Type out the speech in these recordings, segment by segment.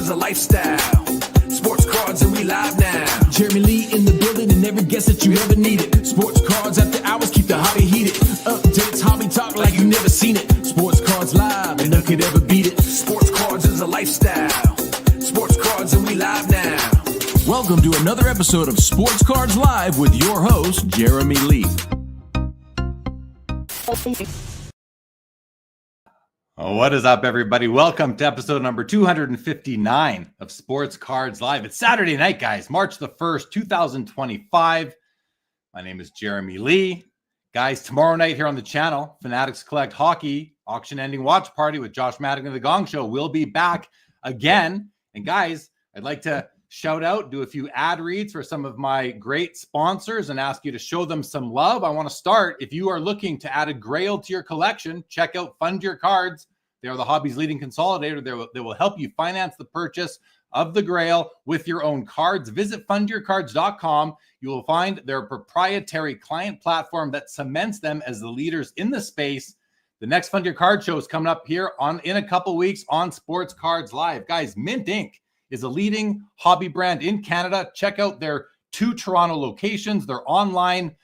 is a lifestyle. Sports cards and we live now. Jeremy Lee in the building and every guest that you ever needed. Sports cards after hours keep the hobby heated. Updates, hobby talk like you never seen it. Sports cards live and none could ever beat it. Sports cards is a lifestyle. Sports cards and we live now. Welcome to another episode of Sports Cards Live with your host, Jeremy Lee. What is up, everybody? Welcome to episode number 259 of Sports Cards Live. It's Saturday night, guys, March the 1st, 2025. My name is Jeremy Lee. Guys, tomorrow night here on the channel, Fanatics Collect Hockey auction-ending watch party with Josh Madigan of The Gong Show. We'll be back again. And guys, I'd like to shout out, do a few ad reads for some of my great sponsors and ask you to show them some love. I want to start. If you are looking to add a grail to your collection, check out Fund Your Cards. They are the hobby's leading consolidator. They will help you finance the purchase of the grail with your own cards. Visit fundyourcards.com. You will find their proprietary client platform that cements them as the leaders in the space. The next Fund Your Card show is coming up here in a couple weeks on Sports Cards Live. Guys, Mint Inc. is a leading hobby brand in Canada. Check out their 2 Toronto locations, their online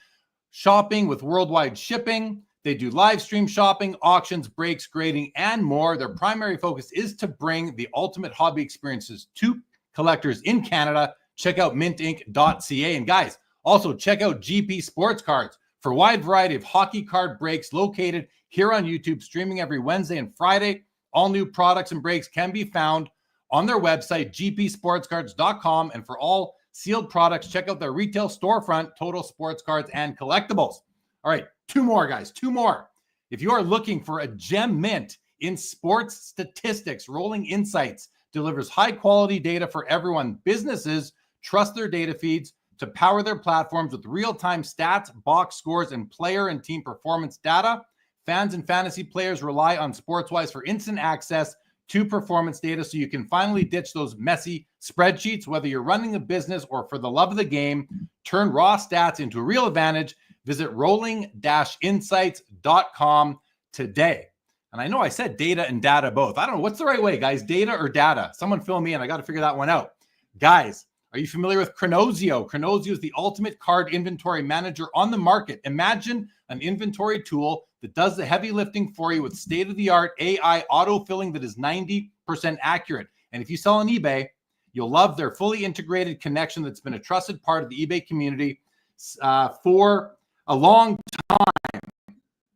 shopping with worldwide shipping. They do live stream shopping, auctions, breaks, grading, and more. Their primary focus is to bring the ultimate hobby experiences to collectors in Canada. Check out mintinc.ca. And guys, also check out GP Sports Cards for a wide variety of hockey card breaks located here on YouTube, streaming every Wednesday and Friday. All new products and breaks can be found on their website, gpsportscards.com. And for all sealed products, check out their retail storefront, Total Sports Cards and Collectibles. All right, 2 more, guys, 2 more. If you are looking for a gem mint in sports statistics, Rolling Insights delivers high-quality data for everyone. Businesses trust their data feeds to power their platforms with real-time stats, box scores, and player and team performance data. Fans and fantasy players rely on SportsWise for instant access to performance data so you can finally ditch those messy spreadsheets. Whether you're running a business or for the love of the game, turn raw stats into a real advantage. Visit rolling-insights.com today. And I know I said data and data both. I don't know. What's the right way, guys? Data or data? Someone fill me in. I got to figure that one out. Guys, are you familiar with Chronosio? Chronosio is the ultimate card inventory manager on the market. Imagine an inventory tool that does the heavy lifting for you with state-of-the-art AI autofilling that is 90% accurate. And if you sell on eBay, you'll love their fully integrated connection that's been a trusted part of the eBay community for a long time.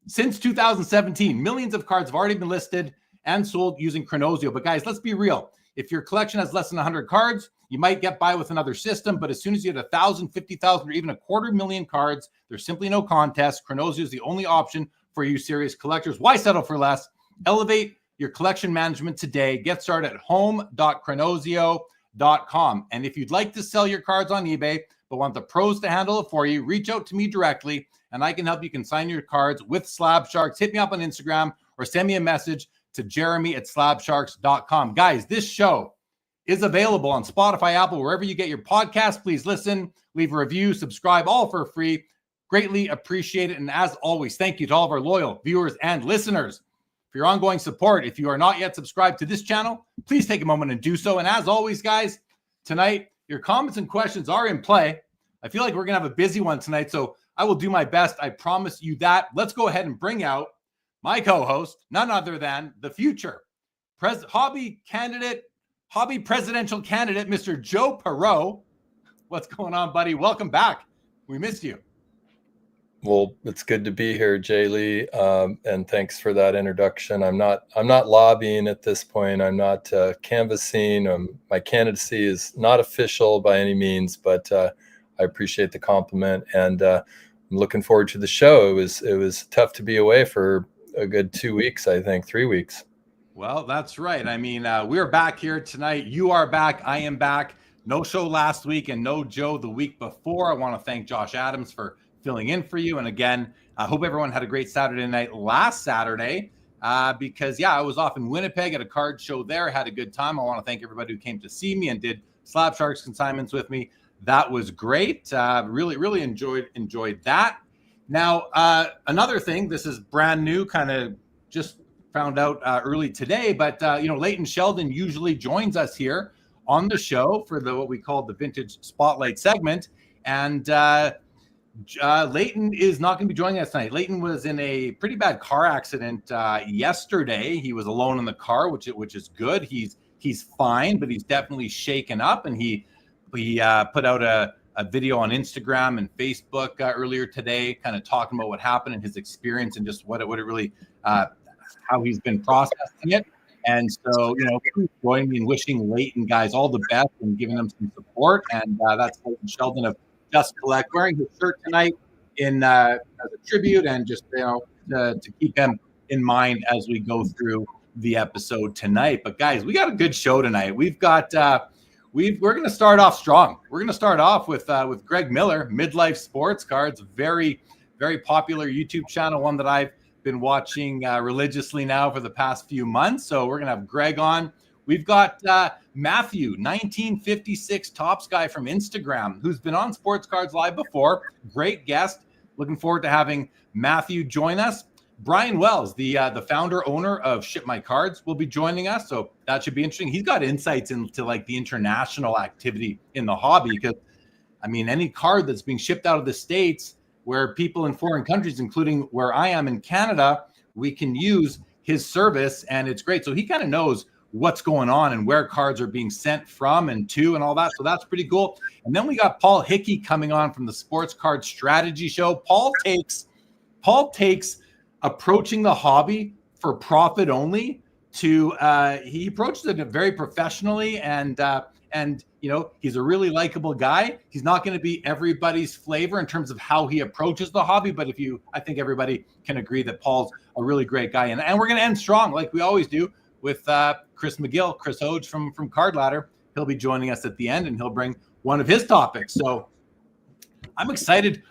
Since 2017, millions of cards have already been listed and sold using Chronosio. But guys, let's be real. If your collection has less than 100 cards, you might get by with another system. But as soon as you hit 1,000, 50,000, or even 250,000 cards, there's simply no contest. Chronosio is the only option for you serious collectors. Why settle for less? Elevate your collection management today. Get started at home.chronosio.com. And if you'd like to sell your cards on eBay, but want the pros to handle it for you, reach out to me directly, and I can help you consign your cards with Slab Sharks. Hit me up on Instagram or send me a message to jeremy@slabsharks.com. Guys, this show is available on Spotify, Apple, wherever you get your podcast. Please listen, leave a review, subscribe, all for free. Greatly appreciate it. And as always, thank you to all of our loyal viewers and listeners for your ongoing support. If you are not yet subscribed to this channel, please take a moment and do so. And as always, guys, tonight, your comments and questions are in play. I feel like we're going to have a busy one tonight, so I will do my best. I promise you that. Let's go ahead and bring out my co-host, none other than the future hobby presidential candidate, Mr. Joe Poirot. What's going on, buddy? Welcome back. We missed you. Well, it's good to be here, Jay Lee, and thanks for that introduction. I'm not lobbying at this point. I'm not canvassing. My candidacy is not official by any means, but I appreciate the compliment, and I'm looking forward to the show. It was tough to be away for a good 2 weeks, I think 3 weeks. Well, that's right. I mean, we're back here tonight. You are back. I am back. No show last week and no Joe the week before. I want to thank Josh Adams for filling in for you. And again, I hope everyone had a great Saturday night last Saturday because, I was off in Winnipeg at a card show there. Had a good time. I want to thank everybody who came to see me and did Slab Sharks consignments with me. That was great. Really enjoyed that. Now, another thing, this is brand new, kind of just found out early today, but Leighton Sheldon usually joins us here on the show for what we call the Vintage Spotlight segment. And Leighton is not going to be joining us tonight. Leighton was in a pretty bad car accident yesterday. He was alone in the car, which is good. He's fine, but he's definitely shaken up. And he put out a video on Instagram and Facebook earlier today, kind of talking about what happened and his experience and just what it really, how he's been processing it. And so, please join me in wishing Leighton guys all the best and giving them some support. And that's Leighton Sheldon of Just Collect, wearing his shirt tonight as a tribute, and just to keep him in mind as we go through the episode tonight. But guys, we got a good show tonight. We've got we're going to start off strong. We're going to start off with Graig Miller, Midlife Sports Cards, very, very popular YouTube channel, one that I've been watching religiously now for the past few months. So we're going to have Graig on. We've got Matthew, 1956 Tops guy from Instagram, who's been on Sports Cards Live before. Great guest. Looking forward to having Matthew join us. Brian Wells, the founder, owner of Ship My Cards, will be joining us. So that should be interesting. He's got insights into like the international activity in the hobby, because any card that's being shipped out of the States, where people in foreign countries, including where I am in Canada, we can use his service, and it's great. So he kind of knows what's going on and where cards are being sent from and to and all that. So that's pretty cool. And then we got Paul Hickey coming on from the Sports Card Strategy Show. Paul takes approaching the hobby for profit only to he approaches it very professionally, and he's a really likable guy. He's not going to be everybody's flavor in terms of how he approaches the hobby, but I think everybody can agree that Paul's a really great guy. And we're going to end strong like we always do with Chris McGill, Chris Hoge from Card Ladder. He'll be joining us at the end, and he'll bring one of his topics. So I'm excited,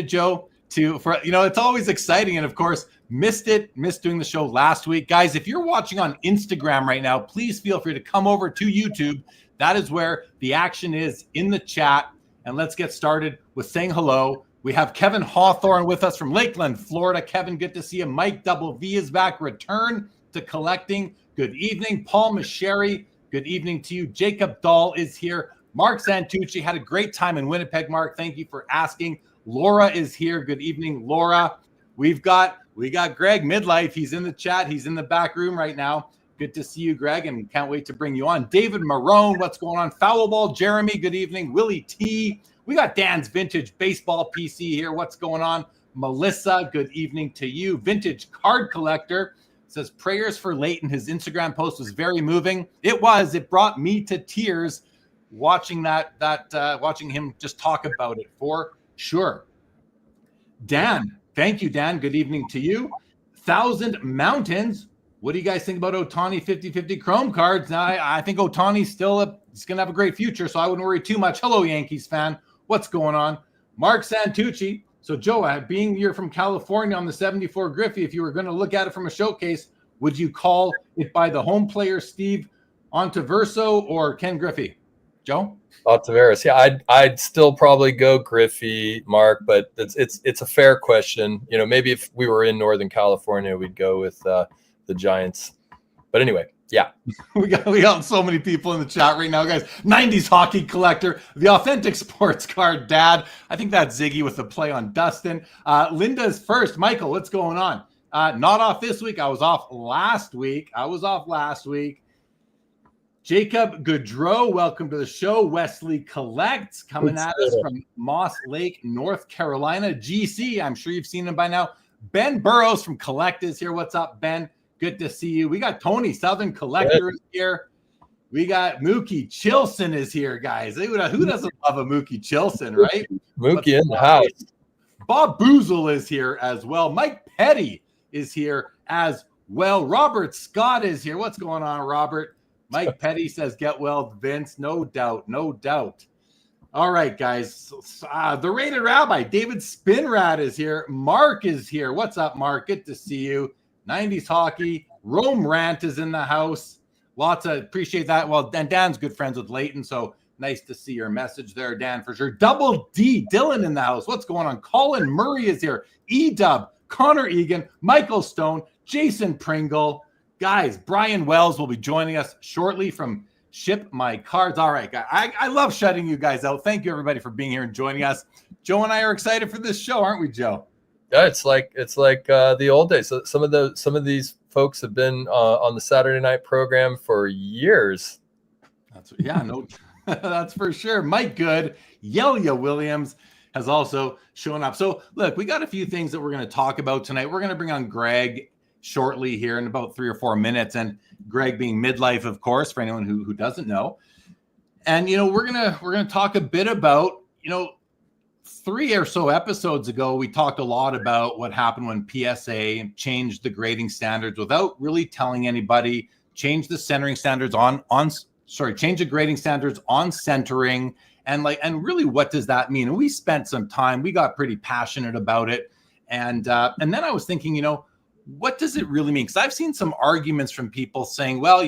Joe, it's always exciting. And of course, missed doing the show last week. Guys, if you're watching on Instagram right now, please feel free to come over to YouTube. That is where the action is, in the chat. And let's get started with saying hello. We have Kevin Hawthorne with us from Lakeland, Florida. Kevin, good to see you. Mike Double V is back. Return to collecting. Good evening. Paul Masheri, good evening to you. Jacob Dahl is here. Mark Santucci had a great time in Winnipeg. Mark, thank you for asking. Laura is here. Good evening, Laura. We got Graig Midlife. He's in the chat. He's in the back room right now. Good to see you, Graig, and can't wait to bring you on. David Marone, what's going on? Foul Ball Jeremy, good evening. Willie T. We got Dan's Vintage Baseball PC here. What's going on? Melissa, good evening to you. Vintage Card Collector says prayers for Leighton. His Instagram post was very moving. It was. It brought me to tears watching watching him just talk about it, for sure. Dan, thank you, Dan. Good evening to you. Thousand Mountains. What do you guys think about Ohtani 50-50 Chrome cards? Now, I think Ohtani's still he's going to have a great future, so I wouldn't worry too much. Hello, Yankees fan. What's going on? Mark Santucci. So, Joe, being you're from California on the 74 Griffey, if you were going to look at it from a showcase, would you call it by the home player Steve Ontiverso or Ken Griffey? Joe? Ontiveros. Yeah, I'd still probably go Griffey, Mark, but it's a fair question. Maybe if we were in Northern California, we'd go with the Giants. But anyway, yeah. we got so many people in the chat right now, guys. 90s hockey collector, the authentic sports card dad. I think that's Ziggy with the play on Dustin. Linda's first. Michael, what's going on? Not off this week. I was off last week. Jacob Goodrow, welcome to the show. Wesley Collects coming at us from Moss Lake, North Carolina. GC, I'm sure you've seen him by now. Ben Burrows from Collect is here. What's up, Ben? Good to see you. We got Tony, Southern Collector is here. We got Mookie Chilson is here, guys. Who doesn't love a Mookie Chilson, right? Mookie in the house. Bob Boozle is here as well. Mike Petty is here as well. Robert Scott is here. What's going on, Robert? Mike Petty says, get well, Vince. No doubt. All right, guys. The Rated Rabbi, David Spinrad is here. Mark is here. What's up, Mark? Good to see you. 90s hockey. Rome Rant is in the house. Appreciate that. Well, and Dan's good friends with Leighton, so nice to see your message there, Dan, for sure. Double D, Dylan in the house. What's going on? Colin Murray is here. E-Dub, Connor Egan, Michael Stone, Jason Pringle. Guys, Brian Wells will be joining us shortly from ship my cards. All right, I love shutting you guys out. Thank you, everybody, for being here and joining us. Joe and I are excited for this show, aren't we, Joe? Yeah, it's like the old days. So some of these folks have been on the Saturday night program for years. That's for sure. Mike Good, Yelia Williams has also shown up. So look, we got a few things that we're going to talk about tonight. We're going to bring on Graig shortly here in about 3 or 4 minutes, and Graig being midlife, of course, for anyone who doesn't know. And we're gonna talk a bit about 3 or so episodes ago, we talked a lot about what happened when PSA changed the grading standards without really telling anybody, change the centering standards change the grading standards on centering, and really what does that mean? And we spent some time, we got pretty passionate about it. And then I was thinking, what does it really mean? Because I've seen some arguments from people saying, well,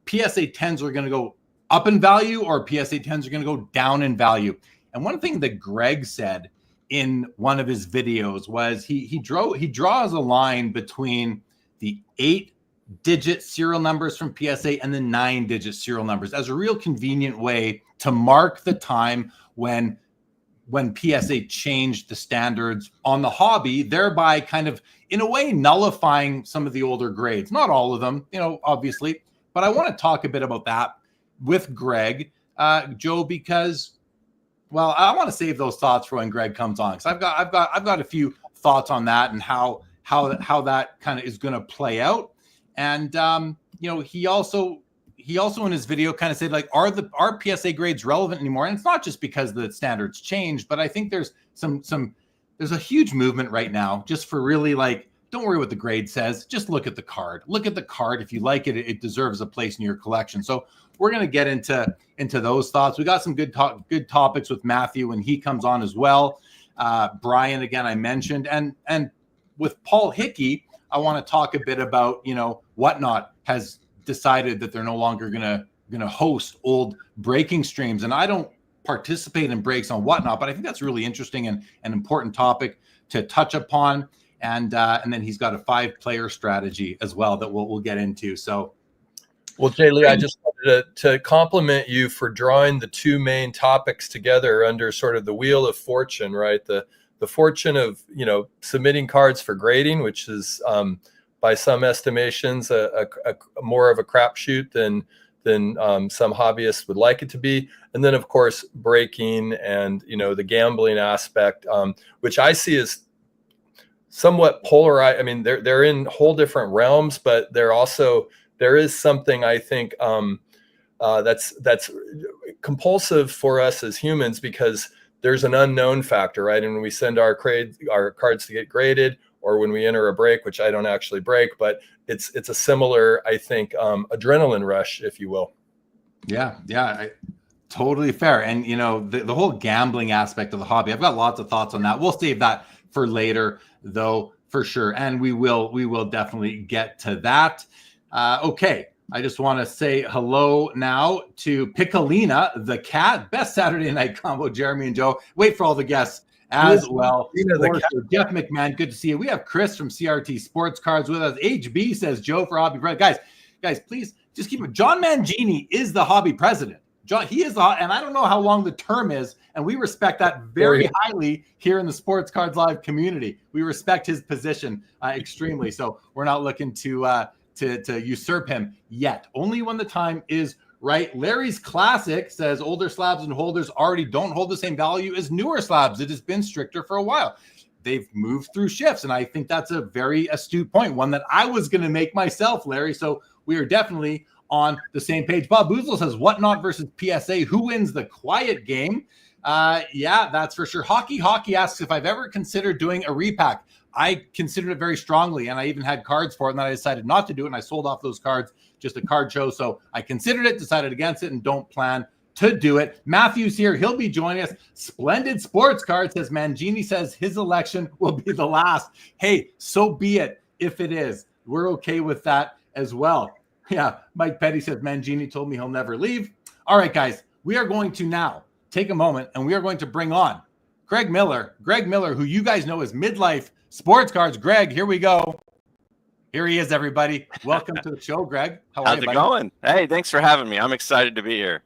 PSA 10s are going to go up in value or PSA 10s are going to go down in value. And one thing that Graig said in one of his videos was he draws a line between the 8-digit serial numbers from PSA and the 9-digit serial numbers as a real convenient way to mark the time when PSA changed the standards on the hobby, thereby kind of, in a way, nullifying some of the older grades. Not all of them, obviously. But I want to talk a bit about that with Graig, Joe, because, well, I want to save those thoughts for when Graig comes on, because I've got a few thoughts on that and how that kind of is going to play out. And he also in his video kind of said, like, are PSA grades relevant anymore? And it's not just because the standards changed, but I think there's there's a huge movement right now just for really, like, don't worry what the grade says. Just look at the card. Look at the card. If you like it, it deserves a place in your collection. So we're going to get into those thoughts. We got some good topics with Matthew when he comes on as well. Brian, again, I mentioned, and with Paul Hickey, I want to talk a bit about, Whatnot has decided that they're no longer gonna host old breaking streams, and I don't participate in breaks on Whatnot, but I think that's really interesting and an important topic to touch upon. And then he's got a 5-player strategy as well that we'll get into. So, well, Jay Lee, I just wanted to compliment you for drawing the 2 main topics together under sort of the wheel of fortune, right? The fortune of submitting cards for grading, which is by some estimations a more of a crapshoot than some hobbyists would like it to be, and then of course breaking and the gambling aspect, which I see as somewhat polarized. I mean, they're in whole different realms, but there is something, I think, that's compulsive for us as humans, because there's an unknown factor, right? And when we send our cards to get graded, or when we enter a break, which I don't actually break, but it's a similar, I think, adrenaline rush, if you will. Yeah, totally fair. And the whole gambling aspect of the hobby, I've got lots of thoughts on that. We'll save that for later, though, for sure. And we will definitely get to that. Okay. I just want to say hello now to Piccolina, the cat. Best Saturday night combo, Jeremy and Joe. Wait for all the guests as well. Jeff McMahon, good to see you. We have Chris from CRT Sports Cards with us. HB says, Joe for hobby president. Guys, please just keep it. John Mangini is the hobby president. John, he is and I don't know how long the term is, and we respect that very highly here in the Sports Cards Live community. We respect his position extremely. So we're not looking to usurp him yet. Only when the time is right. Larry's Classic says older slabs and holders already don't hold the same value as newer slabs. It has been stricter for a while. They've moved through shifts, and I think that's a very astute point, one that I was going to make myself, Larry. So we are definitely on the same page. Bob Boozle says Whatnot versus PSA. Who wins the quiet game? Yeah, that's for sure. Hockey asks if I've ever considered doing a repack. I considered it very strongly, and I even had cards for it, and then I decided not to do it, and I sold off those cards, just a card show. So I considered it, decided against it, and don't plan to do it. Matthew's here. He'll be joining us. Splendid Sports Card says Mangini says his election will be the last. Hey, so be it if it is. We're okay with that as well. Yeah, Mike Petty says Mangini told me he'll never leave. All right, guys, we are going to now take a moment, and we are going to bring on Graig Miller, who you guys know as Midlife Sports Cards. Greg, here we go. Here he is, everybody. Welcome to the show, Greg. How's it going? Hey, thanks for having me. I'm excited to be here.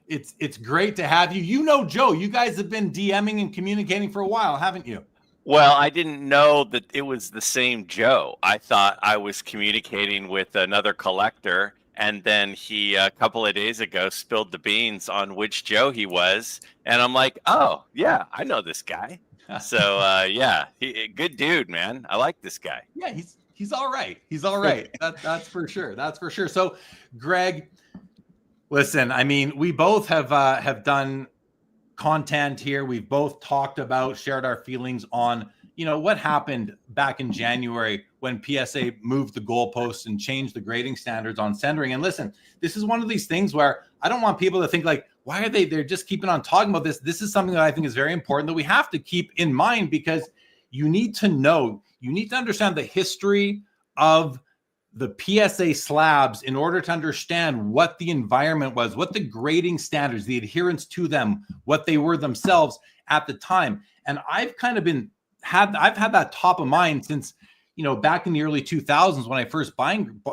It's great to have you. You know Joe. You guys have been DMing and communicating for a while, haven't you? Well, I didn't know that it was the same Joe. I thought I was communicating with another collector, and then he, a couple of days ago, spilled the beans on which Joe he was, and I'm like, oh, yeah, I know this guy. So, yeah, good dude, man. I like this guy. Yeah, he's all right. He's all right. That's for sure. That's for sure. So, Greg, listen, I mean, we both have done content here. We've both talked about, shared our feelings on, what happened back in January when PSA moved the goalposts and changed the grading standards on centering. And listen, this is one of these things where I don't want people to think like, why are they're just keeping on talking about this? This is something that I think is very important that we have to keep in mind, because you need to understand the history of the PSA slabs in order to understand what the environment was, what the grading standards, the adherence to them, what they were themselves at the time. And I've kind of I've had that top of mind since, back in the early 2000s when I first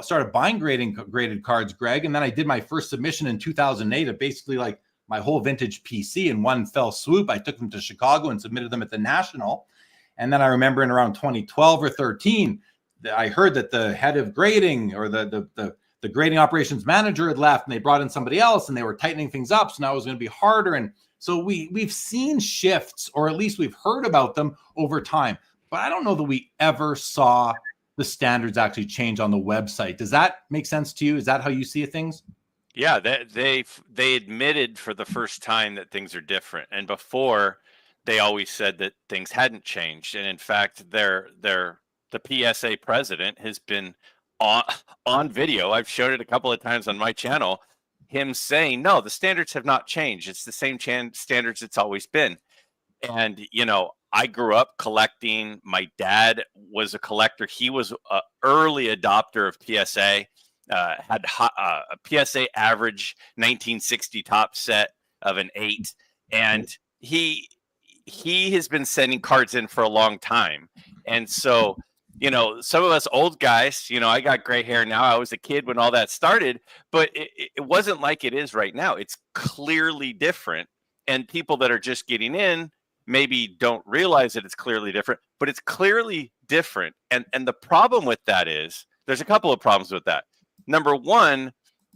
started buying graded cards, Greg. And then I did my first submission in 2008 of basically like my whole vintage PC in one fell swoop. I took them to Chicago and submitted them at the National. And then I remember in around 2012 or 13, I heard that the head of grading or the grading operations manager had left, and they brought in somebody else, and they were tightening things up. So now it was going to be harder. And so we've seen shifts, or at least we've heard about them over time. But I don't know that we ever saw the standards actually change on the website. Does that make sense to you? Is that how you see things? Yeah, they admitted for the first time that things are different, and before they always said that things hadn't changed. And in fact, the PSA president has been on video. I've showed it a couple of times on my channel. Him saying, no, the standards have not changed. It's the same standards it's always been. And, I grew up collecting. My dad was a collector. He was an early adopter of PSA, had a PSA average 1960 top set of an 8. And he has been sending cards in for a long time. And so, some of us old guys, I got gray hair now. I was a kid when all that started, but it wasn't like it is right now. It's clearly different. And people that are just getting in maybe don't realize that it's clearly different, but it's clearly different. And the problem with that is there's a couple of problems with that. Number one,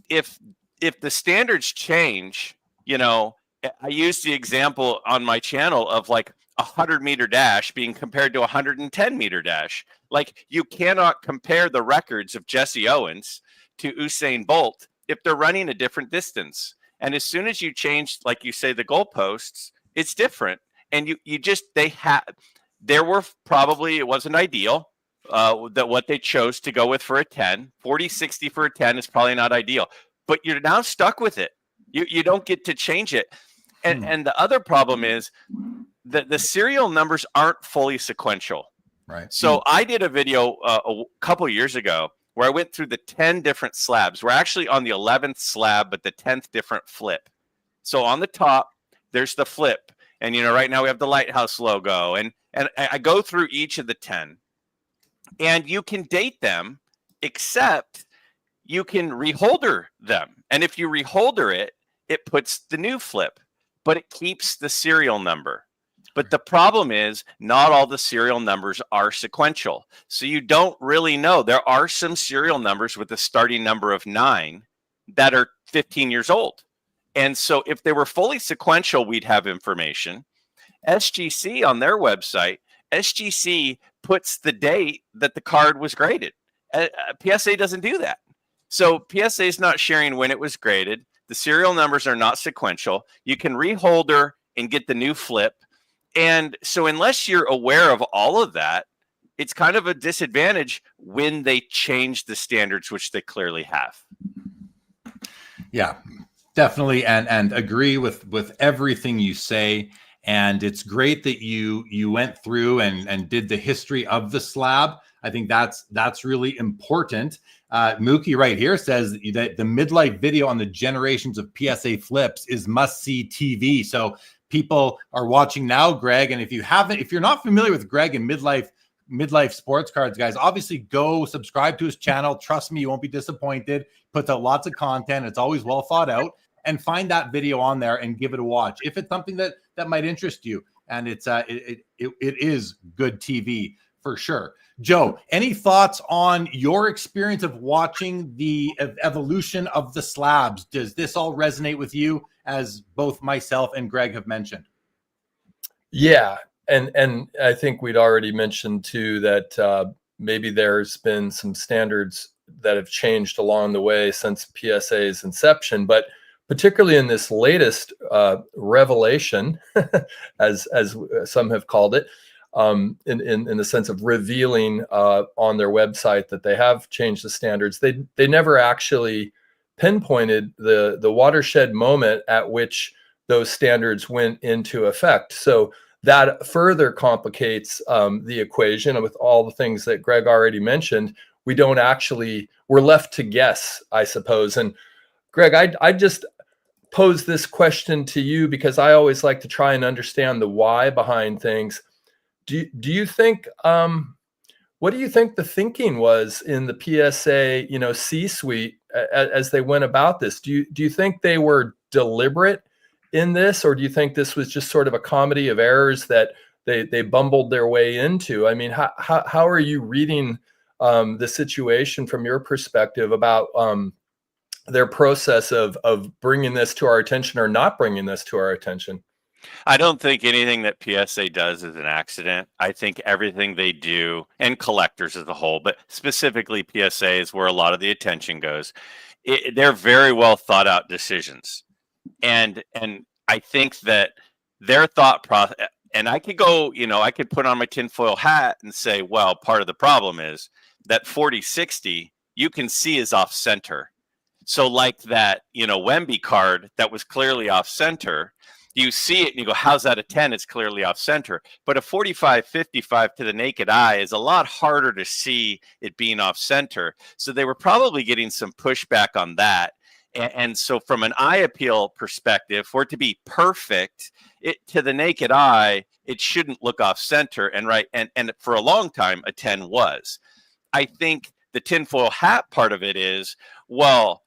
if the standards change, I used the example on my channel of like 100-meter dash being compared to 110-meter dash. Like, you cannot compare the records of Jesse Owens to Usain Bolt if they're running a different distance. And as soon as you change, like you say, the goalposts, it's different. And there were probably, it wasn't ideal that what they chose to go with for a 10, 40-60 for a 10 is probably not ideal, but you're now stuck with it. You don't get to change it. And the other problem is that the serial numbers aren't fully sequential. Right. So I did a video a couple years ago where I went through the 10 different slabs. We're actually on the 11th slab, but the 10th different flip. So on the top, there's the flip. And, right now we have the Lighthouse logo. And I go through each of the 10. And you can date them, except you can reholder them. And if you reholder it, it puts the new flip, but it keeps the serial number. But the problem is not all the serial numbers are sequential. So you don't really know. There are some serial numbers with a starting number of 9 that are 15 years old. And so if they were fully sequential, we'd have information. SGC on their website, SGC puts the date that the card was graded. PSA doesn't do that. So PSA is not sharing when it was graded. The serial numbers are not sequential. You can reholder and get the new flip. And so unless you're aware of all of that, it's kind of a disadvantage when they change the standards, which they clearly have. Yeah, definitely. And agree with everything you say. And it's great that you went through and did the history of the slab. I think that's really important. Mookie right here says that the midlife video on the generations of PSA flips is must-see TV. So people are watching now, Greg. And if you're not familiar with Greg and midlife Midlife Sports Cards, guys, obviously go subscribe to his channel. Trust me, you won't be disappointed. Puts out lots of content. It's always well thought out. And find that video on there and give it a watch if it's something that might interest you. And it is good TV for sure. Joe, any thoughts on your experience of watching the evolution of the slabs? Does this all resonate with you, as both myself and Greg have mentioned? Yeah. And I think we'd already mentioned too that maybe there's been some standards that have changed along the way since PSA's inception, but particularly in this latest revelation, as some have called it, in the sense of revealing on their website that they have changed the standards. They never actually pinpointed the watershed moment at which those standards went into effect. So that further complicates the equation with all the things that Greg already mentioned. We're left to guess, I suppose. And Greg, I just pose this question to you because I always like to try and understand the why behind things. Do you think, what do you think the thinking was in the PSA, C-suite as they went about this? Do you think they were deliberate in this, or do you think this was just sort of a comedy of errors that they bumbled their way into? I mean, how are you reading the situation from your perspective about their process of bringing this to our attention or not bringing this to our attention? I don't think anything that PSA does is an accident. I think everything they do, and collectors as a whole, but specifically PSA is where a lot of the attention goes. They're very well thought out decisions. And I think that their thought process, and I could go, I could put on my tinfoil hat and say, well, part of the problem is that 4060 you can see is off center. So like that, Wemby card that was clearly off center, you see it and you go, how's that a 10? It's clearly off center. But a 45-55 to the naked eye is a lot harder to see it being off center. So they were probably getting some pushback on that. And so from an eye appeal perspective, for it to be perfect, to the naked eye, it shouldn't look off center. And for a long time, a 10 was. I think the tinfoil hat part of it is, well,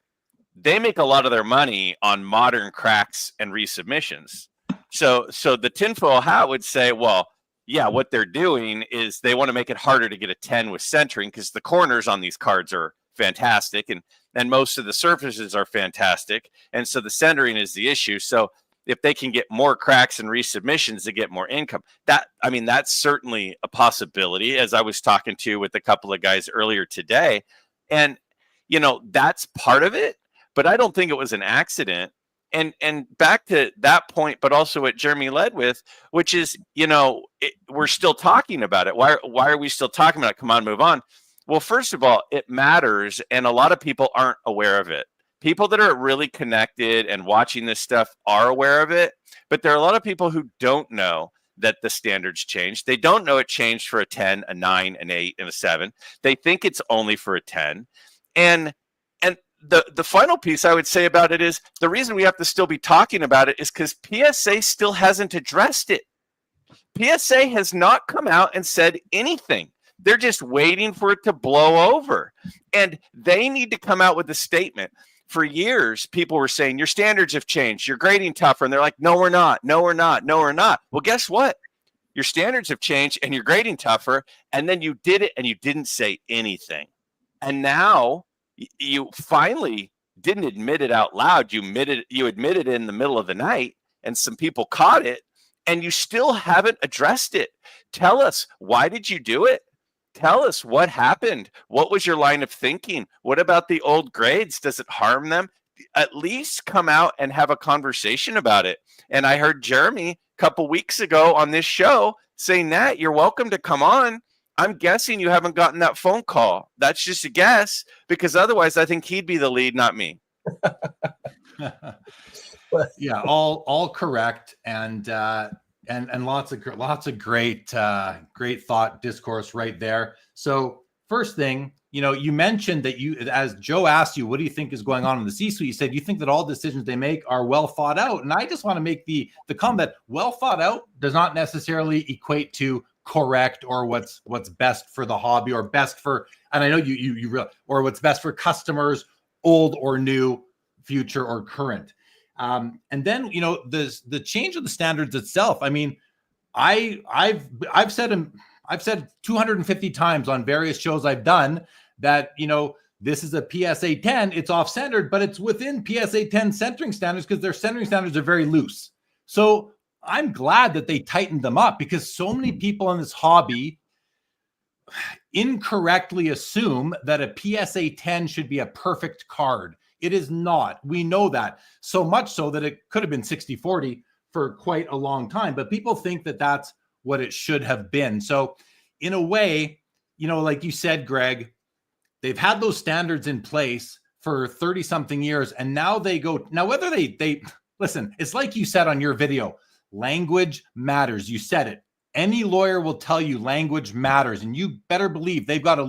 they make a lot of their money on modern cracks and resubmissions. So the tinfoil hat would say, well, yeah, what they're doing is they want to make it harder to get a 10 with centering because the corners on these cards are fantastic and most of the surfaces are fantastic. And so the centering is the issue. So if they can get more cracks and resubmissions to get more income, that's certainly a possibility, as I was talking to with a couple of guys earlier today. And, that's part of it, but I don't think it was an accident. And back to that point, but also what Jeremy led with, which is, we're still talking about it. Why are we still talking about it? Come on, move on. Well, first of all, it matters, and a lot of people aren't aware of it. People that are really connected and watching this stuff are aware of it, but there are a lot of people who don't know that the standards changed. They don't know it changed for a 10, a 9, an 8, and a 7. They think it's only for a 10. And the final piece I would say about it is the reason we have to still be talking about it is because PSA still hasn't addressed it. PSA has not come out and said anything. They're just waiting for it to blow over. And they need to come out with a statement. For years, people were saying, your standards have changed. You're grading tougher. And they're like, no, we're not. No, we're not. No, we're not. Well, guess what? Your standards have changed and you're grading tougher. And then you did it and you didn't say anything. And now you finally didn't admit it out loud. You admitted it in the middle of the night and some people caught it and you still haven't addressed it. Tell us, why did you do it? Tell us what happened. What was your line of thinking? What about the old grades? Does it harm them? At least come out and have a conversation about it. And I heard Jeremy a couple weeks ago on this show saying that you're welcome to come on. I'm guessing you haven't gotten that phone call. That's just a guess, because otherwise I think he'd be the lead, not me. Yeah, all correct. And lots of great thought discourse right there. So first thing, you mentioned that as Joe asked you, what do you think is going on in the C-suite? You said you think that all decisions they make are well thought out. And I just want to make the comment that well thought out does not necessarily equate to correct or what's best for the hobby or best for, and I know or what's best for customers, old or new, future or current. And then, the change of the standards itself. I mean, I've said 250 times on various shows I've done that, this is a PSA 10, it's off-centered, but it's within PSA 10 centering standards because their centering standards are very loose. So I'm glad that they tightened them up, because so many people in this hobby incorrectly assume that a PSA 10 should be a perfect card. It is not. We know that. So much so that it could have been 60-40 for quite a long time, but people think that that's what it should have been. So in a way, like you said, Greg, they've had those standards in place for 30 something years. And now whether they listen, it's like you said on your video, language matters. You said it. Any lawyer will tell you language matters. And you better believe they've got a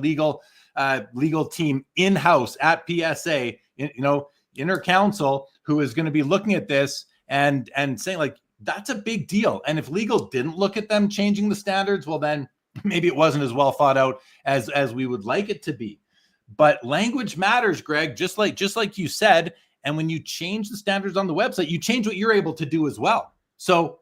legal team in-house at PSA, inner counsel, who is going to be looking at this and saying, like, that's a big deal. And if legal didn't look at them changing the standards, well, then maybe it wasn't as well thought out as we would like it to be. But language matters, Greg, just like you said. And when you change the standards on the website, you change what you're able to do as well. So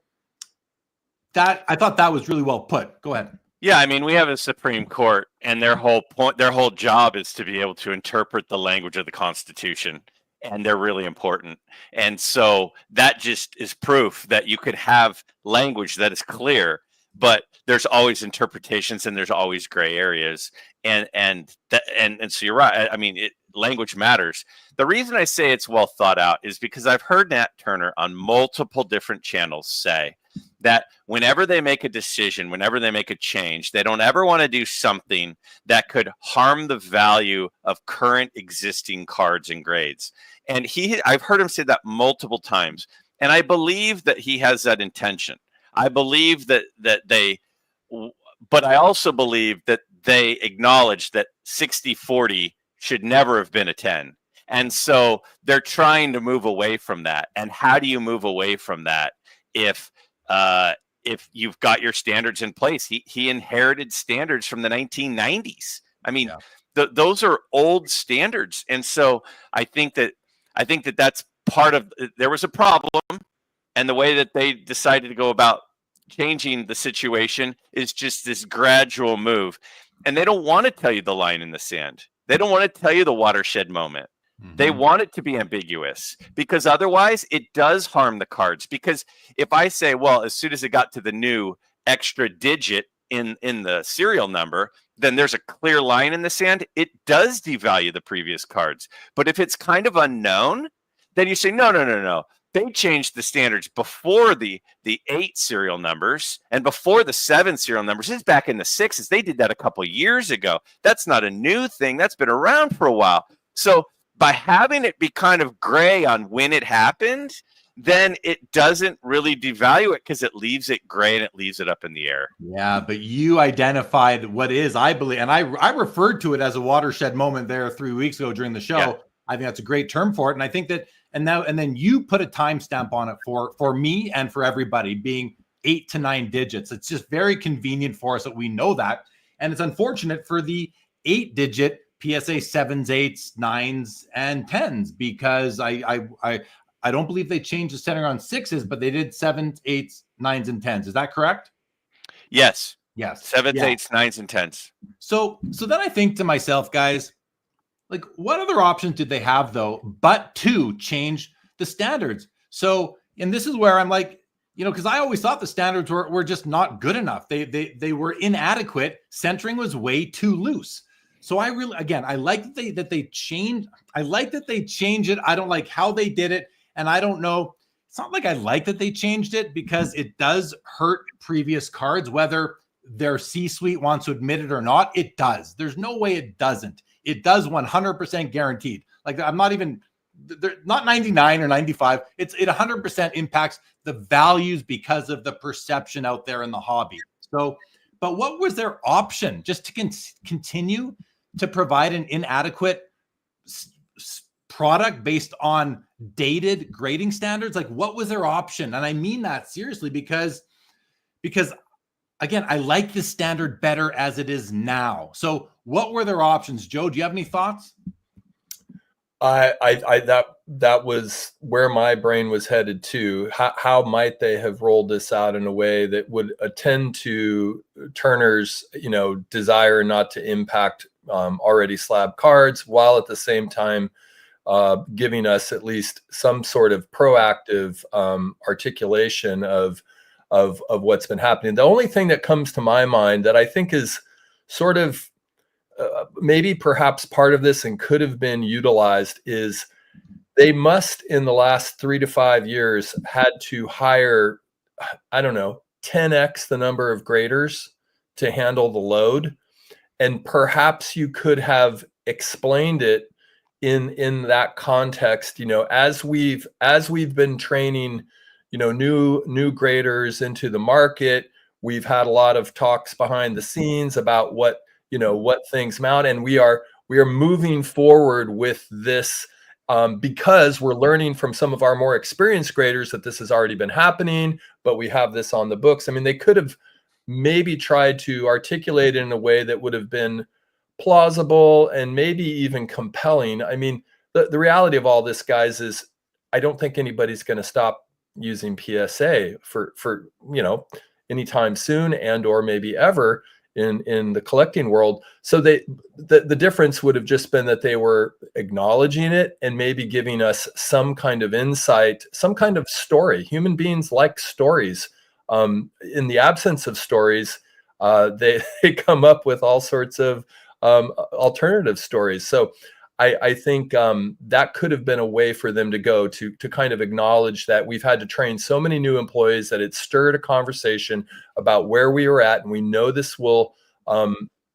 I thought that was really well put. Go ahead. Yeah, I mean, we have a Supreme Court, and their whole job is to be able to interpret the language of the Constitution, and they're really important. And so that just is proof that you could have language that is clear, but there's always interpretations and there's always gray areas. And so you're right. I mean, language matters. The reason I say it's well thought out is because I've heard Nat Turner on multiple different channels say that whenever they make a decision, whenever they make a change, they don't ever want to do something that could harm the value of current existing cards and grades. And I've heard him say that multiple times. And I believe that he has that intention. I believe that but I also believe that they acknowledge that 60-40 should never have been a 10. And so they're trying to move away from that. And how do you move away from that if you've got your standards in place? He inherited standards from the 1990s. I mean, those are old standards. And so I think that that's part of, there was a problem, and the way that they decided to go about changing the situation is just this gradual move. And they don't want to tell you the line in the sand. They don't want to tell you the watershed moment. Mm-hmm. They want it to be ambiguous, because otherwise it does harm the cards. Because if I say, well, as soon as it got to the new extra digit in the serial number, then there's a clear line in the sand, it does devalue the previous cards. But if it's kind of unknown, then you say, no. They changed the standards before the 8 serial numbers and before the 7 serial numbers. It's back in the 6s. They did that a couple years ago. That's not a new thing. That's been around for a while. So by having it be kind of gray on when it happened, then it doesn't really devalue it, because it leaves it gray and it leaves it up in the air. Yeah, but you identified what is, I believe, and I referred to it as a watershed moment there 3 weeks ago during the show. Yeah. I think that's a great term for it. And I think that, and then you put a timestamp on it for me and for everybody, being 8 to 9 digits. It's just very convenient for us that we know that. And it's unfortunate for the 8-digit PSA 7s, 8s, 9s, and 10s, because I don't believe they changed the center on 6s, but they did 7s, 8s, 9s, and 10s. Is that correct? Yes. 7s, Yeah. 8s, 9s, and 10s. So then I think to myself, guys, like, what other options did they have, though, but to change the standards? So, and this is where I'm like, because I always thought the standards were just not good enough. They were inadequate. Centering was way too loose. So I like that they changed. I like that they changed it. I don't like how they did it. And I don't know. It's not like I like that they changed it, because it does hurt previous cards, whether their C-suite wants to admit it or not. It does. There's no way it doesn't. It does 100% guaranteed. Like, I'm not even, they're not 99 or 95. It 100% impacts the values because of the perception out there in the hobby. So, but what was their option? Just to continue to provide an inadequate product based on dated grading standards? Like, what was their option? And I mean that seriously, because again, I like the standard better as it is now. So what were their options? Joe, do you have any thoughts? That was where my brain was headed to. How might they have rolled this out in a way that would attend to Turner's, desire not to impact already slab cards, while at the same time giving us at least some sort of proactive articulation of what's been happening. The only thing that comes to my mind that I think is sort of maybe perhaps part of this and could have been utilized is they must in the last 3 to 5 years had to hire, 10x the number of graders to handle the load. And perhaps you could have explained it in that context, as we've been training, new graders into the market. We've had a lot of talks behind the scenes about what things mount, and we are moving forward with this because we're learning from some of our more experienced graders that this has already been happening, but we have this on the books. I mean, they could have maybe tried to articulate it in a way that would have been plausible and maybe even compelling. I mean, the reality of all this, guys, is I don't think anybody's going to stop using PSA for anytime soon, and or maybe ever in the collecting world. So the difference would have just been that they were acknowledging it and maybe giving us some kind of insight, some kind of story. Human beings like stories. In the absence of stories, they come up with all sorts of alternative stories. So I think that could have been a way for them to go to kind of acknowledge that we've had to train so many new employees that it stirred a conversation about where we were at. And we know this will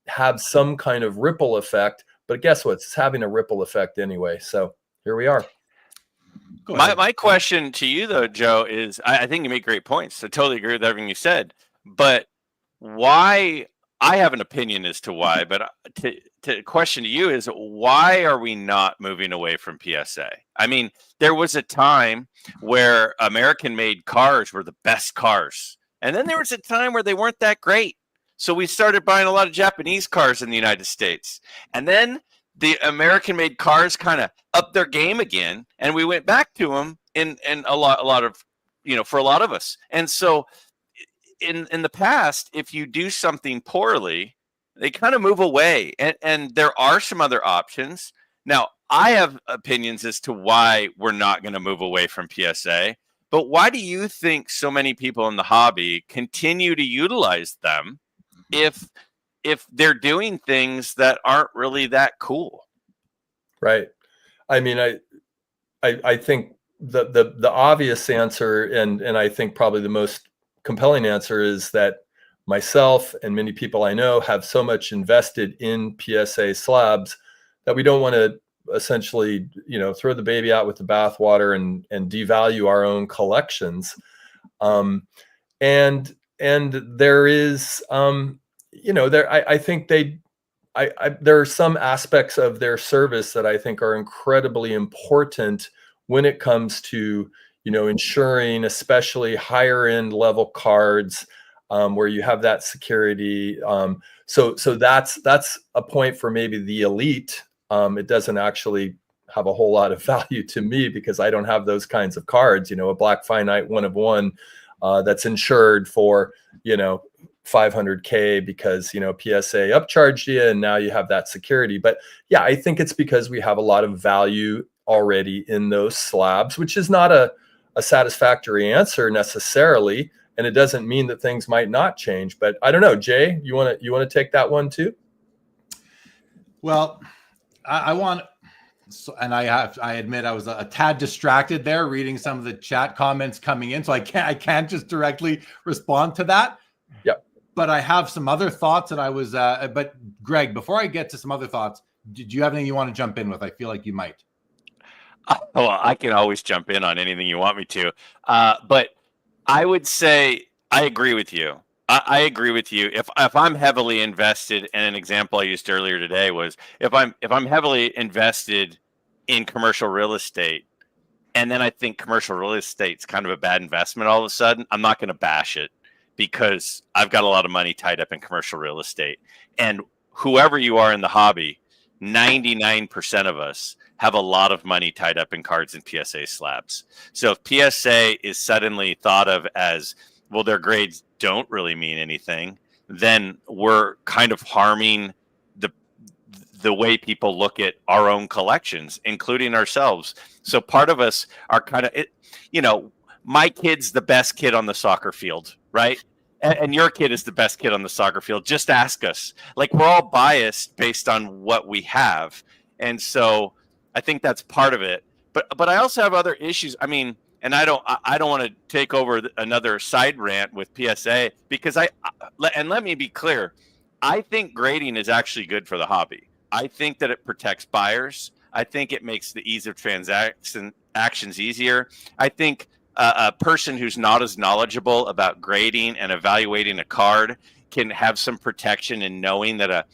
have some kind of ripple effect, but guess what? It's having a ripple effect anyway. So here we are. My question to you though, Joe, is I think you make great points. I totally agree with everything you said, but why? I have an opinion as to why, but to question to you is why are we not moving away from PSA? I mean, there was a time where American-made cars were the best cars, and then there was a time where they weren't that great. So we started buying a lot of Japanese cars in the United States, and then the American-made cars kind of upped their game again, and we went back to them in a lot of for a lot of us, and so. In the past, if you do something poorly, they kind of move away, and there are some other options. Now, I have opinions as to why we're not going to move away from PSA, but why do you think so many people in the hobby continue to utilize them if they're doing things that aren't really that cool? Right. I mean, I think the obvious answer, and I think probably the most compelling answer, is that myself and many people I know have so much invested in PSA slabs that we don't want to essentially, throw the baby out with the bathwater and devalue our own collections. And there is, I think there are some aspects of their service that I think are incredibly important when it comes to ensuring especially higher end level cards where you have that security. So that's a point for maybe the elite. It doesn't actually have a whole lot of value to me because I don't have those kinds of cards, a black finite 1 of 1 that's insured for, $500K because, PSA upcharged you and now you have that security. But yeah, I think it's because we have a lot of value already in those slabs, which is not a satisfactory answer necessarily, and it doesn't mean that things might not change. But I don't know, Jay, you want to take that one too? Well, I want, and I admit I was a tad distracted there reading some of the chat comments coming in, so I can't just directly respond to that. Yep. But I have some other thoughts, and I was. But Greg, before I get to some other thoughts, did you have anything you want to jump in with? I feel like you might. Well, I can always jump in on anything you want me to. But I would say I agree with you. I agree with you. If I'm heavily invested, and an example I used earlier today was if I'm heavily invested in commercial real estate, and then I think commercial real estate's kind of a bad investment all of a sudden, I'm not going to bash it because I've got a lot of money tied up in commercial real estate. And whoever you are in the hobby, 99% of us have a lot of money tied up in cards and PSA slabs. So if PSA is suddenly thought of as, well, their grades don't really mean anything, then we're kind of harming the way people look at our own collections, including ourselves. So part of us are kind of, my kid's the best kid on the soccer field, right? And your kid is the best kid on the soccer field. Just ask us. Like, we're all biased based on what we have. And so I think that's part of it. But I also have other issues. I mean, and I don't want to take over another side rant with PSA, because let me be clear. I think grading is actually good for the hobby. I think that it protects buyers. I think it makes the ease of transactions easier. I think a person who's not as knowledgeable about grading and evaluating a card can have some protection in knowing that a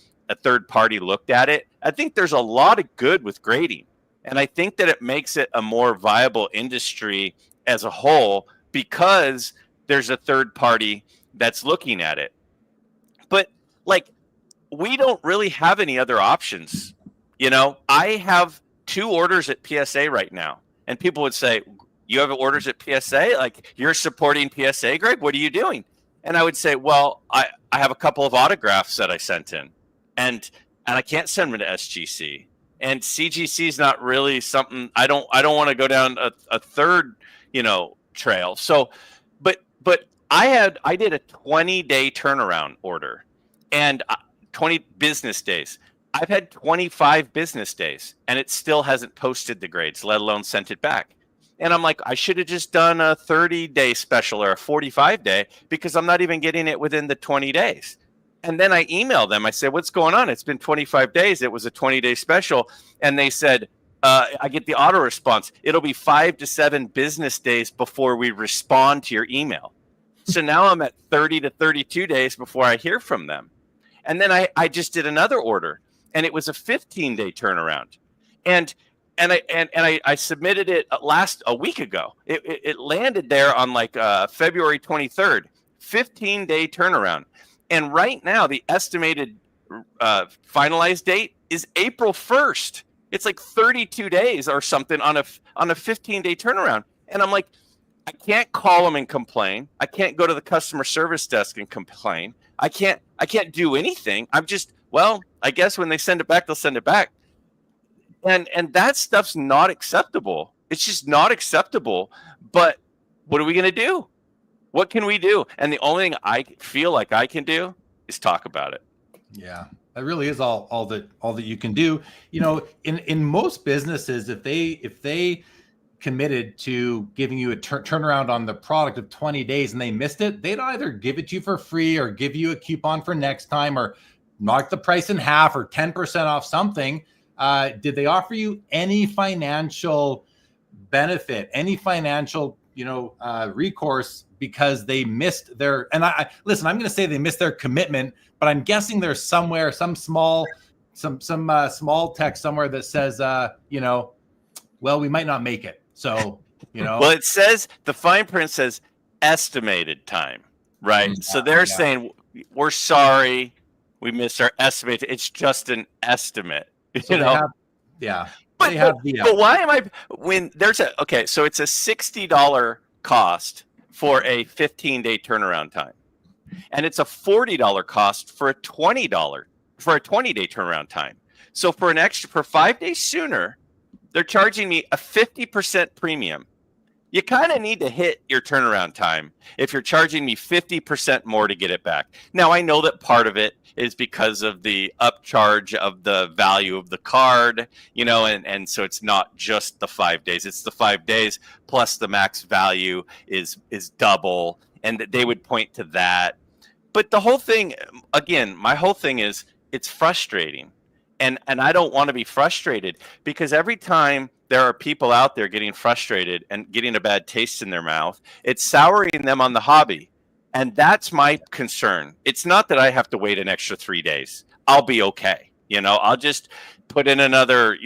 third party looked at it. I think there's a lot of good with grading. And I think that it makes it a more viable industry as a whole, because there's a third party that's looking at it. But like, we don't really have any other options. I have 2 orders at PSA right now. And people would say, you have orders at PSA? Like, you're supporting PSA, Greg? What are you doing? And I would say, well, I have a couple of autographs that I sent in. And I can't send them to SGC. And CGC is not really something, I don't want to go down a third, trail. So, but I did a 20-day turnaround order, and 20 business days. I've had 25 business days, and it still hasn't posted the grades, let alone sent it back. And I'm like, I should have just done a 30-day special or a 45-day, because I'm not even getting it within the 20 days. And then I emailed them. I said, what's going on? It's been 25 days. It was a 20-day special. And they said, I get the auto response. It'll be 5 to 7 business days before we respond to your email. So now I'm at 30 to 32 days before I hear from them. And then I just did another order, and it was a 15-day turnaround. And I submitted it a week ago. It landed there on February 23rd, 15-day turnaround. And right now, the estimated finalized date is April 1st. It's like 32 days or something on a 15-day turnaround. And I'm like, I can't call them and complain. I can't go to the customer service desk and complain. I can't do anything. I'm just, well, I guess when they send it back, they'll send it back. And that stuff's not acceptable. It's just not acceptable. But what are we going to do? What can we do? And the only thing I feel like I can do is talk about it. Yeah, that really is all that you can do. In most businesses, if they committed to giving you a turnaround on the product of 20 days and they missed it, they'd either give it to you for free or give you a coupon for next time or knock the price in half or 10% off something. Did they offer you any financial benefit, any financial, recourse because they missed their, and listen, I'm going to say they missed their commitment, but I'm guessing there's somewhere, some small text somewhere that says, well, we might not make it. So, well, it says, the fine print says estimated time, right? Yeah, so they're saying, we're sorry, we missed our estimate. It's just an estimate, so But why am I, when there's so it's a $60 cost for a 15-day turnaround time. And it's a $40 cost for a $20 20-day turnaround time. So for 5 days sooner, they're charging me a 50% premium. You kind of need to hit your turnaround time if you're charging me 50% more to get it back. Now, I know that part of it is because of the upcharge of the value of the card, and so it's not just the 5 days. It's the 5 days plus the max value is double, and that they would point to that. But the whole thing, again, my whole thing is it's frustrating. And I don't want to be frustrated, because every time there are people out there getting frustrated and getting a bad taste in their mouth, it's souring them on the hobby. And that's my concern. It's not that I have to wait an extra 3 days. I'll be okay. I'll just put in another,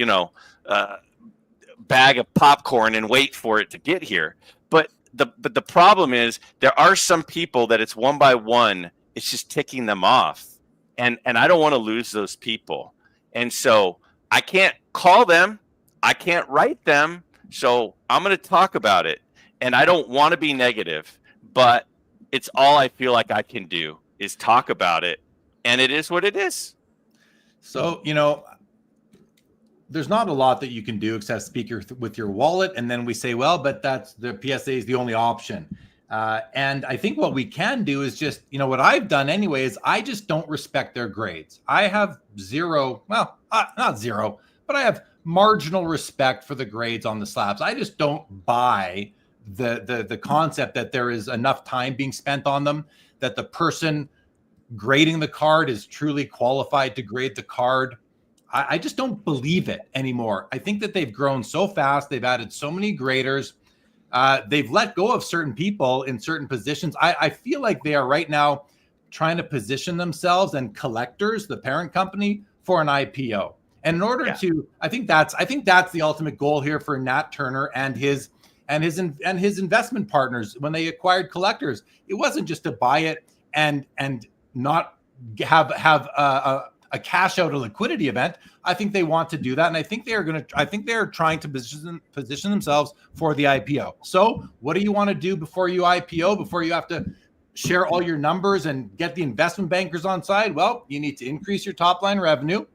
bag of popcorn and wait for it to get here. But but the problem is there are some people that it's one by one, it's just ticking them off. And I don't want to lose those people. And so I can't call them. I can't write them. So I'm going to talk about it. And I don't want to be negative, but it's all I feel like I can do is talk about it. And it is what it is. So, there's not a lot that you can do except speak with your wallet. And then we say, well, but that's the PSA is the only option. And I think what we can do is just, what I've done anyway is I just don't respect their grades. I have not zero, but I have marginal respect for the grades on the slabs. I just don't buy the concept that there is enough time being spent on them, that the person grading the card is truly qualified to grade the card. I just don't believe it anymore. I think that they've grown so fast. They've added so many graders. They've let go of certain people in certain positions. I feel like they are right now trying to position themselves and collectors, the parent company, for an IPO. And in order to, I think that's the ultimate goal here for Nat Turner and his investment partners when they acquired collectors. It wasn't just to buy it and not have a cash out, a liquidity event. I think they want to do that, and I think they're trying to position themselves for the IPO. So, what do you want to do before you IPO? Before you have to share all your numbers and get the investment bankers on side? Well, you need to increase your top line revenue,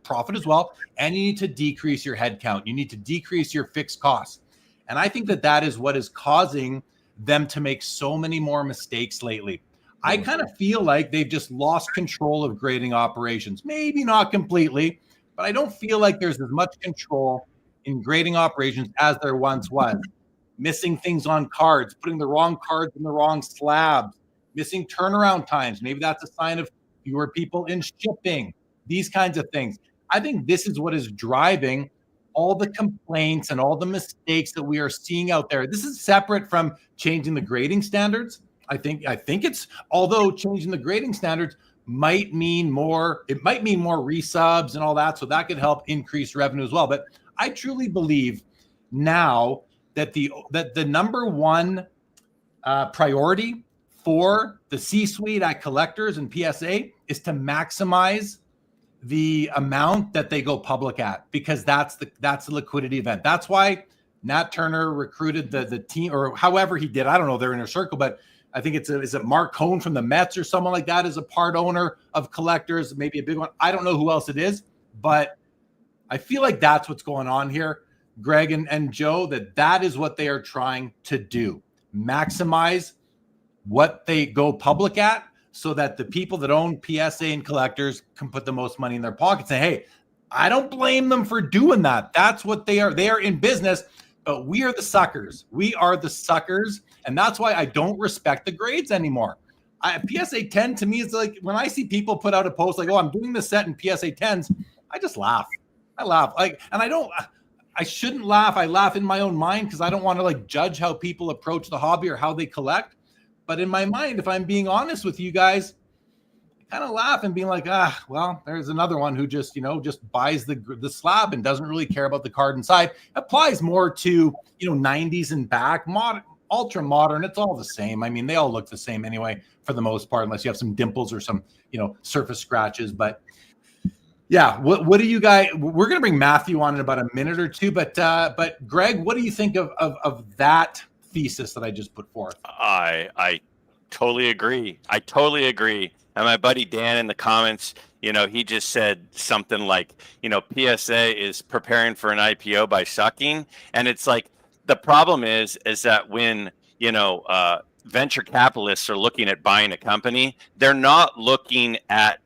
profit as well, and you need to decrease your headcount. You need to decrease your fixed costs, and I think that is what is causing them to make so many more mistakes lately. I kind of feel like they've just lost control of grading operations. Maybe not completely, but I don't feel like there's as much control in grading operations as there once was. Missing things on cards, putting the wrong cards in the wrong slabs, missing turnaround times. Maybe that's a sign of fewer people in shipping, these kinds of things. I think this is what is driving all the complaints and all the mistakes that we are seeing out there. This is separate from changing the grading standards. I think it's, although changing the grading standards might mean more resubs and all that, so that could help increase revenue as well. But I truly believe now that the number one priority for the C-suite at collectors and PSA is to maximize the amount that they go public at, because that's the liquidity event. That's why Nat Turner recruited the team, or however he did. I don't know their inner circle, but I think is it Mark Cohn from the Mets or someone like that is a part owner of collectors, maybe a big one. I don't know who else it is, but I feel like that's what's going on here, Greg and Joe, that is what they are trying to do. Maximize what they go public at so that the people that own PSA and collectors can put the most money in their pockets. Say, hey, I don't blame them for doing that. That's what they are. They are in business, but we are the suckers. We are the suckers. And that's why I don't respect the grades anymore. PSA 10 to me is like, when I see people put out a post like, oh, I'm doing this set in PSA 10s, I just laugh. I laugh. I shouldn't laugh. I laugh in my own mind because I don't want to judge how people approach the hobby or how they collect. But in my mind, if I'm being honest with you guys, I kind of laugh and being like, well, there's another one who just buys the slab and doesn't really care about the card inside. Applies more to, 90s and back, modern, ultra modern. It's all the same. I mean, they all look the same anyway, for the most part, unless you have some dimples or some, surface scratches. But yeah, what do you guys, we're going to bring Matthew on in about a minute or two, but Greg, what do you think of that thesis that I just put forth? I totally agree. And my buddy Dan in the comments, he just said something like, PSA is preparing for an IPO by sucking. And it's like, the problem is that when, venture capitalists are looking at buying a company, they're not looking at,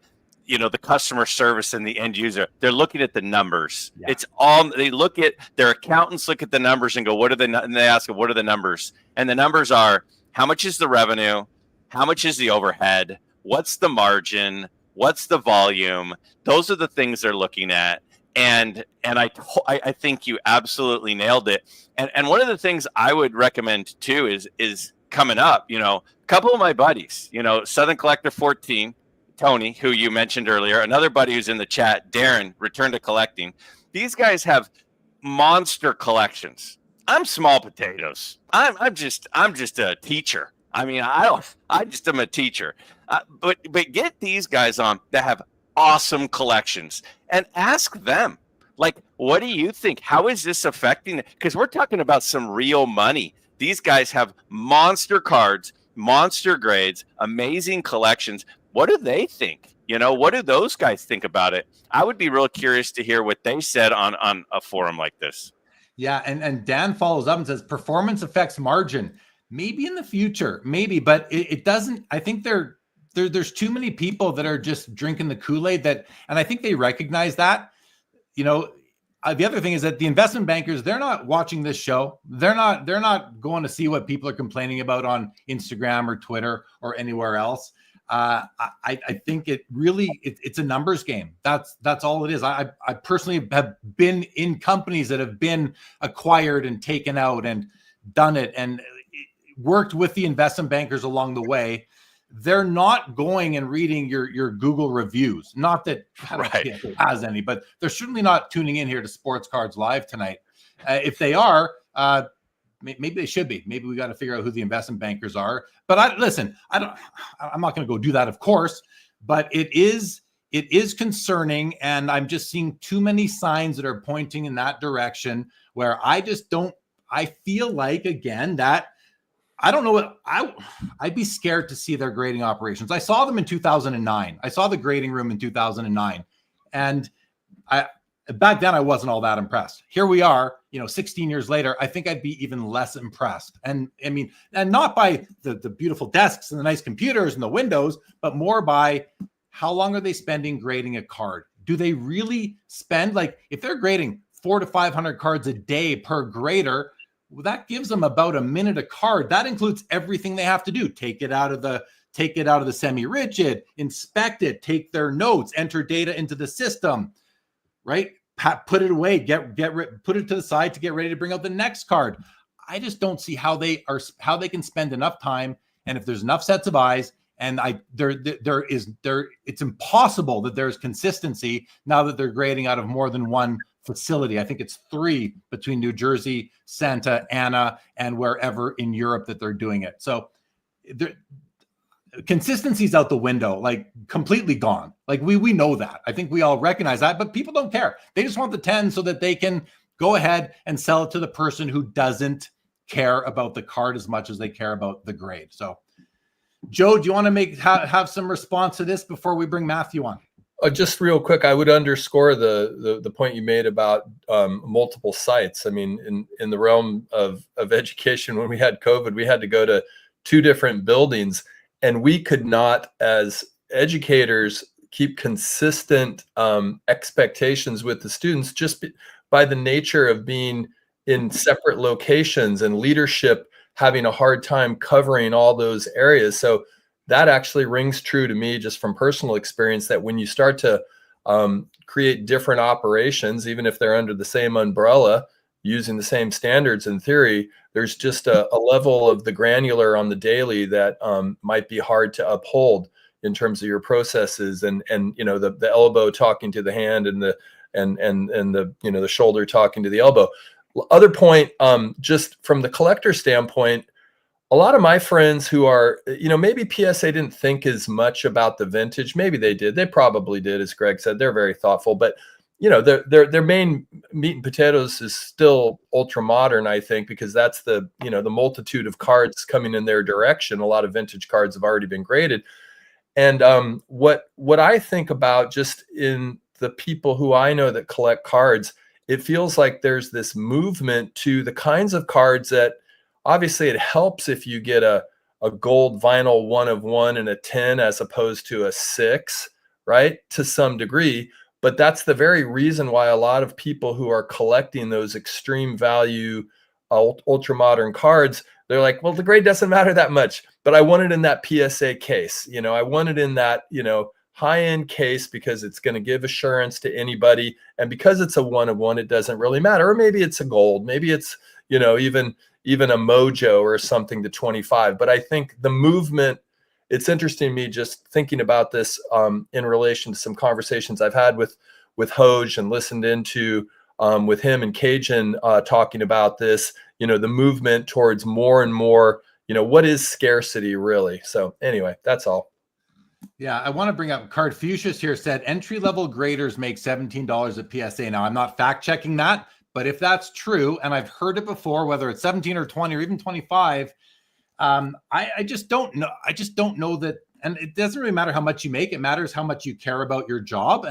the customer service and the end user. They're looking at the numbers. Yeah. It's all, they look at, their accountants look at the numbers and go, and they ask them, what are the numbers? And the numbers are, how much is the revenue? How much is the overhead? What's the margin? What's the volume? Those are the things they're looking at. And I think you absolutely nailed it. And one of the things I would recommend too is coming up, a couple of my buddies, Southern Collector 14, Tony, who you mentioned earlier, another buddy who's in the chat, Darren, Return to Collecting. These guys have monster collections. I'm small potatoes. I'm just a teacher. I mean, I just am a teacher. But get these guys on that have awesome collections and ask them, like, what do you think? How is this affecting it? Because we're talking about some real money. These guys have monster cards, monster grades, amazing collections. What do they think? What do those guys think about it? I would be real curious to hear what they said on a forum like this. Yeah, and Dan follows up and says performance affects margin. Maybe in the future, maybe, but it doesn't. I think there's too many people that are just drinking the Kool-Aid and I think they recognize that. The other thing is that the investment bankers, they're not watching this show. They're not going to see what people are complaining about on Instagram or Twitter or anywhere else. I think it's a numbers game. That's all it is. I personally have been in companies that have been acquired and taken out and done it and worked with the investment bankers along the way. They're not going and reading your Google reviews. Not that I don't think it has any, but they're certainly not tuning in here to Sports Cards Live tonight. If they are, maybe they should be. Maybe we got to figure out who the investment bankers are. But I'm not going to go do that, of course. But it is concerning, and I'm just seeing too many signs that are pointing in that direction. Where I feel like again that. I don't know what I'd be scared to see their grading operations. I saw them in 2009. I saw the grading room in 2009. And back then I wasn't all that impressed. Here we are, 16 years later, I think I'd be even less impressed. And I mean, and not by the beautiful desks and the nice computers and the windows, but more by how long are they spending grading a card? Do they really spend, like, if they're grading 400 to 500 cards a day per grader, well, that gives them about a minute a card. That includes everything they have to do. Take it out of the semi-rigid, inspect it, take their notes, enter data into the system, right? Put it away, put it to the side to get ready to bring out the next card. I just don't see how they can spend enough time. And if there's enough sets of eyes, and it's impossible that there's consistency now that they're grading out of more than one facility. I think it's 3 between New Jersey, Santa Ana, and wherever in Europe that they're doing it. So consistency's out the window, like completely gone. Like we know that. I think we all recognize that, but people don't care. They just want the 10 so that they can go ahead and sell it to the person who doesn't care about the card as much as they care about the grade. So Joe, do you want to have some response to this before we bring Matthew on? Just real quick, I would underscore the point you made about multiple sites. I mean, in the realm of education, when we had COVID, we had to go to 2 different buildings, and we could not, as educators, keep consistent expectations with the students just by the nature of being in separate locations and leadership having a hard time covering all those areas. So that actually rings true to me just from personal experience, that when you start to create different operations, even if they're under the same umbrella, using the same standards in theory, there's just a level of the granular on the daily that might be hard to uphold in terms of your processes, and the elbow talking to the hand and the the shoulder talking to the elbow. Other point, just from the collector standpoint, a lot of my friends who are, maybe PSA didn't think as much about the vintage. Maybe they did. They probably did. As Greg said, they're very thoughtful, but their main meat and potatoes is still ultra modern, I think, because that's the multitude of cards coming in their direction. A lot of vintage cards have already been graded. And what I think about just in the people who I know that collect cards, it feels like there's this movement to the kinds of cards that obviously it helps if you get a gold vinyl 1 of 1 and a 10 as opposed to a 6, right? To some degree. But that's the very reason why a lot of people who are collecting those extreme value ultra modern cards, they're like, well, the grade doesn't matter that much, but I want it in that PSA case. I want it in that, high-end case because it's going to give assurance to anybody. And because it's a 1 of 1, it doesn't really matter. Or maybe it's a gold, maybe it's, even a Mojo or something to 25. But I think the movement, it's interesting to me just thinking about this in relation to some conversations I've had with Hoj and listened into with him and Cajun talking about this. the movement towards more and more, what is scarcity really? So anyway, that's all. Yeah, I want to bring up Cardfucius here said entry-level graders make $17 at PSA. Now, I'm not fact-checking that, but if that's true, and I've heard it before, whether it's 17 or 20 or even 25, I just don't know. I just don't know that. And it doesn't really matter how much you make. It matters how much you care about your job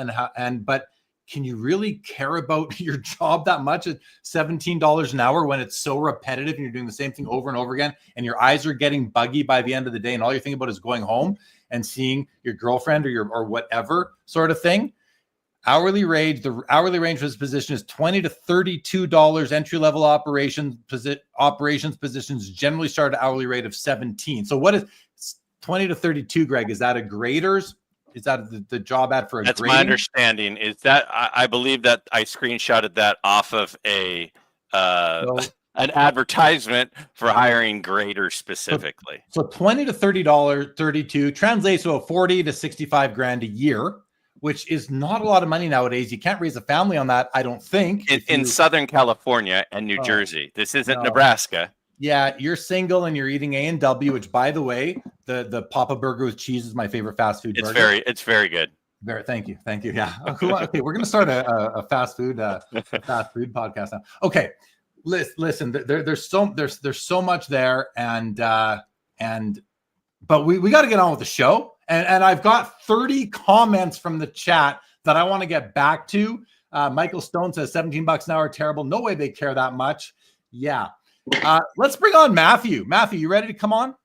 but can you really care about your job that much at $17 an hour when it's so repetitive and you're doing the same thing over and over again and your eyes are getting buggy by the end of the day and all you're thinking about is going home and seeing your girlfriend or whatever sort of thing? The hourly range for this position is $20 to $32. Entry-level operations positions generally start at hourly rate of $17. So what is 20 to 32, Greg? Is that a grader's? Is that the job ad for a That's grading? my understanding. Is that I believe that I screenshotted that off of an advertisement for hiring graders specifically. So $20 to $32 translates to a 40 to 65 grand a year, which is not a lot of money nowadays. You can't raise a family on that, I don't think. In Southern California and New Jersey. This isn't Nebraska. Yeah, you're single and you're eating A&W, which, by the way, the Papa Burger with cheese is my favorite fast food burger. It's very good. Thank you. Yeah. Okay, we're gonna start a fast food podcast now. Okay, listen. There's so much there, but we got to get on with the show. And I've got 30 comments from the chat that I want to get back to. Michael Stone says $17 an hour, terrible. No way they care that much. Yeah. Let's bring on Matthew. Matthew, you ready to come on?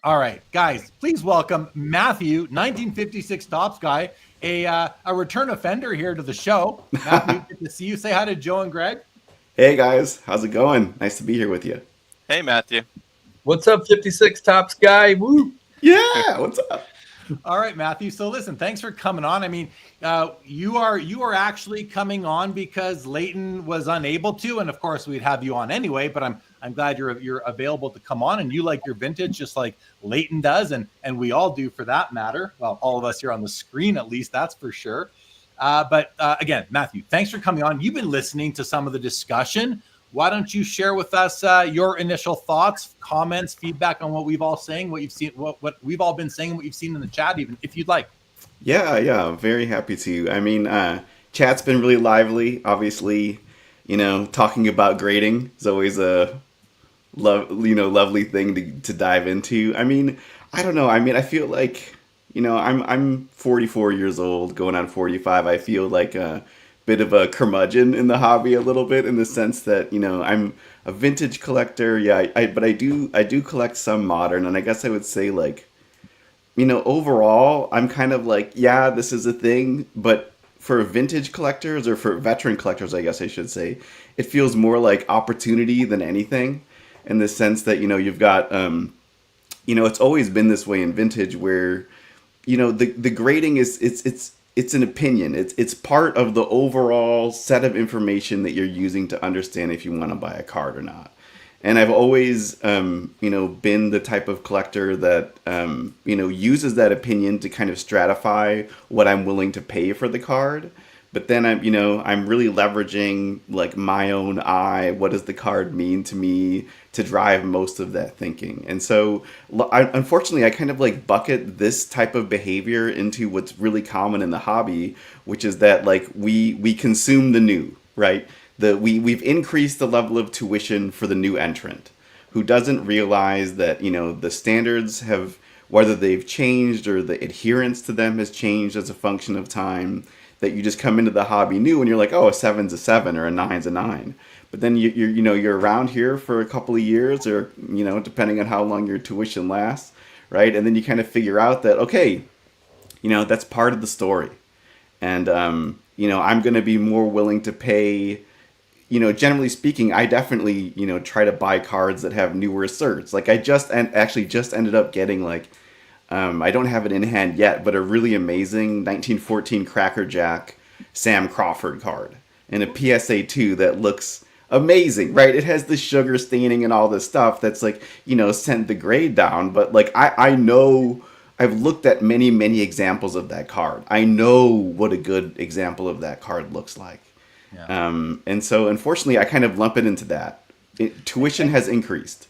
All right, guys, please welcome Matthew, 1956 Tops guy, a return offender here to the show. Matthew, good to see you. Say hi to Joe and Greg. Hey guys, how's it going? Nice to be here with you. Hey Matthew. What's up, 56 Tops guy? Woo! Yeah, what's up? All right, Matthew. So listen, thanks for coming on. I mean, you are actually coming on because Leighton was unable to, and of course we'd have you on anyway. But I'm glad you're available to come on, and you like your vintage just like Leighton does, and we all do for that matter. Well, all of us here on the screen, at least, that's for sure. But again, Matthew, thanks for coming on. You've been listening to some of the discussion. Why don't you share with us your initial thoughts, comments, feedback on what we've all saying, what you've seen, what we've all been saying, what you've seen in the chat, even if you'd like. Yeah, very happy to. I mean, chat's been really lively. Obviously, talking about grading is always a lovely thing to dive into. I mean, I don't know. I mean, I feel like, I'm 44 years old, going on 45. I feel like a bit of a curmudgeon in the hobby a little bit, in the sense that, I'm a vintage collector. Yeah, but I do collect some modern, and I guess I would say, like, overall, I'm kind of like, yeah, this is a thing, but for vintage collectors, or for veteran collectors, I guess I should say, it feels more like opportunity than anything, in the sense that, you've got, it's always been this way in vintage where, the grading it's an opinion. It's part of the overall set of information that you're using to understand if you want to buy a card or not. And I've always, been the type of collector that, uses that opinion to kind of stratify what I'm willing to pay for the card. But then I'm really leveraging, like, my own eye. What does the card mean to me, to drive most of that thinking? And so, unfortunately, I kind of like bucket this type of behavior into what's really common in the hobby, which is that, like, we consume the new, right? We've increased the level of tuition for the new entrant, who doesn't realize that, the standards have, whether they've changed or the adherence to them has changed as a function of time, that you just come into the hobby new and you're like, oh, a 7's a 7 or a 9's a 9. But then you're around here for a couple of years, or, depending on how long your tuition lasts, right? And then you kind of figure out that, okay, that's part of the story. And, I'm going to be more willing to pay, generally speaking, I definitely, try to buy cards that have newer certs. Like, I just ended up getting, like, I don't have it in hand yet, but a really amazing 1914 Cracker Jack Sam Crawford card, and a PSA 2 that looks amazing, right? It has the sugar staining and all this stuff that's, like, sent the grade down. But, like, I know, I've looked at many, many examples of that card. I know what a good example of that card looks like. Yeah. And so, unfortunately, I kind of lump it into that. tuition has increased.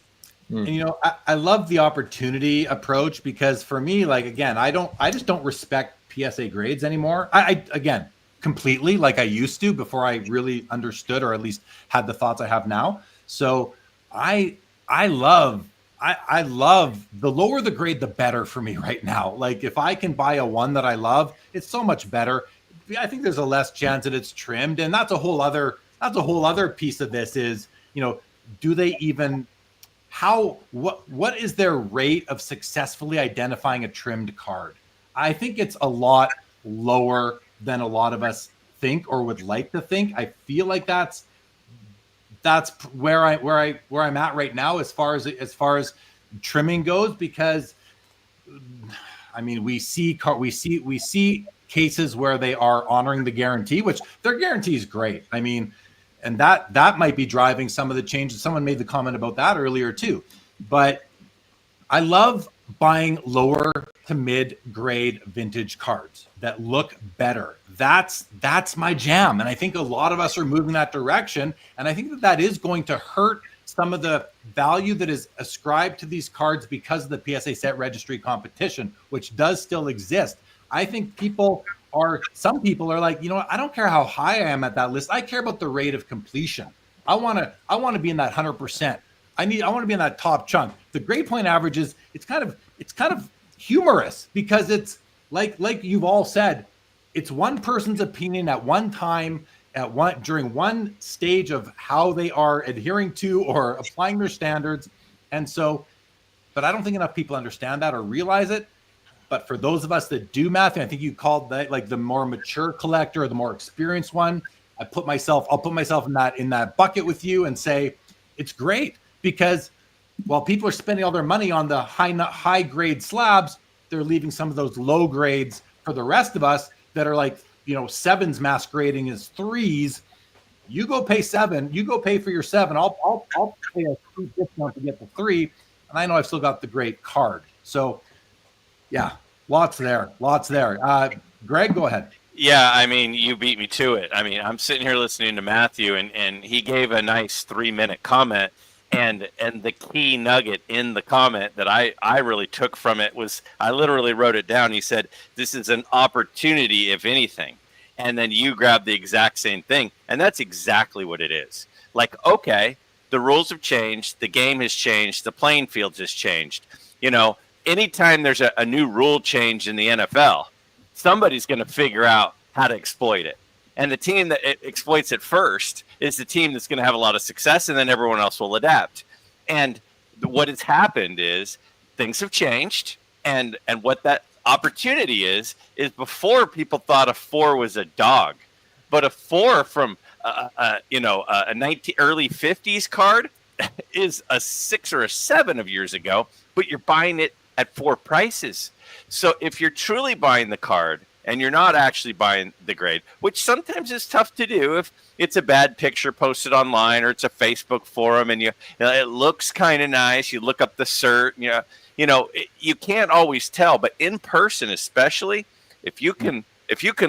And, you know, I love the opportunity approach, because for me, like, again, I just don't respect PSA grades anymore. I again, completely, like I used to before I really understood, or at least had the thoughts I have now. So I love the lower the grade, the better for me right now. Like, if I can buy a one that I love, it's so much better. I think there's a less chance that it's trimmed. And that's a whole other piece of this is, you know, do they even, what is their rate of successfully identifying a trimmed card? I think it's a lot lower than a lot of us think or would like to think. I feel like that's where I'm at right now as far as trimming goes, because I mean, we see cases where they are honoring the guarantee, which their guarantee is great. I mean, and that might be driving some of the changes. Someone made the comment about that earlier too. But I love buying lower to mid grade vintage cards that look better. That's my jam. And I think a lot of us are moving that direction. And I think that is going to hurt some of the value that is ascribed to these cards because of the PSA set registry competition, which does still exist. I think some people are like, you know what? I don't care how high I am at that list. I care about the rate of completion. I want to be in that 100%. I want to be in that top chunk. The grade point average is, it's kind of humorous, because it's like you've all said, it's one person's opinion at one time, during one stage of how they are adhering to or applying their standards. And so, but I don't think enough people understand that or realize it. But for those of us that do math, and I think you called that like the more mature collector or the more experienced one, I'll put myself in that bucket with you and say it's great, because while people are spending all their money on the high grade slabs, they're leaving some of those low grades for the rest of us that are like, you know, sevens masquerading as threes. You go pay seven. You go pay for your seven. I'll pay a steep discount to get the three, and I know I've still got the great card. So, yeah, lots there. Greg, go ahead. Yeah, I mean, you beat me to it. I mean, I'm sitting here listening to Matthew, and he gave a nice 3-minute comment. And the key nugget in the comment that I really took from it was, I literally wrote it down. He said, this is an opportunity, if anything. And then you grabbed the exact same thing. And that's exactly what it is. Like, okay, the rules have changed. The game has changed. The playing field has changed. You know, anytime there's a new rule change in the NFL, somebody's going to figure out how to exploit it. And the team that exploits it first is the team that's going to have a lot of success, and then everyone else will adapt. And what has happened is things have changed, and what that opportunity is before people thought a 4 was a dog, but a 4 from a early 50s card is a 6 or a 7 of years ago, but you're buying it at 4 prices. So if you're truly buying the card, and you're not actually buying the grade, which sometimes is tough to do if it's a bad picture posted online or it's a Facebook forum and it looks kind of nice. You look up the cert, you can't always tell, but in person, especially if you can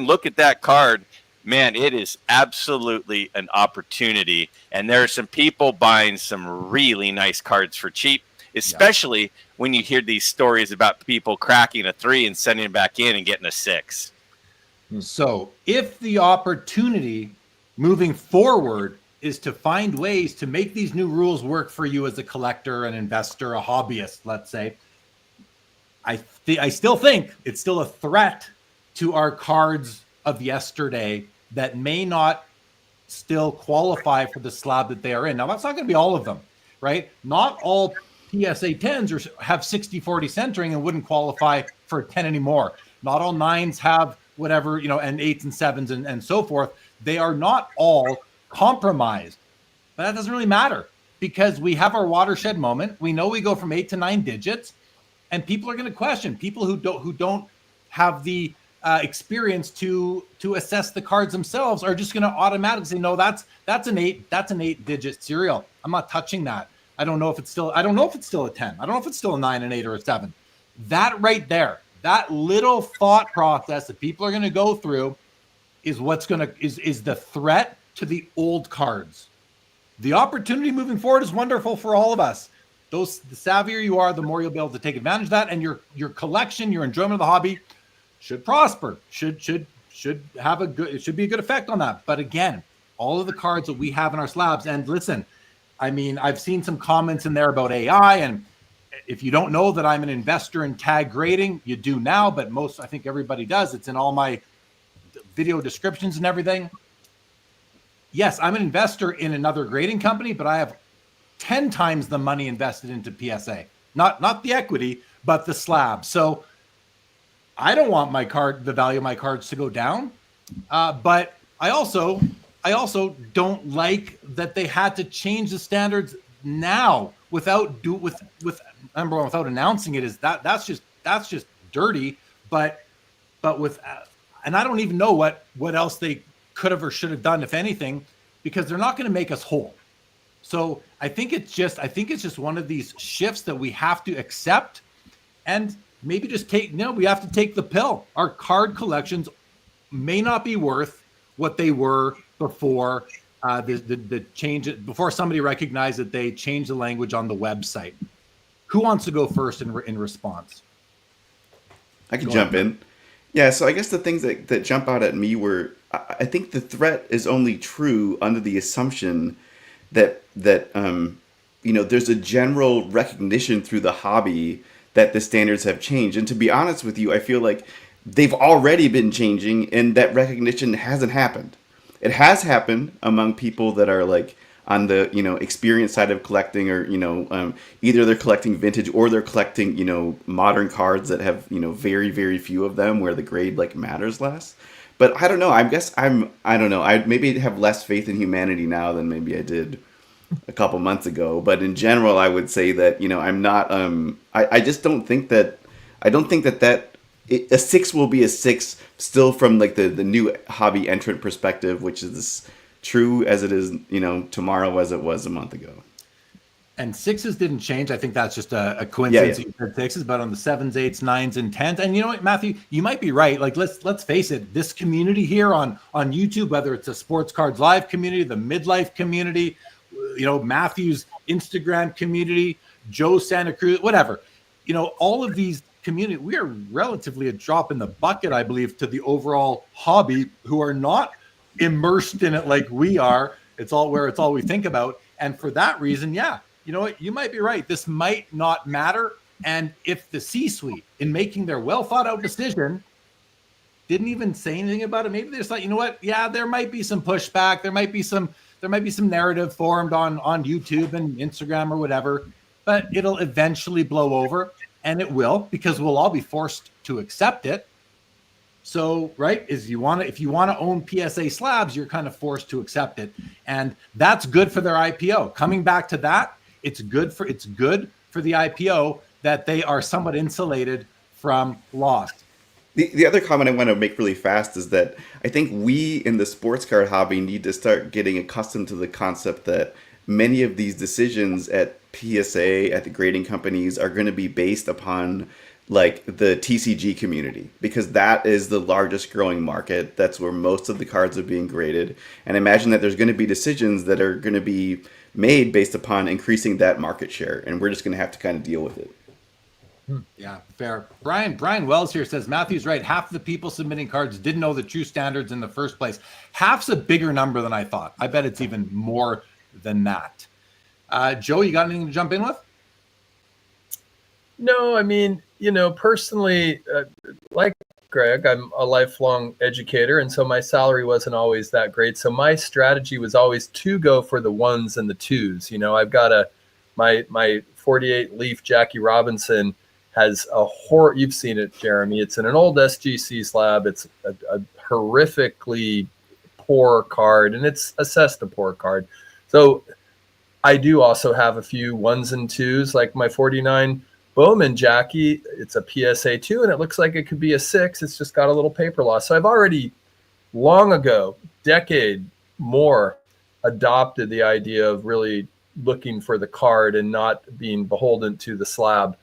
look at that card, man, it is absolutely an opportunity. And there are some people buying some really nice cards for cheap, especially when you hear these stories about people cracking a 3 and sending it back in and getting a 6. So if the opportunity moving forward is to find ways to make these new rules work for you as a collector, an investor, a hobbyist, let's say, I still think it's still a threat to our cards of yesterday that may not still qualify for the slab that they are in. Now, that's not going to be all of them, right? Not all PSA 10s have 60-40 centering and wouldn't qualify for a 10 anymore. Not all 9s have whatever, and 8s and 7s and so forth. They are not all compromised. But that doesn't really matter because we have our watershed moment. We know we go from 8 to 9 digits, and people are going to question. People who don't have the experience to assess the cards themselves are just going to automatically say, no, that's an 8-digit serial. I'm not touching that. I don't know if it's still a 10. I don't know if it's still a 9, an 8, or a 7. That right there, that little thought process that people are going to go through is what's going to is the threat to the old cards. the opportunity moving forward is wonderful for all of us. The savvier you are, the more you'll be able to take advantage of that, and your collection, your enjoyment of the hobby should prosper. Should have it should be a good effect on that. But again, all of the cards that we have in our slabs, and listen, I mean, I've seen some comments in there about AI, and if you don't know that I'm an investor in tag grading, you do now, but I think everybody does. It's in all my video descriptions and everything. Yes, I'm an investor in another grading company, but I have 10 times the money invested into PSA. Not the equity, but the slab. So I don't want the value of my cards to go down. But I also don't like that they had to change the standards now without announcing it. That's just dirty. But with and I don't even know what else they could have or should have done, if anything, because they're not going to make us whole. So I think it's just one of these shifts that we have to accept, and maybe just we have to take the pill. Our card collections may not be worth what they were before the change, before somebody recognized that they changed the language on the website. Who wants to go first in response? I can jump in. Yeah, so I guess the things that jump out at me were, I think the threat is only true under the assumption that there's a general recognition through the hobby that the standards have changed. And to be honest with you, I feel like they've already been changing, and that recognition hasn't happened. It has happened among people that are like on the experience side of collecting, or either they're collecting vintage or they're collecting modern cards that have very, very few of them where the grade like matters less. But I don't know. I guess I don't know. I maybe have less faith in humanity now than maybe I did a couple months ago. But in general, I would say that I'm not. I just don't think that. I don't think that a 6 will be a 6 still from like the new hobby entrant perspective, which is as true as it is tomorrow as it was a month ago. And 6s didn't change. I think that's just a coincidence. Yeah. You said 6s, but on the 7s, 8s, 9s, and 10s. And you know what, Matthew, you might be right. Like let's face it. This community here on YouTube, whether it's a Sports Cards Live community, the Midlife community, Matthew's Instagram community, Joe Santa Cruz, whatever. All of these community, we are relatively a drop in the bucket, I believe, to the overall hobby, who are not immersed in it like we are. It's all we think about. And for that reason, yeah. You know what? You might be right. This might not matter. And if the C-suite, in making their well thought out decision, didn't even say anything about it, maybe they just thought, you know what? Yeah, there might be some pushback. There might be some narrative formed on YouTube and Instagram or whatever, but it'll eventually blow over, and it will, because we'll all be forced to accept it. So, right, if you want to own PSA slabs, you're kind of forced to accept it, and that's good for their IPO. Coming back to that, it's good for the IPO that they are somewhat insulated from loss. The other comment I want to make really fast is that I think we in the sports card hobby need to start getting accustomed to the concept that many of these decisions at PSA, at the grading companies, are going to be based upon like the TCG community, because that is the largest growing market. That's where most of the cards are being graded. And imagine that there's going to be decisions that are going to be made based upon increasing that market share. And we're just going to have to kind of deal with it. Yeah, fair. Brian Wells here says, Matthew's right. Half of the people submitting cards didn't know the true standards in the first place. Half's a bigger number than I thought. I bet it's even more than that. Joe, you got anything to jump in with? No, I mean, personally, like Greg, I'm a lifelong educator, and so my salary wasn't always that great. So my strategy was always to go for the 1s and the 2s. I've got my 48 Leaf Jackie Robinson has you've seen it, Jeremy. It's in an old SGC slab. It's a horrifically poor card, and it's assessed a poor card. So I do also have a few 1s and 2s, like my 49 Bowman Jackie. It's a PSA 2, and it looks like it could be a 6. It's just got a little paper loss. So I've already long ago, decade more, adopted the idea of really looking for the card and not being beholden to the slab.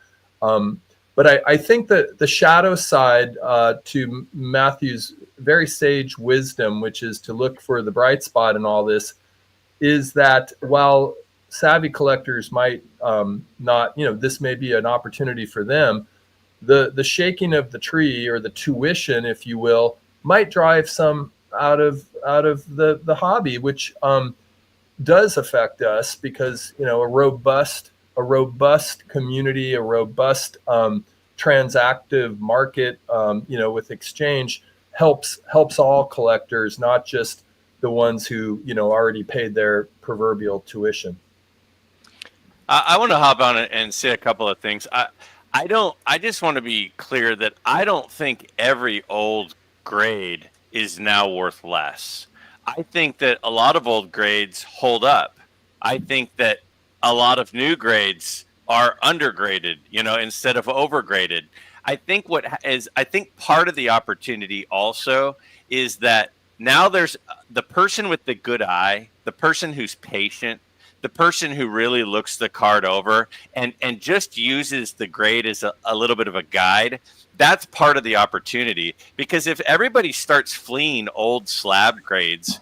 But I think that the shadow side to Matthew's very sage wisdom, which is to look for the bright spot in all this, is that while savvy collectors might not, this may be an opportunity for them, the shaking of the tree, or the tuition, if you will, might drive some out of the hobby, which does affect us, because a robust community, a robust transactive market, with exchange helps all collectors, not just the ones who already paid their proverbial tuition. I want to hop on it and say a couple of things. I just want to be clear that I don't think every old grade is now worth less. I think that a lot of old grades hold up. I think that a lot of new grades are undergraded, instead of overgraded. I think part of the opportunity also is that now there's the person with the good eye, the person who's patient, the person who really looks the card over and just uses the grade as a little bit of a guide. That's part of the opportunity, because if everybody starts fleeing old slab grades,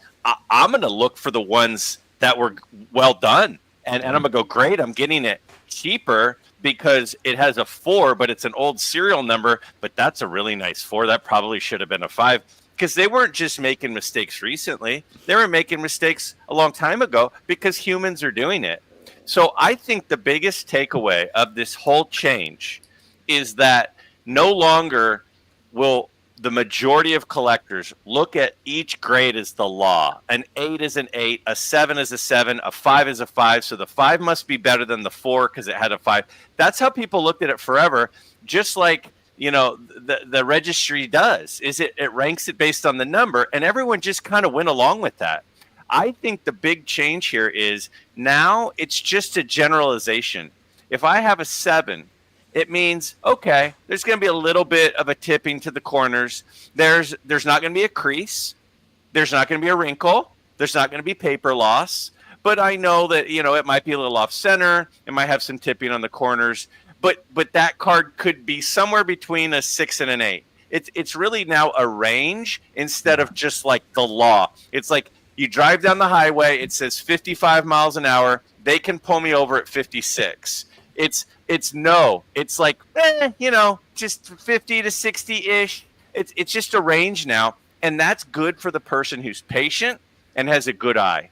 I'm going to look for the ones that were well done. And I'm going to go, great, I'm getting it cheaper because it has a 4, but it's an old serial number. But that's a really nice 4. That probably should have been a 5. Because they weren't just making mistakes recently. They were making mistakes a long time ago because humans are doing it. So I think the biggest takeaway of this whole change is that no longer will the majority of collectors look at each grade as the law. An 8 is an 8, a 7 is a 7, a 5 is a 5. So the 5 must be better than the 4 because it had a 5. That's how people looked at it forever, just like the registry does. It ranks it based on the number, and everyone just kind of went along with that. I think the big change here is now it's just a generalization. If I have a 7, it means, okay, there's going to be a little bit of a tipping to the corners. There's not going to be a crease. There's not going to be a wrinkle. There's not going to be paper loss. But I know that, it might be a little off center. It might have some tipping on the corners. But that card could be somewhere between a 6 and an 8. It's really now a range instead of just like the law. It's like you drive down the highway, it says 55 miles an hour. They can pull me over at 56. It's like, just 50 to 60-ish. It's just a range now. And that's good for the person who's patient and has a good eye.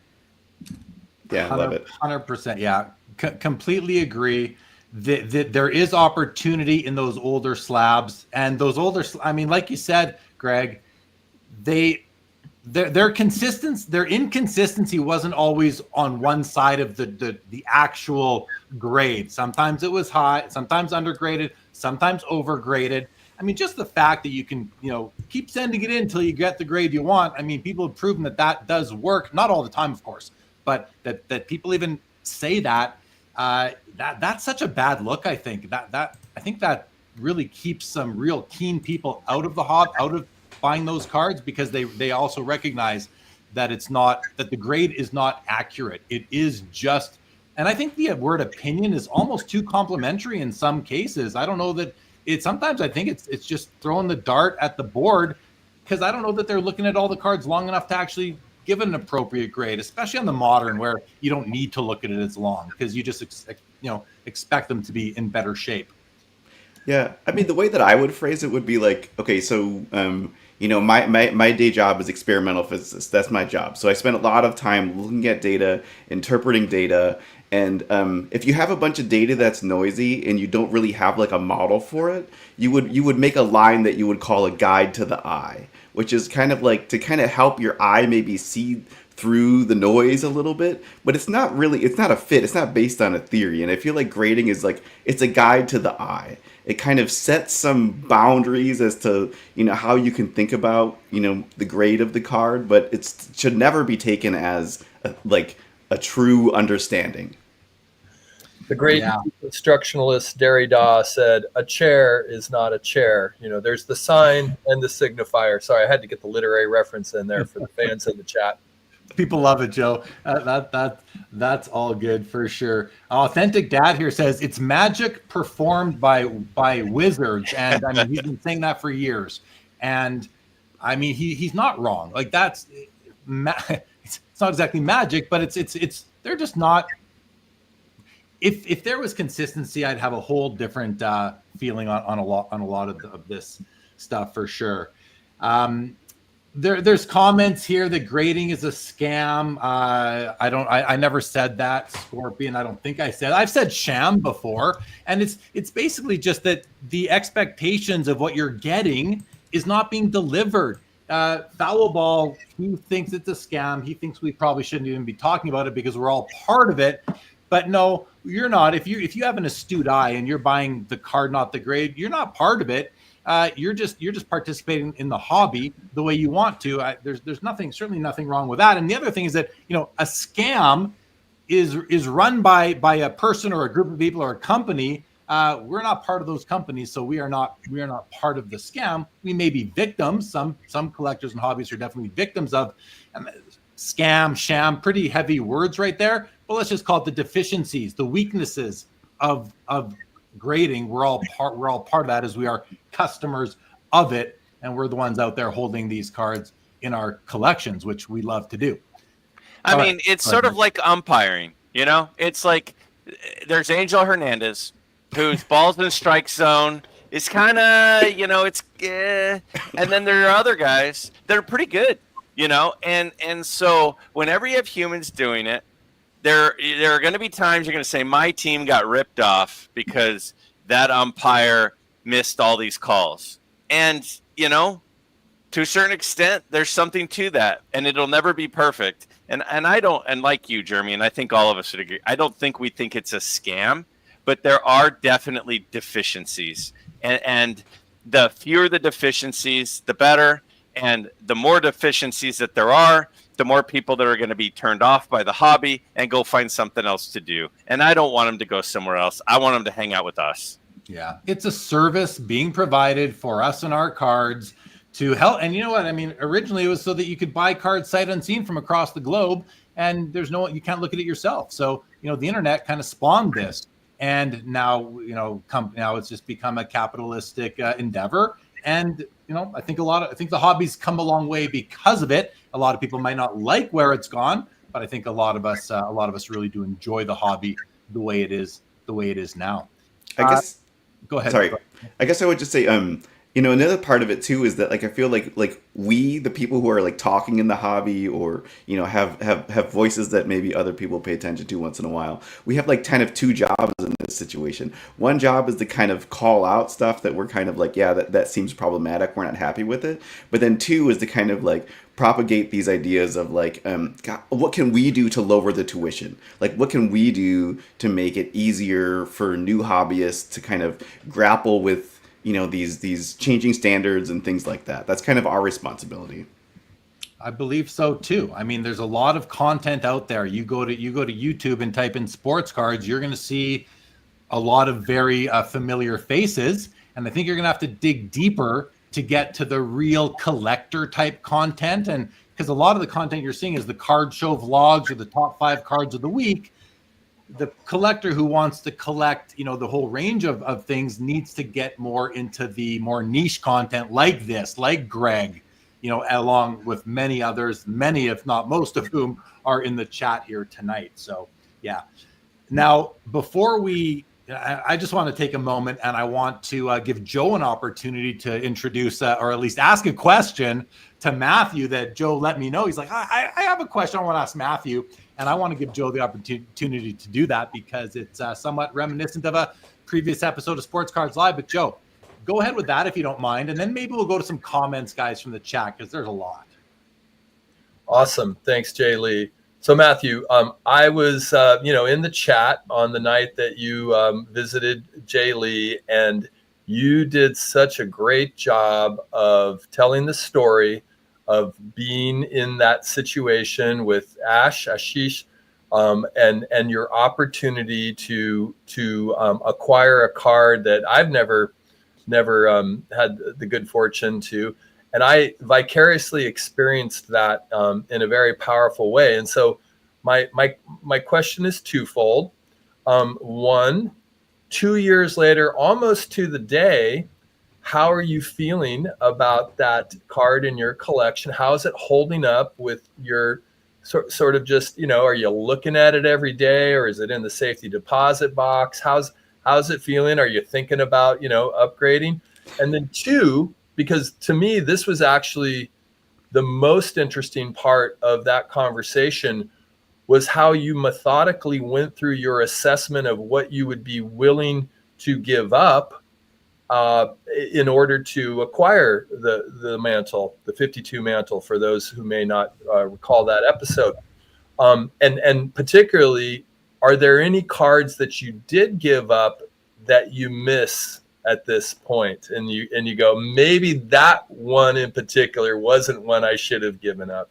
Yeah, I love it. 100%. Yeah, completely agree. There is opportunity in those older slabs, and those older, like you said, Greg, their inconsistency wasn't always on one side of the actual grade. Sometimes it was high, sometimes undergraded, sometimes overgraded. Just the fact that you can, keep sending it in until you get the grade you want. People have proven that does work. Not all the time, of course, but that people even say that. That's such a bad look. I think that really keeps some real keen people out of the out of buying those cards, because they also recognize that that the grade is not accurate. It is just, and I think the word opinion is almost too complimentary in some cases. I don't know that sometimes I think it's just throwing the dart at the board, because I don't know that they're looking at all the cards long enough to actually give it an appropriate grade, especially on the modern, where you don't need to look at it as long because you just expect them to be in better shape. Yeah, the way that I would phrase it would be like, okay, so my day job is experimental physicist. That's my job. So I spend a lot of time looking at data, interpreting data, and if you have a bunch of data that's noisy and you don't really have like a model for it, you would make a line that you would call a guide to the eye, which is kind of like to kind of help your eye maybe see through the noise a little bit, but it's not a fit. It's not based on a theory. And I feel like grading is like, it's a guide to the eye. It kind of sets some boundaries as to, how you can think about, the grade of the card, but it should never be taken as a true understanding. The great instructionalist Derrida said, a chair is not a chair. There's the sign and the signifier. Sorry, I had to get the literary reference in there for the fans in the chat. People love it, Joe. That's all good for sure. Authentic Dad here says it's magic performed by wizards, and he's been saying that for years. And he's not wrong. Like it's not exactly magic, but it's they're just not. If there was consistency, I'd have a whole different feeling on a lot of this stuff for sure. There's comments here that grading is a scam. I never said that, Scorpion. I don't think I said. I've said sham before, and it's basically just that the expectations of what you're getting is not being delivered. Foul Ball, he thinks it's a scam. He thinks we probably shouldn't even be talking about it because we're all part of it. But no, you're not. If you have an astute eye and you're buying the card, not the grade, you're not part of it. You're just participating in the hobby the way you want to. There's certainly nothing wrong with that. And the other thing is that, you know, a scam is run by a person or a group of people or a company. We're not part of those companies, so we are not part of the scam. We may be victims. Some collectors and hobbyists are definitely victims of scam, sham, pretty heavy words right there. But let's just call it the deficiencies, the weaknesses of grading. We're all part of that, as we are customers of it, and we're the ones out there holding these cards in our collections, which we love to do. I mean, it's sort of like umpiring, you know? It's like there's Angel Hernandez, whose balls in the strike zone is kind of, you know, it's and then there are other guys that are pretty good, you know? And so whenever you have humans doing it, there are going to be times you're going to say, my team got ripped off because that umpire missed all these calls. And, you know, to a certain extent, there's something to that, and it'll never be perfect. And I don't, and like you, Jeremy, and I think all of us would agree, I don't think we think it's a scam, but there are definitely deficiencies. And the fewer the deficiencies, the better. And the more deficiencies that there are, the more people that are going to be turned off by the hobby and go find something else to do. And I don't want them to go somewhere else. I want them to hang out with us. Yeah, it's a service being provided for us and our cards to help. And you know what? I mean, originally it was so that you could buy cards sight unseen from across the globe, and you can't look at it yourself. So, you know, the internet kind of spawned this. And now, you know, now it's just become a capitalistic endeavor. And, you know, I think the hobby's come a long way because of it. A lot of people might not like where it's gone, but I think a lot of us really do enjoy the hobby the way it is now. I guess. Go ahead. Sorry. I guess I would just say, you know, another part of it too is that, like, I feel like we, the people who are like talking in the hobby, or, you know, have voices that maybe other people pay attention to once in a while. We have like kind of two jobs in this situation. One job is to kind of call out stuff that we're kind of like, yeah, that seems problematic. We're not happy with it. But then two is to kind of like propagate these ideas of like, God, what can we do to lower the tuition? Like, what can we do to make it easier for new hobbyists to kind of grapple with, you know, these changing standards and things like that? That's kind of our responsibility. I believe so too. I mean, there's a lot of content out there. You go to YouTube and type in sports cards, you're going to see a lot of very familiar faces, and I think you're going to have to dig deeper to get to the real collector type content. And because a lot of the content you're seeing is the card show vlogs or the top 5 cards of the week, the collector who wants to collect, you know, the whole range of things needs to get more into the more niche content like this, like Graig, you know, along with many others, many, if not most of whom are in the chat here tonight. So, yeah. Now, before I just want to take a moment, and I want to give Joe an opportunity to introduce or at least ask a question to Matthew that Joe let me know. He's like, I have a question I want to ask Matthew. And I want to give Joe the opportunity to do that because it's somewhat reminiscent of a previous episode of Sports Cards Live. But Joe, go ahead with that if you don't mind. And then maybe we'll go to some comments, guys, from the chat, because there's a lot. Awesome. Thanks, Jay Lee. So Matthew, I was, you know, in the chat on the night that you visited Jay Lee, and you did such a great job of telling the story of being in that situation with Ashish, and your opportunity to acquire a card that I've never had the good fortune to, and I vicariously experienced that in a very powerful way. And so my question is twofold. One, 2 years later, almost to the day, how are you feeling about that card in your collection? How is it holding up with your sort of just, are you looking at it every day, or is it in the safety deposit box? How's it feeling? Are you thinking about, upgrading? And then 2, because to me, this was actually the most interesting part of that conversation, was how you methodically went through your assessment of what you would be willing to give up in order to acquire the mantle, the 52 mantle, for those who may not recall that episode. And particularly, are there any cards that you did give up that you miss at this point? And you go, maybe that one in particular wasn't one I should have given up.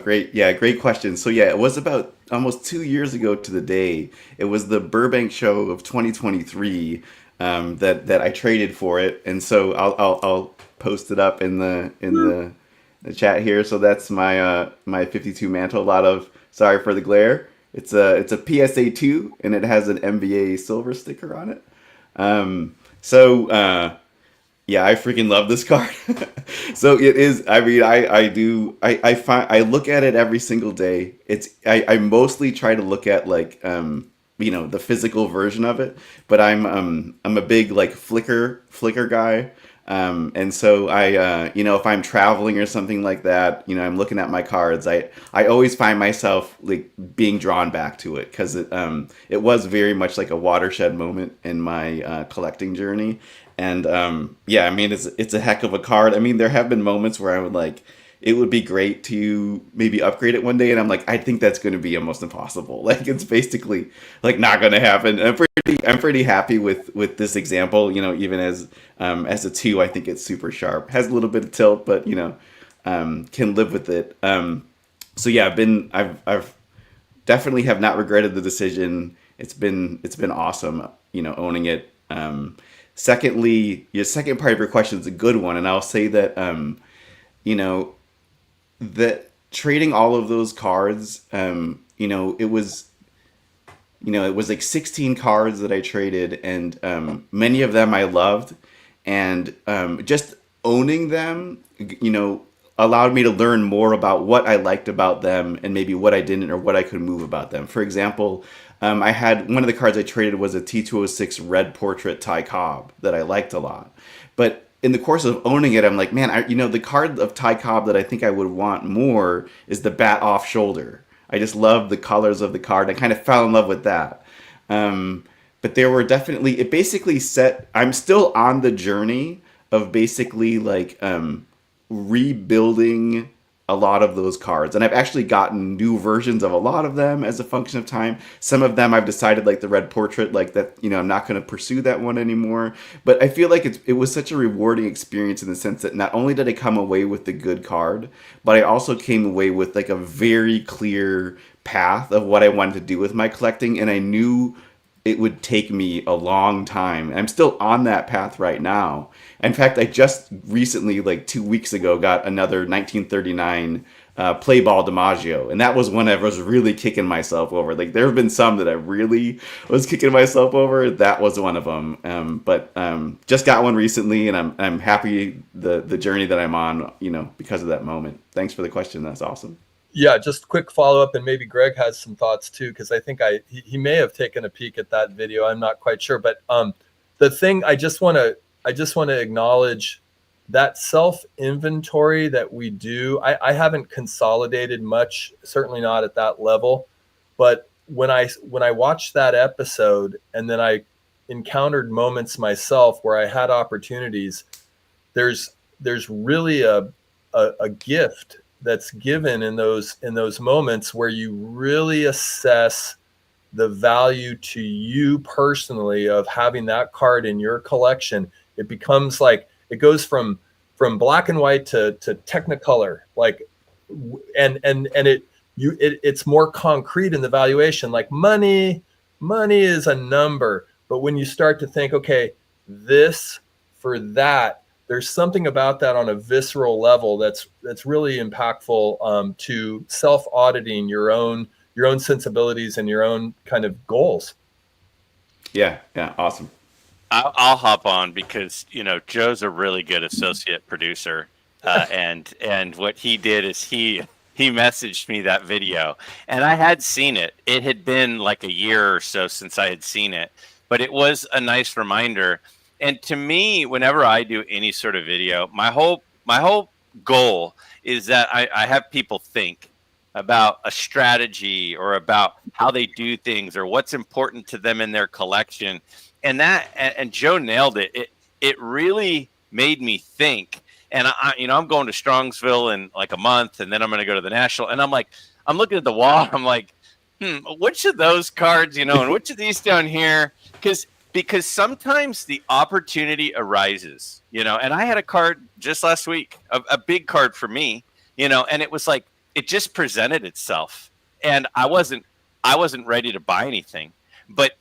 Great. Yeah, great question. So yeah, it was about almost 2 years ago to the day. It was the Burbank show of 2023 that I traded for it, and so I'll post it up in the chat here. So that's my 52 mantle. A lot of, sorry for the glare. It's a PSA 2, and it has an NBA silver sticker on it. Yeah, I freaking love this card. So it is, I mean, I look at it every single day. I mostly try to look at like, the physical version of it, but I'm a big like flicker guy. And so if I'm traveling or something like that, I'm looking at my cards. I always find myself like being drawn back to it, because it was very much like a watershed moment in my collecting journey. And it's a heck of a card. I mean, there have been moments where I would like, it would be great to maybe upgrade it one day, and I'm like, I think that's going to be almost impossible. Like, it's basically like not going to happen. I'm pretty happy with this example. Even as a 2, I think it's super sharp. Has a little bit of tilt, but can live with it. So yeah, I've definitely have not regretted the decision. It's been awesome. Owning it. Secondly, your second part of your question is a good one, and I'll say that that trading all of those cards, it was like 16 cards that I traded, and many of them I loved, and just owning them, allowed me to learn more about what I liked about them and maybe what I didn't, or what I could move about them. For example, I had one of the cards I traded was a T206 red portrait Ty Cobb that I liked a lot, but in the course of owning it, I'm like, man, the card of Ty Cobb that I think I would want more is the bat off shoulder. I just love the colors of the card. I kind of fell in love with that. But there were definitely, it basically I'm still on the journey of basically like rebuilding a lot of those cards. And I've actually gotten new versions of a lot of them as a function of time. Some of them I've decided, like the red portrait, like that, I'm not going to pursue that one anymore. But I feel like it was such a rewarding experience in the sense that not only did I come away with the good card, but I also came away with like a very clear path of what I wanted to do with my collecting. And I knew it would take me a long time. I'm still on that path right now. In fact, I just recently, like 2 weeks ago, got another 1939 Play Ball DiMaggio. And that was one I was really kicking myself over. Like, there have been some that I really was kicking myself over. That was one of them. But just got one recently, and I'm happy the journey that I'm on, because of that moment. Thanks for the question. That's awesome. Yeah, just quick follow-up, and maybe Greg has some thoughts too, because I think he may have taken a peek at that video. I'm not quite sure, but the thing I just want to acknowledge that self-inventory that we do. I haven't consolidated much, certainly not at that level, but when I watched that episode and then I encountered moments myself where I had opportunities, there's really a gift that's given in those moments where you really assess the value to you personally of having that card in your collection. It becomes like, it goes from black and white to Technicolor, like, and it's more concrete in the valuation. Like money is a number, but when you start to think, okay, this for that, there's something about that on a visceral level that's really impactful to self-auditing your own sensibilities and your own kind of goals. Yeah, awesome. I'll hop on because Joe's a really good associate producer, and what he did is he he messaged me that video, and I had seen it. It had been like a year or so since I had seen it, but it was a nice reminder. And to me, whenever I do any sort of video, my whole goal is that I have people think about a strategy or about how they do things or what's important to them in their collection. And Joe nailed it. It really made me think. And I'm going to Strongsville in like a month, and then I'm going to go to the National. And I'm looking at the wall. I'm like, which of those cards, and which of these down here? Because sometimes the opportunity arises, and I had a card just last week, a big card for me, and it was like, it just presented itself, and I wasn't ready to buy anything, but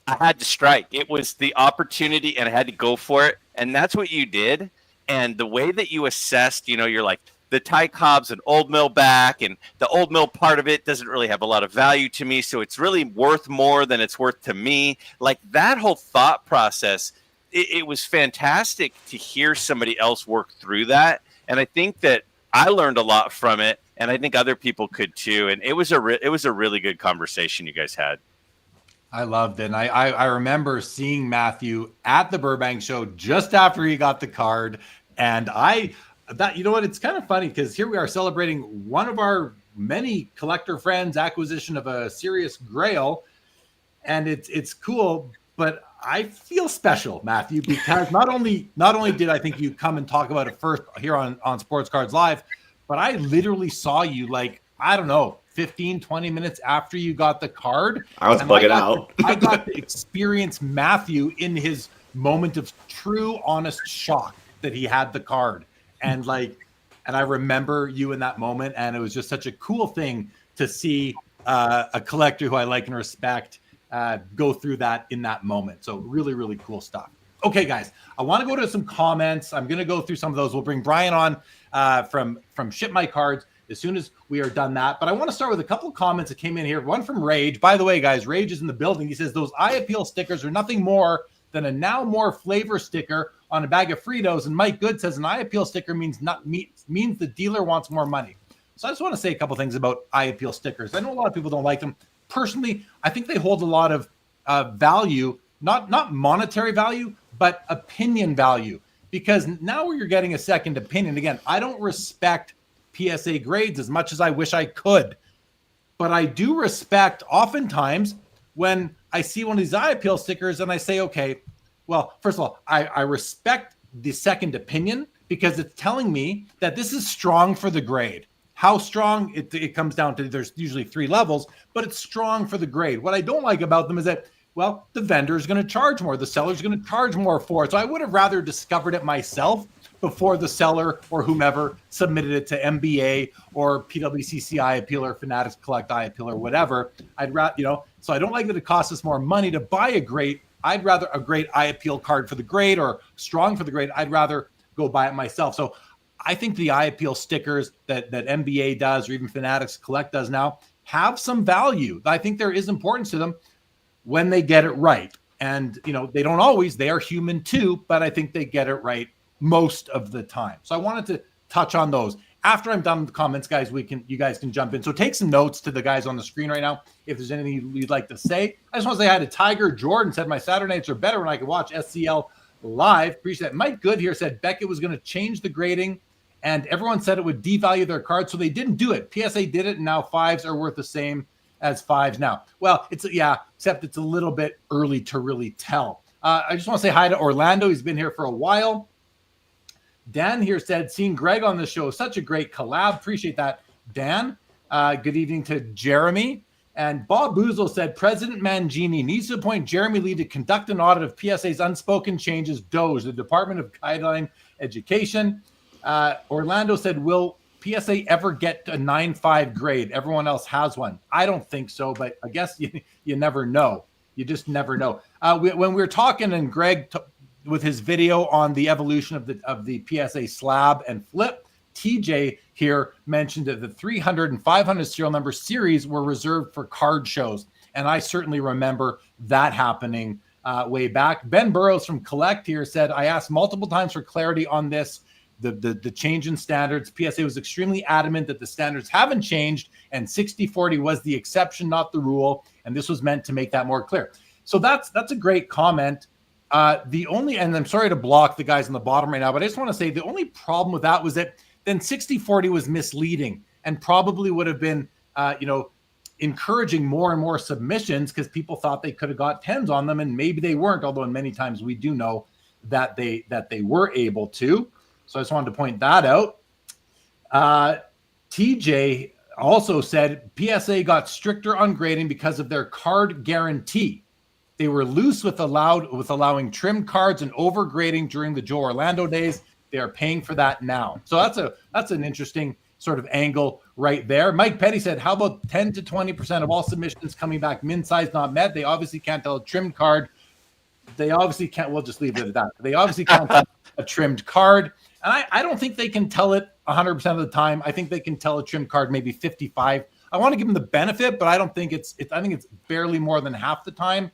I had to strike. It was the opportunity, and I had to go for it, and that's what you did. And the way that you assessed, you're like, the Ty Cobb's an old mill back, and the old mill part of it doesn't really have a lot of value to me, so it's really worth more than it's worth to me. Like, that whole thought process, it was fantastic to hear somebody else work through that, and I think that I learned a lot from it, and I think other people could too. And it was a really good conversation you guys had. I loved it. And I remember seeing Matthew at the Burbank show just after he got the card. And it's kind of funny because here we are celebrating one of our many collector friends' acquisition of a serious grail. And it's cool, but I feel special, Matthew, because not only did I think you come and talk about it first here on Sports Cards Live, but I literally saw you 15, 20 minutes after you got the card. I was bugging out. I got to experience Matthew in his moment of true, honest shock that he had the card. And I remember you in that moment. And it was just such a cool thing to see a collector who I like and respect go through that in that moment. So really, really cool stuff. Okay, guys, I want to go to some comments. I'm going to go through some of those. We'll bring Brian on from Ship My Cards as soon as we are done that. But I want to start with a couple of comments that came in here. One from Rage. By the way, guys, Rage is in the building. He says, those eye appeal stickers are nothing more than a now more flavor sticker on a bag of Fritos. And Mike Good says an eye appeal sticker means the dealer wants more money. So I just want to say a couple things about eye appeal stickers. I know a lot of people don't like them. Personally, I think they hold a lot of value, not monetary value, but opinion value. Because now you're getting a second opinion. Again, I don't respect PSA grades as much as I wish I could. But I do respect oftentimes when I see one of these eye appeal stickers and I say, okay, well, first of all, I respect the second opinion because it's telling me that this is strong for the grade. How strong, it comes down to, there's usually 3 levels, but it's strong for the grade. What I don't like about them is that, well, the vendor is going to charge more. The seller is going to charge more for it. So I would have rather discovered it myself before the seller or whomever submitted it to MBA or PWCC eye appeal or Fanatics Collect eye appeal or whatever. I'd rather, so I don't like that it costs us more money to buy I'd rather a great eye appeal card for the grade or strong for the grade. I'd rather go buy it myself. So I think the eye appeal stickers that MBA does or even Fanatics Collect does now have some value. I think there is importance to them when they get it right. And, they don't always, they are human too, but I think they get it right most of the time. So I wanted to touch on those. After I'm done with the comments, guys, you guys can jump in. So take some notes to the guys on the screen right now. If there's anything you'd like to say, I just want to say hi to Tiger Jordan. Said my Saturday nights are better when I can watch SCL live. Appreciate that. Mike Good here said Beckett was going to change the grading, and everyone said it would devalue their cards, so they didn't do it. PSA did it, and now 5s are worth the same as 5s now. Well, except it's a little bit early to really tell. I just want to say hi to Orlando. He's been here for a while. Dan here said, seeing Greg on the show, such a great collab. Appreciate that, Dan. Good evening to Jeremy. And Bob Boozle said, President Mangini needs to appoint Jeremy Lee to conduct an audit of PSA's unspoken changes, DOGE, the Department of Guideline Education. Orlando said, will PSA ever get a 9.5 grade? Everyone else has one. I don't think so, but I guess you never know. You just never know. When we were talking, and Greg with his video on the evolution of the PSA slab and flip, TJ here mentioned that the 300 and 500 serial number series were reserved for card shows. And I certainly remember that happening way back. Ben Burrows from Collect here said, I asked multiple times for clarity on this the change in standards. PSA was extremely adamant that the standards haven't changed, and 60-40 was the exception, not the rule. And this was meant to make that more clear. So that's a great comment. And I'm sorry to block the guys on the bottom right now, but I just want to say the only problem with that was that then 60-40 was misleading and probably would have been, encouraging more and more submissions because people thought they could have got 10s on them, and maybe they weren't. Although in many times we do know that they were able to. So I just wanted to point that out. TJ also said PSA got stricter on grading because of their card guarantee. They were loose with allowing trimmed cards and overgrading during the Joe Orlando days. They are paying for that now. So that's an interesting sort of angle right there. Mike Petty said, how about 10 to 20% of all submissions coming back min size not met? They obviously can't tell a trimmed card. They obviously can't. We'll just leave it at that. They obviously can't tell a trimmed card. And I don't think they can tell it 100% of the time. I think they can tell a trimmed card maybe 55. I want to give them the benefit, but I don't think I think it's barely more than half the time.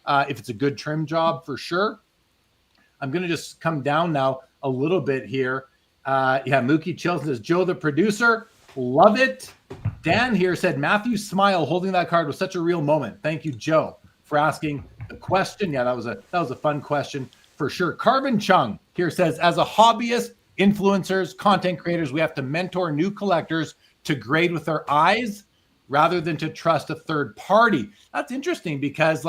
If it's a good trim job, for sure. I'm going to just come down now a little bit here. Mookie Chilton says, Joe, the producer, love it. Dan here said, Matthew's smile holding that card was such a real moment. Thank you, Joe, for asking the question. Yeah, that was a fun question for sure. Carbon Chung here says, as a hobbyist, influencers, content creators, we have to mentor new collectors to grade with their eyes rather than to trust a third party. That's interesting because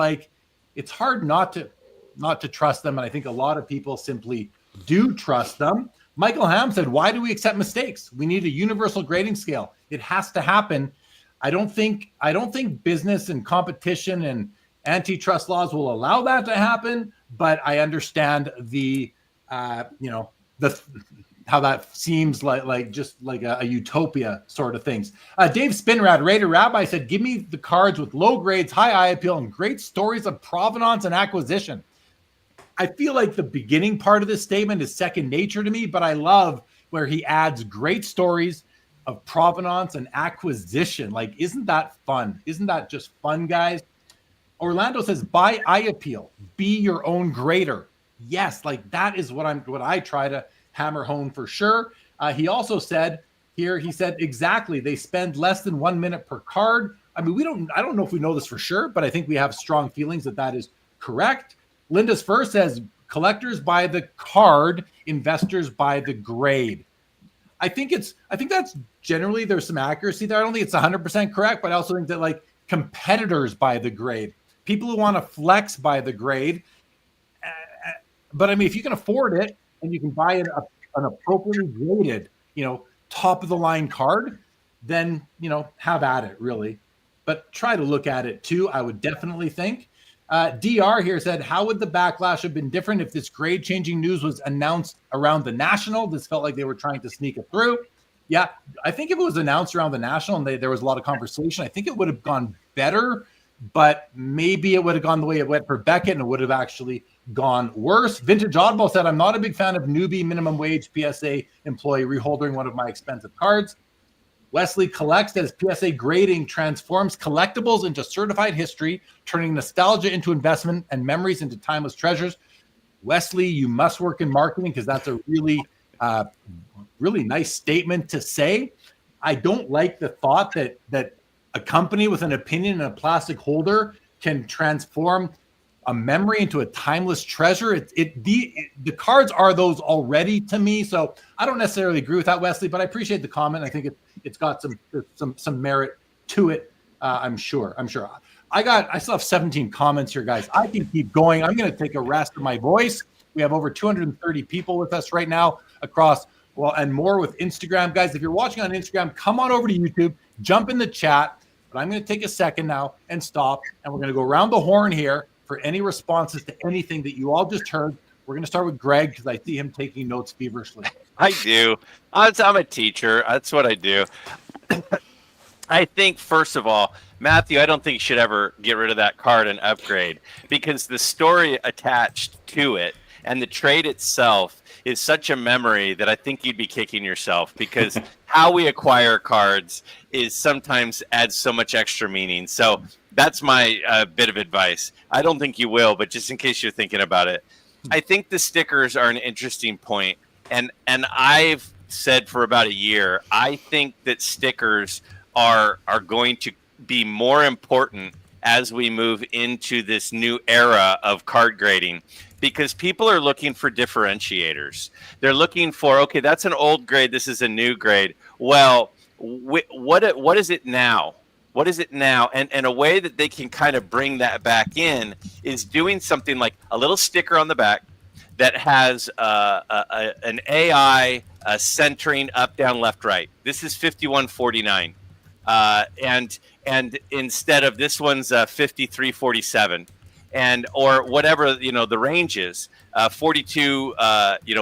it's hard not to trust them. And I think a lot of people simply do trust them. Michael Ham said, why do we accept mistakes? We need a universal grading scale. It has to happen. I don't think business and competition and antitrust laws will allow that to happen, but I understand how that seems like a utopia sort of things. Dave Spinrad, Raider Rabbi said, give me the cards with low grades, high eye appeal, and great stories of provenance and acquisition. I feel like the beginning part of this statement is second nature to me, but I love where he adds great stories of provenance and acquisition. Isn't that fun? Isn't that just fun, guys? Orlando says, buy eye appeal, be your own grader. Yes, that is what I try to hammer home for sure. He also said here, exactly, they spend less than 1 minute per card. I mean, I don't know if we know this for sure, but I think we have strong feelings that is correct. Linda's First says, collectors buy the card, investors buy the grade. I think that's generally, there's some accuracy there. I don't think it's 100% correct, but I also think that competitors buy the grade. People who want to flex buy the grade. But I mean, if you can afford it and you can buy an appropriately graded, top of the line card, then, have at it really. But try to look at it too. I would definitely think. DR here said, how would the backlash have been different if this grade changing news was announced around the National? This felt like they were trying to sneak it through. Yeah, I think if it was announced around the National and there was a lot of conversation, I think it would have gone better, but maybe it would have gone the way it went for Beckett and it would have actually gone worse. Vintage Oddball said, I'm not a big fan of newbie minimum wage PSA employee reholdering one of my expensive cards. Wesley Collects says PSA grading transforms collectibles into certified history, turning nostalgia into investment and memories into timeless treasures. Wesley, you must work in marketing because that's a really, really nice statement to say. I don't like the thought that a company with an opinion and a plastic holder can transform a memory into a timeless treasure. The cards are those already to me, so I don't necessarily agree with that, Wesley. But I appreciate the comment. I think it's got some merit to it. I'm sure. I still have 17 comments here, guys. I can keep going. I'm going to take a rest of my voice. We have over 230 people with us right now across and more with Instagram, guys. If you're watching on Instagram, come on over to YouTube, jump in the chat. But I'm going to take a second now and stop, and we're going to go around the horn here for any responses to anything that you all just heard. We're going to start with Greg because I see him taking notes feverishly. I do. I'm a teacher. That's what I do. I think, first of all, Matthew, I don't think you should ever get rid of that card and upgrade because the story attached to it and the trade itself is such a memory that I think you'd be kicking yourself because how we acquire cards is sometimes adds so much extra meaning. So that's my bit of advice. I don't think you will, but just in case you're thinking about it, I think the stickers are an interesting point. And I've said for about a year, I think that stickers are going to be more important as we move into this new era of card grading, because people are looking for differentiators. They're looking for, okay, that's an old grade, this is a new grade. Well, what is it now? What is it now? And a way that they can kind of bring that back in is doing something like a little sticker on the back that has an AI centering up, down, left, right. This is 5149, and instead of this one's 5347, and or whatever the range is, 42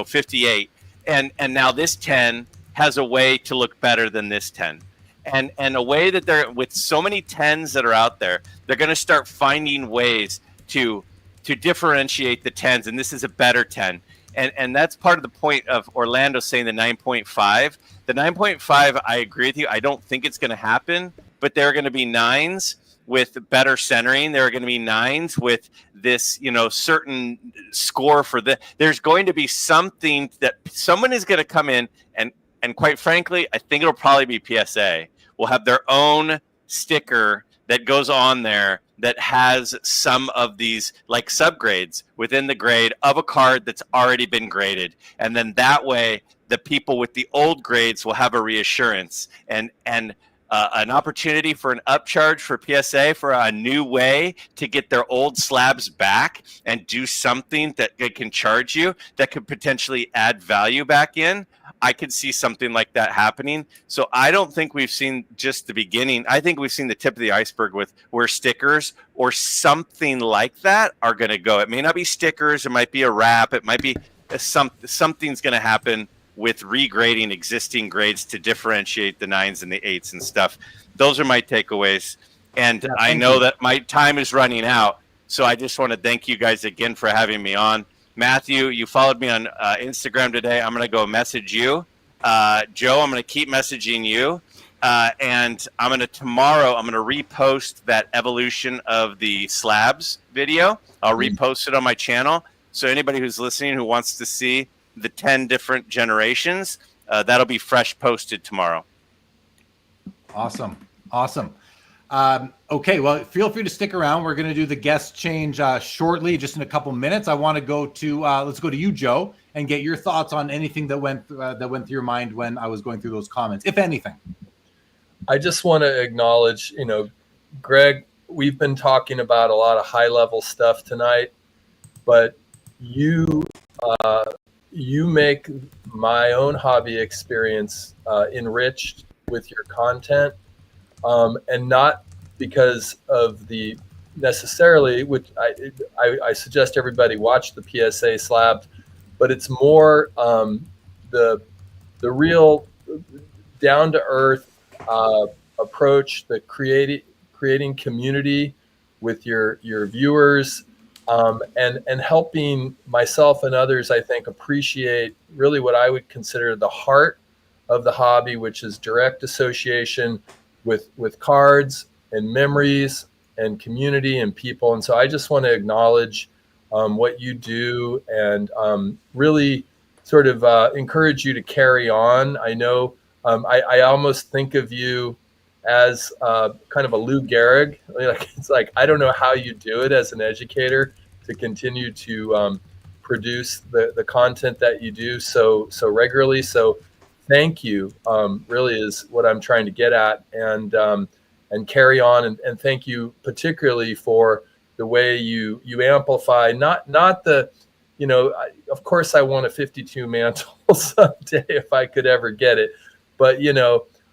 58, and now this 10 has a way to look better than this 10. And a way that they're, with so many 10s that are out there, they're going to start finding ways to differentiate the 10s, and this is a better 10. And that's part of the point of Orlando saying the 9.5. The 9.5, I agree with you. I don't think it's going to happen, but there are going to be 9s with better centering. There are going to be 9s with this, certain score for the. There's going to be something that someone is going to come in, and quite frankly, I think it'll probably be PSA. Will have their own sticker that goes on there that has some of these like subgrades within the grade of a card that's already been graded. And then that way, the people with the old grades will have a reassurance and an opportunity for an upcharge for PSA for a new way to get their old slabs back and do something that they can charge you that could potentially add value back in. I could see something like that happening. So I don't think we've seen just the beginning. I think we've seen the tip of the iceberg with where stickers or something like that are going to go. It may not be stickers. It might be a wrap. It might be something's going to happen with regrading existing grades to differentiate the 9s and the 8s and stuff. Those are my takeaways. And yeah, I know that my time is running out. So I just want to thank you guys again for having me on. Matthew, you followed me on Instagram today. I'm going to go message you. Joe, I'm going to keep messaging you. And tomorrow, I'm going to repost that evolution of the slabs video. I'll repost it on my channel. So anybody who's listening who wants to see the 10 different generations, that'll be fresh posted tomorrow. Awesome. Okay, well, feel free to stick around. We're going to do the guest change shortly, just in a couple minutes. I want to go to let's go to you, Joe, and get your thoughts on anything that went through your mind when I was going through those comments, if anything. I just want to acknowledge, Greg, we've been talking about a lot of high-level stuff tonight, but you make my own hobby experience enriched with your content. And not because of the necessarily, which I suggest everybody watch the PSA slab, but it's more the real down to earth approach, the creating community with your viewers, and helping myself and others, I think, appreciate really what I would consider the heart of the hobby, which is direct association with cards and memories and community and people. And so I just want to acknowledge what you do and really sort of encourage you to carry on. I know I almost think of you as kind of a Lou Gehrig. It's like, I don't know how you do it as an educator to continue to produce the content that you do so regularly. So thank you, really is what I'm trying to get at, and carry on. And thank you particularly for the way you amplify, not the, of course I want a 52 mantle someday if I could ever get it, but,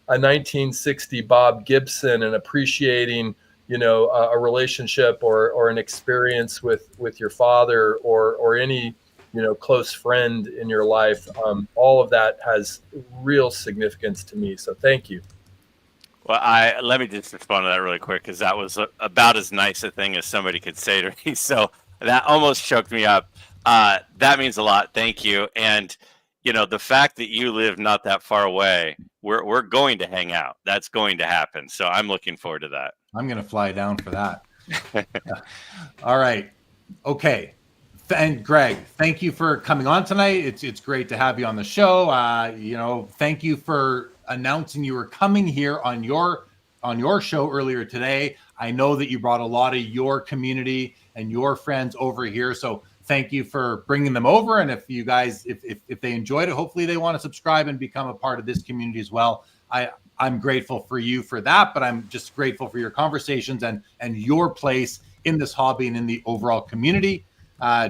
a 1960 Bob Gibson and appreciating, a relationship or an experience with your father or any, close friend in your life. All of that has real significance to me. So thank you. Well, let me just respond to that really quick, because that was about as nice a thing as somebody could say to me. So that almost choked me up. That means a lot. Thank you. And, the fact that you live not that far away, we're going to hang out. That's going to happen. So I'm looking forward to that. I'm going to fly down for that. All right. Okay. And Greg, thank you for coming on tonight. It's great to have you on the show. Thank you for announcing you were coming here on your show earlier today. I know that you brought a lot of your community and your friends over here, so thank you for bringing them over. And if you guys, if they enjoyed it, hopefully they want to subscribe and become a part of this community as well. I'm grateful for you for that, but I'm just grateful for your conversations and your place in this hobby and in the overall community.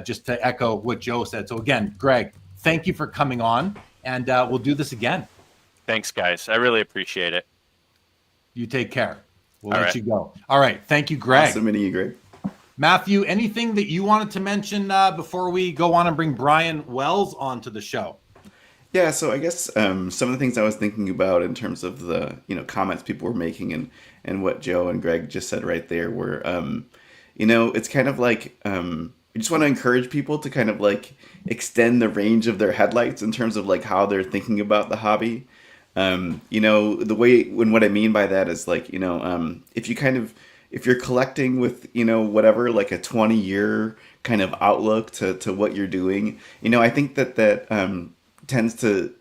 Just to echo what Joe said. So again, Greg, thank you for coming on, and we'll do this again. Thanks, guys. I really appreciate it. You take care. We'll All let right. you go. All right. Thank you, Greg. Awesome meeting you, Greg. Matthew, anything that you wanted to mention before we go on and bring Brian Wells onto the show? Yeah, so I guess some of the things I was thinking about in terms of the comments people were making and what Joe and Greg just said right there were it's kind of like I just want to encourage people to kind of like extend the range of their headlights in terms of like how they're thinking about the hobby. The way, when what I mean by that is like, if you're collecting with, whatever, like a 20-year kind of outlook to what you're doing, I think that tends to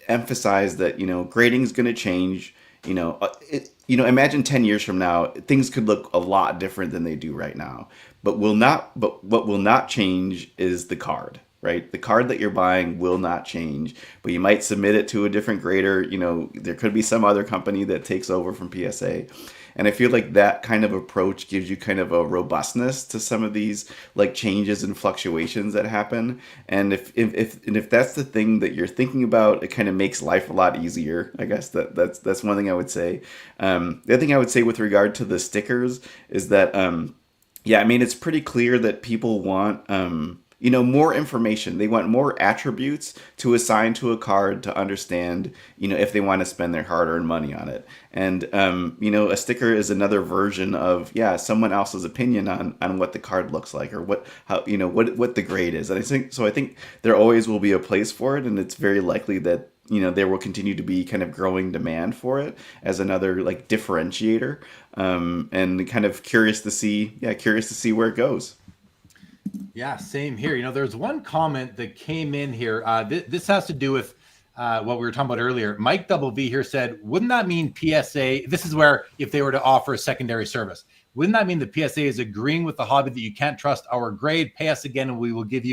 emphasize that, grading is going to change. Imagine 10 years from now, things could look a lot different than they do right now. But what will not change is the card, right? The card that you're buying will not change, but you might submit it to a different grader. There could be some other company that takes over from PSA. And I feel like that kind of approach gives you kind of a robustness to some of these like changes and fluctuations that happen. And if that's the thing that you're thinking about, it kind of makes life a lot easier. I guess that's one thing I would say. The other thing I would say with regard to the stickers is that it's pretty clear that people want more information. They want more attributes to assign to a card to understand, if they want to spend their hard-earned money on it. And, a sticker is another version of, someone else's opinion on what the card looks like or what the grade is. And I think there always will be a place for it. And it's very likely that, there will continue to be kind of growing demand for it as another like differentiator. And kind of curious to see where it goes. Yeah, same here. There's one comment that came in here. This has to do with what we were talking about earlier. Mike Double V here said, wouldn't that mean PSA, this is where if they were to offer a secondary service, wouldn't that mean the PSA is agreeing with the hobby that you can't trust our grade, pay us again, and we will give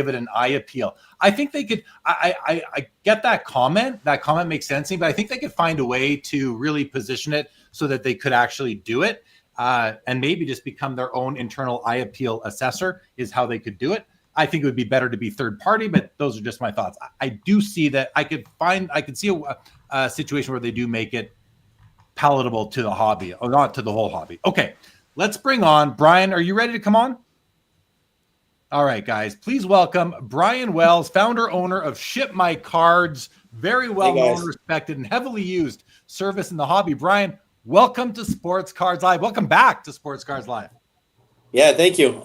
it an eye appeal? I think they could, I get that comment. That comment makes sense to me, but I think they could find a way to really position it so that they could actually do it. And maybe just become their own internal eye appeal assessor is how they could do it. I think it would be better to be third party, but those are just my thoughts. I do see that I could see a situation where they do make it palatable to the hobby, or not to the whole hobby. Okay, let's bring on Brian. Are you ready to come on? All right, guys, please welcome Brian Wells, founder, owner of Ship My Cards. Very well known, respected, and heavily used service in the hobby. Brian, welcome to Sports Cards Live. Welcome back to Sports Cards Live. Yeah, thank you.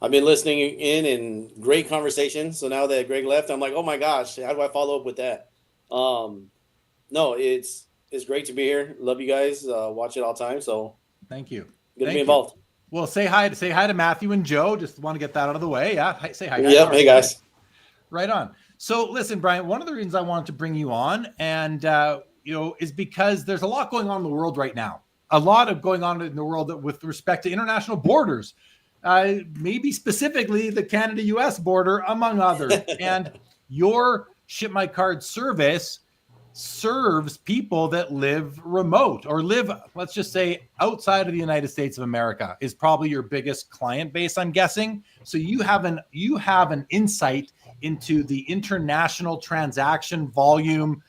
I've been listening in and great conversation. So now that Greg left, I'm like, oh my gosh, how do I follow up with that? No, it's great to be here. Love you guys. Watch it all the time. So thank you. Good to be involved. Well, say hi to Matthew and Joe. Just want to get that out of the way. Yeah, say hi. Yep. Hey guys. Right on. So listen, Brian, one of the reasons I wanted to bring you on and is because there's a lot going on in the world right now. A lot of going on in the world with respect to international borders, maybe specifically the Canada-US border, among others. And your Ship My Card service serves people that live remote or live, let's just say, outside of the United States of America is probably your biggest client base, I'm guessing. So you have an insight into the international transaction volume,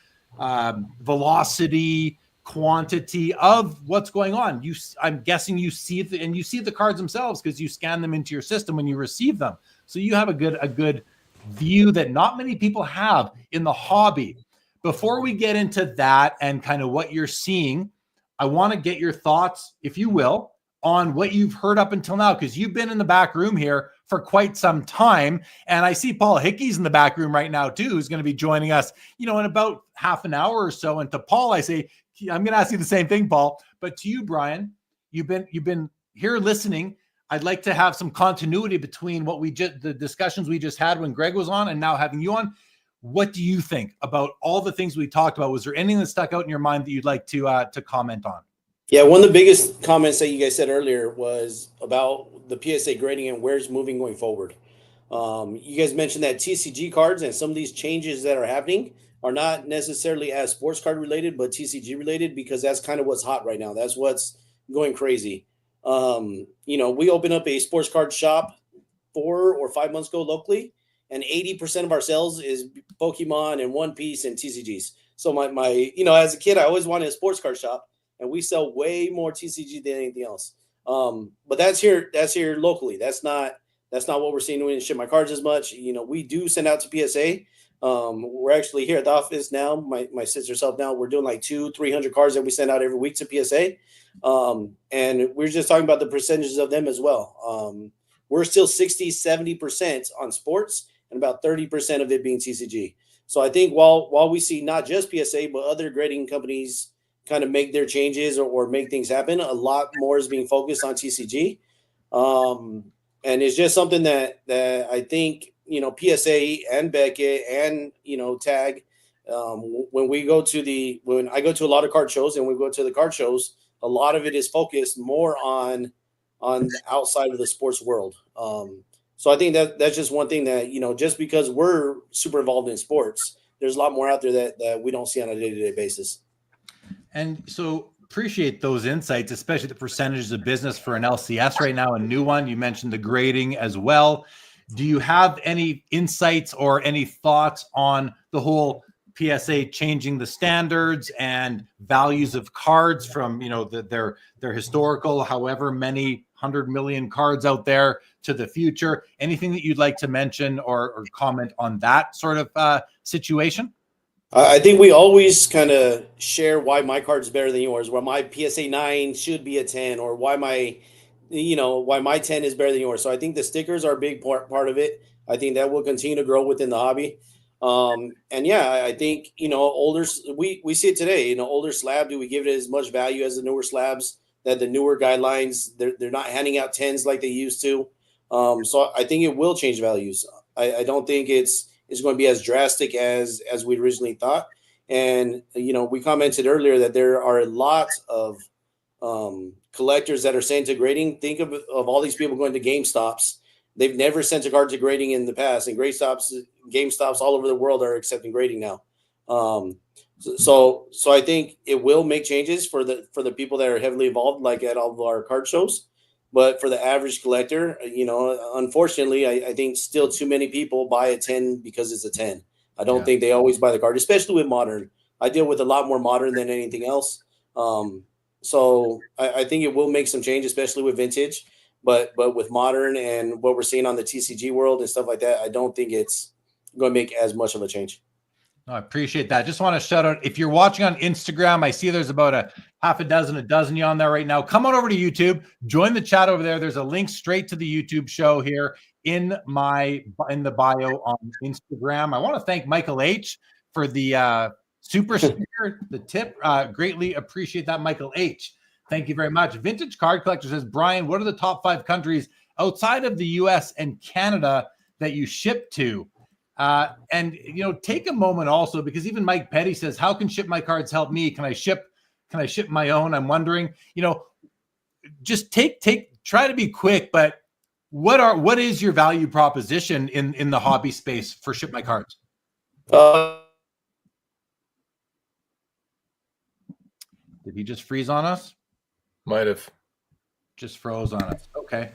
velocity, quantity of what's going on. I'm guessing you see the cards themselves because you scan them into your system when you receive them. So you have a good view that not many people have in the hobby. Before we get into that and kind of what you're seeing, I want to get your thoughts, if you will, on what you've heard up until now, because you've been in the back room here for quite some time. And I see Paul Hickey's in the back room right now too, who's going to be joining us, in about half an hour or so. And to Paul, I say, I'm going to ask you the same thing, Paul, but to you, Brian, you've been here listening. I'd like to have some continuity between the discussions we just had when Graig was on and now having you on. What do you think about all the things we talked about? Was there anything that stuck out in your mind that you'd like to comment on? Yeah, one of the biggest comments that you guys said earlier was about the PSA grading and where it's moving going forward. You guys mentioned that TCG cards and some of these changes that are happening are not necessarily as sports card related, but TCG related, because that's kind of what's hot right now. That's what's going crazy. We opened up a sports card shop 4 or 5 months ago locally, and 80% of our sales is Pokemon and One Piece and TCGs. So my as a kid, I always wanted a sports card shop, and we sell way more TCG than anything else. But that's here locally. That's not what we're seeing when we ship my cards as much. We do send out to PSA. We're actually here at the office now. My sister herself now. We're doing like 200-300 cards that we send out every week to PSA. And we're just talking about the percentages of them as well. We're still 60-70% on sports, and about 30% of it being TCG. So I think while we see not just PSA but other grading companies kind of make their changes or make things happen, a lot more is being focused on TCG. And it's just something that I think, PSA and Beckett and, Tag, when I go to a lot of card shows and we go to the card shows, a lot of it is focused more on the outside of the sports world. So I think that's just one thing that, just because we're super involved in sports, there's a lot more out there that we don't see on a day-to-day basis. And so appreciate those insights, especially the percentages of business for an LCS right now, a new one. You mentioned the grading as well. Do you have any insights or any thoughts on the whole PSA changing the standards and values of cards from, their historical, however many 100 million cards out there, to the future? Anything that you'd like to mention or comment on that sort of situation? I think we always kind of share why my card is better than yours, why my PSA 9 should be a 10, or why my 10 is better than yours. So I think the stickers are a big part of it. I think that will continue to grow within the hobby. And yeah, I think, older, we see it today, older slab, do we give it as much value as the newer slabs, that the newer guidelines, they're not handing out 10s like they used to. So I think it will change values. I don't think it's going to be as drastic as we originally thought. And, we commented earlier that there are a lot of collectors that are sent to grading. Think of all these people going to GameStops. They've never sent a card to grading in the past, and GameStops all over the world are accepting grading now. So I think it will make changes for the people that are heavily involved, like at all of our card shows. But for the average collector, unfortunately, I think still too many people buy a 10 because it's a 10. I don't think they always buy the card, especially with modern. I deal with a lot more modern than anything else. So I think it will make some change, especially with vintage. But with modern and what we're seeing on the TCG world and stuff like that, I don't think it's going to make as much of a change. No, I appreciate that. Just want to shout out, if you're watching on Instagram, I see there's about a dozen you on there right now. Come on over to YouTube, join the chat over there. There's a link straight to the YouTube show here in the bio on Instagram. I want to thank Michael H for the super sticker, the tip. Greatly appreciate that, Michael H. Thank you very much. Vintage Card Collector says, Brian, what are the top 5 countries outside of the US and Canada that you ship to? And take a moment also, because even Mike Petty says, how can Ship My Cards help me? Can I ship my own? I'm wondering, just try to be quick, but what is your value proposition in the hobby space for Ship My Cards? Did he just freeze on us? Might have. Just froze on us. Okay.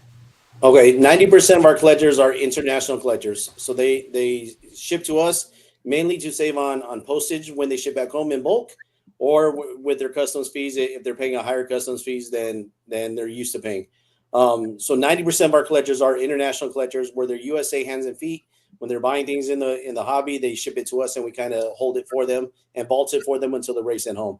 90% of our collectors are international collectors. So they ship to us mainly to save on postage when they ship back home in bulk, or with their customs fees, if they're paying a higher customs fees than they're used to paying. So 90% of our collectors are international collectors, where they're USA hands and feet. When they're buying things in the hobby, they ship it to us and we kind of hold it for them and vault it for them until they're sent home.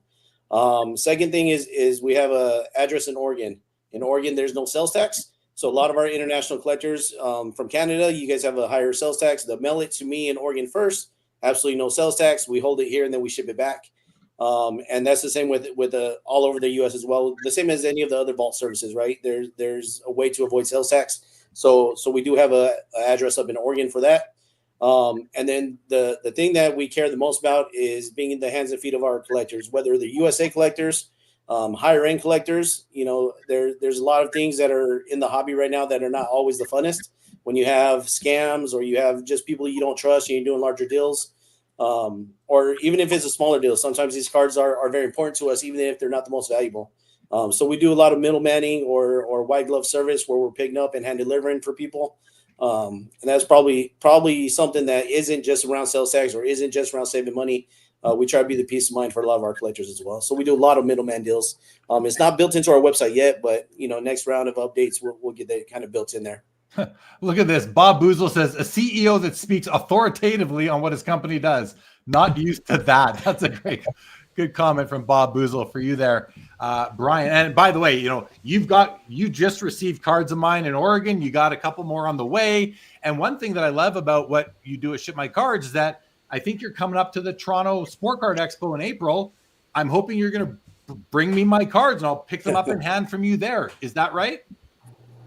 Second thing is we have a address in Oregon. In Oregon, there's no sales tax. So a lot of our international collectors from Canada, you guys have a higher sales tax. They'll mail it to me in Oregon first. Absolutely no sales tax. We hold it here and then we ship it back. And that's the same with all over the U.S. as well. The same as any of the other vault services, right? There's a way to avoid sales tax. So we do have a address up in Oregon for that. And then the thing that we care the most about is being in the hands and feet of our collectors, whether they're USA collectors, higher end collectors. There's a lot of things that are in the hobby right now that are not always the funnest. When you have scams or you have just people you don't trust and you're doing larger deals, or even if it's a smaller deal, sometimes these cards are very important to us, even if they're not the most valuable. So we do a lot of middlemaning or white glove service where we're picking up and hand delivering for people. And that's probably something that isn't just around sales tax or isn't just around saving money. We try to be the peace of mind for a lot of our collectors as well. So we do a lot of middleman deals. It's not built into our website yet, but next round of updates, we'll get that kind of built in there. Look at this. Bob Boozle says, a CEO that speaks authoritatively on what his company does. Not used to that. That's a good comment from Bob Boozle for you there, Brian. And by the way, you just received cards of mine in Oregon. You got a couple more on the way. And one thing that I love about what you do at Ship My Cards is that I think you're coming up to the Toronto Sport Card Expo in April. I'm hoping you're going to bring me my cards and I'll pick them up in hand from you there. Is that right?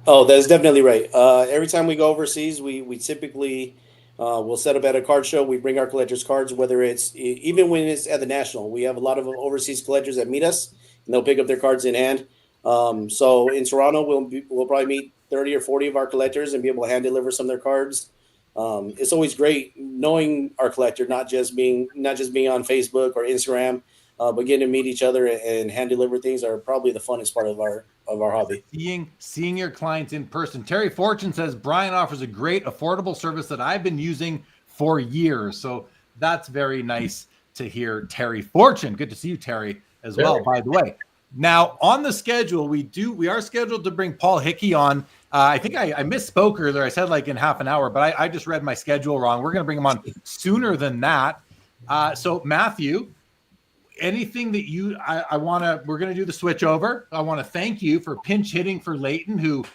Oh, that's definitely right. Every time we go overseas, we typically we'll set up at a card show. We bring our collectors cards, whether it's even when it's at the National. We have a lot of overseas collectors that meet us, and they'll pick up their cards in hand. So in Toronto, we'll probably meet 30 or 40 of our collectors and be able to hand deliver some of their cards. It's always great knowing our collector, not just being on Facebook or Instagram, but getting to meet each other and hand deliver things are probably the funnest part of our hobby. Seeing your clients in person. Terry Fortune says Brian offers a great affordable service that I've been using for years. So that's very nice to hear, Terry Fortune. Good to see you, Terry, as well, by the way. Now on the schedule, we are scheduled to bring Paul Hickey on. I think I misspoke earlier. I said like in half an hour, but I just read my schedule wrong. We're going to bring him on sooner than that. So Matthew, anything that we're going to do the switch over. I want to thank you for pinch hitting for Leighton, who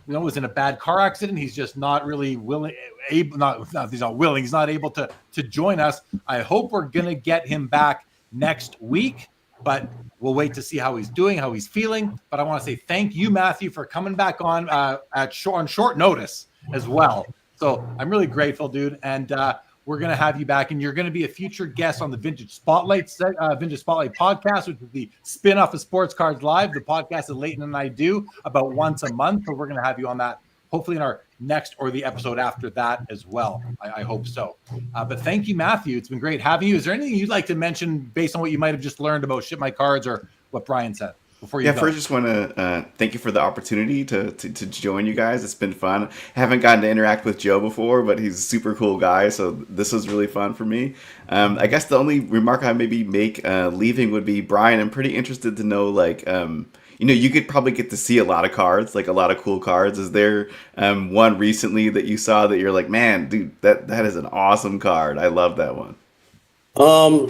was in a bad car accident. He's just not really willing, he's not able to join us. I hope we're going to get him back next week, but we'll wait to see how he's doing, how he's feeling. But I want to say thank you, Matthew, for coming back on on short notice as well. So I'm really grateful, dude. And we're going to have you back, and you're going to be a future guest on the Vintage Spotlight podcast, which is the spin-off of Sports Cards Live, the podcast that Leighton and I do about once a month. So we're going to have you on that, hopefully in our next or the episode after that as well. I hope so. But thank you, Matthew. It's been great having you. Is there anything you'd like to mention based on what you might have just learned about Ship My Cards or what Brian said before you go? First, just want to thank you for the opportunity to join you guys. It's been fun. I haven't gotten to interact with Joe before, but he's a super cool guy, so this was really fun for me. I guess the only remark I maybe make leaving would be, Brian, I'm pretty interested to know, you could probably get to see a lot of cards, like a lot of cool cards. Is there one recently that you saw that you're like, man, dude, that is an awesome card. I love that one.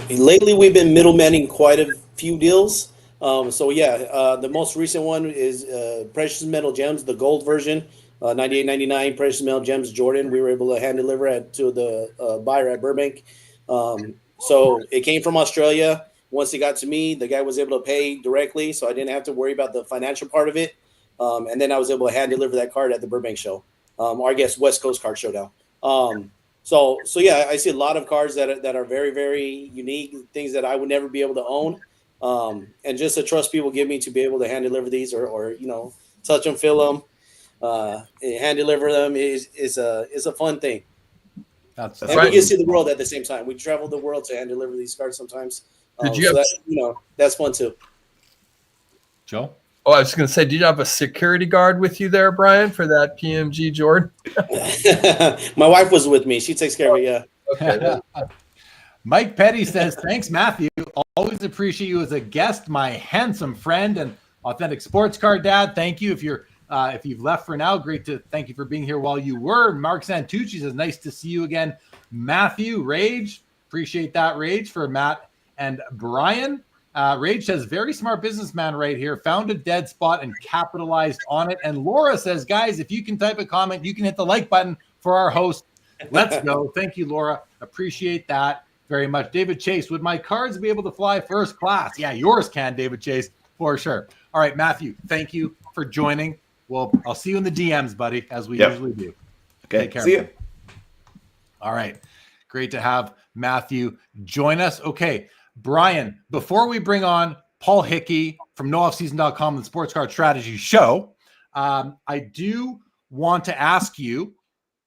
Lately we've been middlemaning quite a few deals. The most recent one is Precious Metal Gems, the gold version, 98.99 Precious Metal Gems Jordan. We were able to hand deliver to the buyer at Burbank. So it came from Australia. Once it got to me, the guy was able to pay directly, so I didn't have to worry about the financial part of it. And then I was able to hand deliver that card at the Burbank show, or I guess West Coast Card Showdown. So I see a lot of cards that are very, very unique, things that I would never be able to own. And just the trust people give me to be able to hand deliver these or touch them, feel them, hand deliver them is a fun thing. That's and right. We get to see the world at the same time. We travel the world to hand deliver these cards sometimes. That's fun too. Joe? Oh, I was going to say, did you have a security guard with you there, Brian, for that PMG Jordan? My wife was with me. She takes care of it. Yeah. Okay. Mike Petty says, thanks, Matthew. Always appreciate you as a guest, my handsome friend and authentic sports card dad. Thank you. If you've left for now, great to thank you for being here while you were. Mark Santucci says, nice to see you again. Matthew, Rage, appreciate that, Rage, for Matt and Brian. Rage says, very smart businessman right here. Found a dead spot and capitalized on it. And Laura says, guys, if you can type a comment, you can hit the like button for our host. Let's go. Thank you, Laura. Appreciate that. very much. David Chase, would my cards be able to fly first class? Yeah, yours can, David Chase, for sure. All right, Matthew, thank you for joining. Well, I'll see you in the DMs, buddy, as we usually do. Okay, Take care. see ya. All right. Great to have Matthew join us. Okay, Brian, before we bring on Paul Hickey from NoOffSeason.com and the Sports Card Strategy Show, I do want to ask you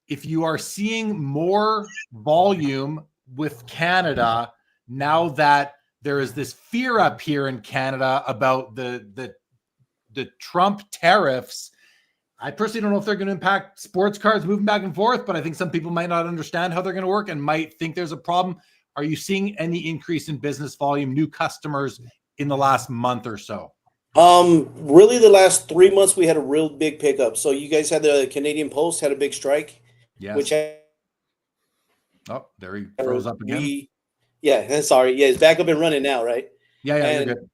if you are seeing more volume with Canada now that there is this fear up here in Canada about the Trump tariffs. I personally don't know if they're going to impact sports cards moving back and forth, but I think some people might not understand how they're going to work and might think there's a problem. Are you seeing any increase in business volume, new customers in the last month or so? Really the last 3 months, we had a real big pickup. So you guys had the Canadian Post had a big strike, Yes. which Oh, there he froze up again. Sorry. Yeah, it's back up and running now, right? Yeah, you're good.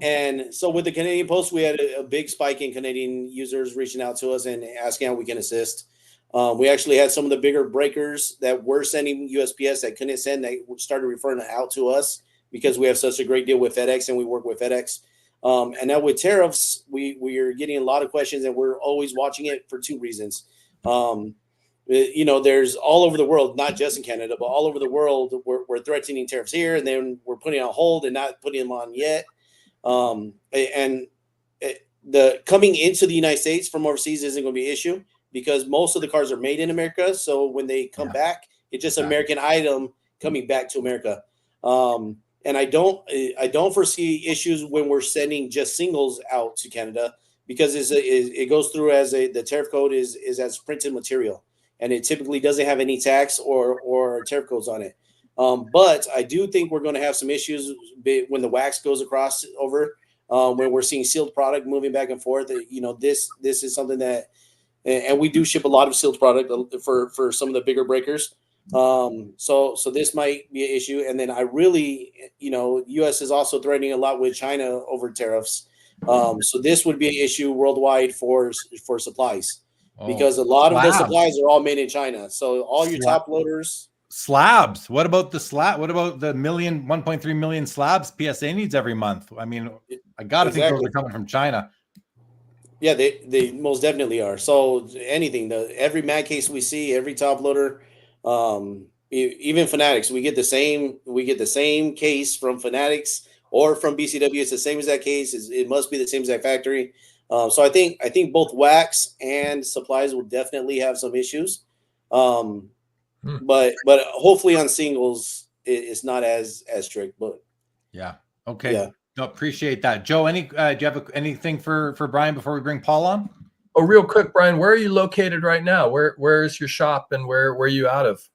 And so with the Canadian Post, we had a big spike in Canadian users reaching out to us and asking how we can assist. We actually had some of the bigger breakers that were sending USPS that couldn't send. They started referring out to us because we have such a great deal with FedEx and we work with FedEx. And now with tariffs, we are getting a lot of questions and we're always watching it for two reasons. There's all over the world, not just in Canada, but all over the world, we're threatening tariffs here and then we're putting on hold and not putting them on yet. The coming into the United States from overseas isn't going to be an issue because most of the cars are made in America. So when they come back, it's just an American item coming back to America. And I don't foresee issues when we're sending just singles out to Canada because it goes through as the tariff code is as printed material and it typically doesn't have any tax or tariff codes on it. But I do think we're going to have some issues when the wax goes across over when we're seeing sealed product moving back and forth. This is something that, and we do ship a lot of sealed product for some of the bigger breakers. So this might be an issue. And then I really, U.S. is also threatening a lot with China over tariffs. So this would be an issue worldwide for supplies because a lot of the supplies are all made in China. So all your top loaders. Slabs. What about the slab? What about the 1.3 million slabs PSA needs every month? I mean, I got to think those are coming from China. Yeah, they most definitely are. So anything, every mag case we see, every top loader, even Fanatics, we get the same case from Fanatics or from BCW. It's the same exact case. It must be the same exact factory. So I think both wax and supplies will definitely have some issues. But hopefully on singles it's not as strict. But okay. No, appreciate that. Joe, do you have anything for Brian before we bring Paul on? Oh, real quick, Brian, where are you located right now? Where is your shop and where are you out of?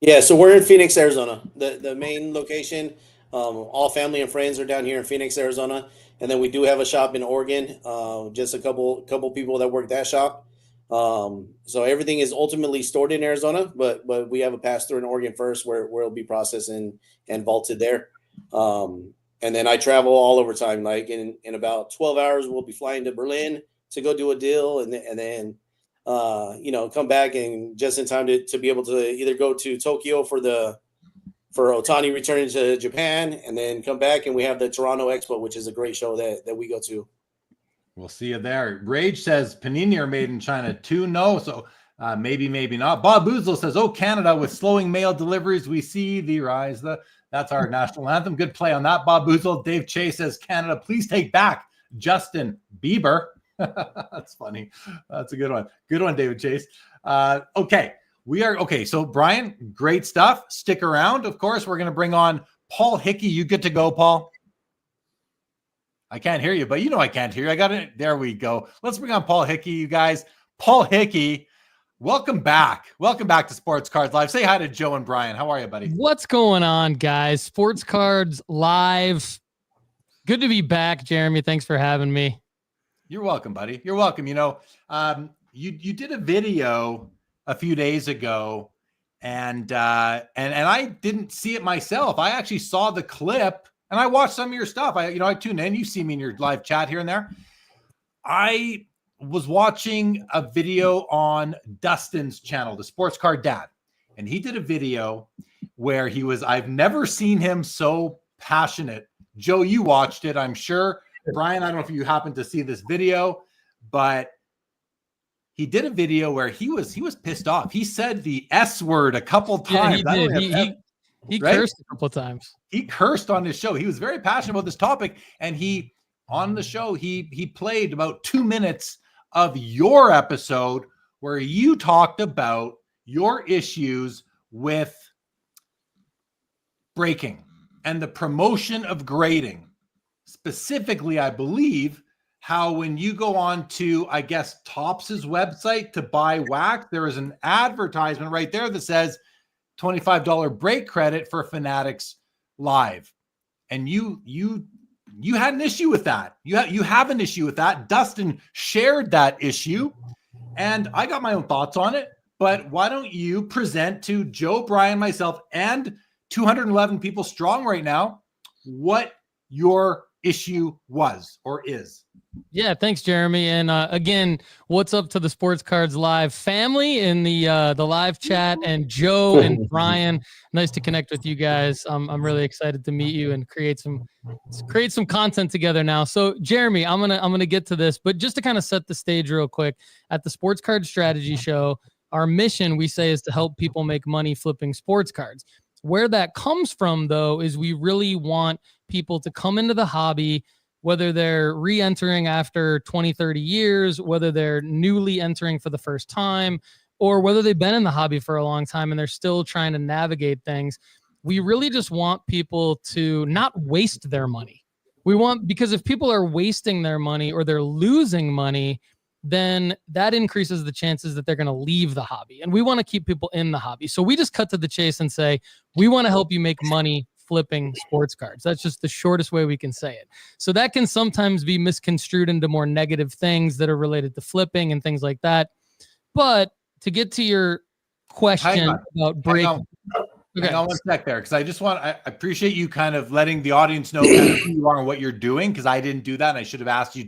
Yeah, so we're in Phoenix, Arizona. The main location, all family and friends are down here in Phoenix, Arizona. And then we do have a shop in Oregon, just a couple people that work that shop. So everything is ultimately stored in Arizona, but we have a pass through in Oregon first where it'll be processed and vaulted there. And then I travel all over time. Like in about 12 hours, we'll be flying to Berlin to go do a deal and then come back and just in time to be able to either go to Tokyo for Otani returning to Japan and then come back and we have the Toronto Expo, which is a great show that we go to. We'll see you there. Rage says Panini are made in China too. No, so maybe not. Bob Boozle says, "Oh, Canada with slowing mail deliveries, we see the rise." That's our national anthem. Good play on that, Bob Boozle. Dave Chase says, "Canada, please take back Justin Bieber." That's funny. That's a good one. Good one, David Chase. Okay, so Brian, great stuff. Stick around. Of course, we're going to bring on Paul Hickey. You good to go, Paul? I can't hear you, but I can't hear you. I got it. There we go. Let's bring on Paul Hickey, you guys. Paul Hickey, welcome back. Welcome back to Sports Cards Live. Say hi to Joe and Brian. How are you, buddy? What's going on, guys? Sports Cards Live. Good to be back, Jeremy. Thanks for having me. You're welcome, buddy. You're welcome. You did a video a few days ago, and I didn't see it myself. I actually saw the clip. And I watched some of your stuff. I tune in. You see me in your live chat here and there. I was watching a video on Dustin's channel, the Sports Card Dad, and he did a video, where I've never seen him so passionate. Joe, you watched it, I'm sure. Brian, I don't know if you happened to see this video, but he did a video where he was pissed off. He said the S word a couple times. Yeah, he did. He right? cursed a couple of times. He cursed on his show. He was very passionate about this topic, and on the show he played about 2 minutes of your episode where you talked about your issues with breaking and the promotion of grading. Specifically, I believe how when you go on to, I guess, Topps' website to buy wax, there is an advertisement right there that says $25 break credit for Fanatics Live. And you had an issue with that. You have an issue with that. Dustin shared that issue, and I got my own thoughts on it. But why don't you present to Joe, Brian, myself, and 211 people strong right now what your issue was or is? Yeah, thanks, Jeremy. And again, what's up to the Sports Cards Live family in the live chat, and Joe and Brian. Nice to connect with you guys. I'm really excited to meet you and create some content together now. So, Jeremy, I'm gonna get to this, but just to kind of set the stage real quick, at the Sports Card Strategy Show, our mission, we say, is to help people make money flipping sports cards. Where that comes from, though, is we really want people to come into the hobby, whether they're re-entering after 20, 30 years, whether they're newly entering for the first time, or whether they've been in the hobby for a long time and they're still trying to navigate things. We really just want people to not waste their money. Because if people are wasting their money or they're losing money, then that increases the chances that they're going to leave the hobby. And we want to keep people in the hobby. So we just cut to the chase and say, we want to help you make money flipping sports cards. That's just the shortest way we can say it. So that can sometimes be misconstrued into more negative things that are related to flipping and things like that. But to get to your question about breaking. Hang on one sec there, because I appreciate you kind of letting the audience know kind of who you are and what you're doing, because I didn't do that, and I should have asked you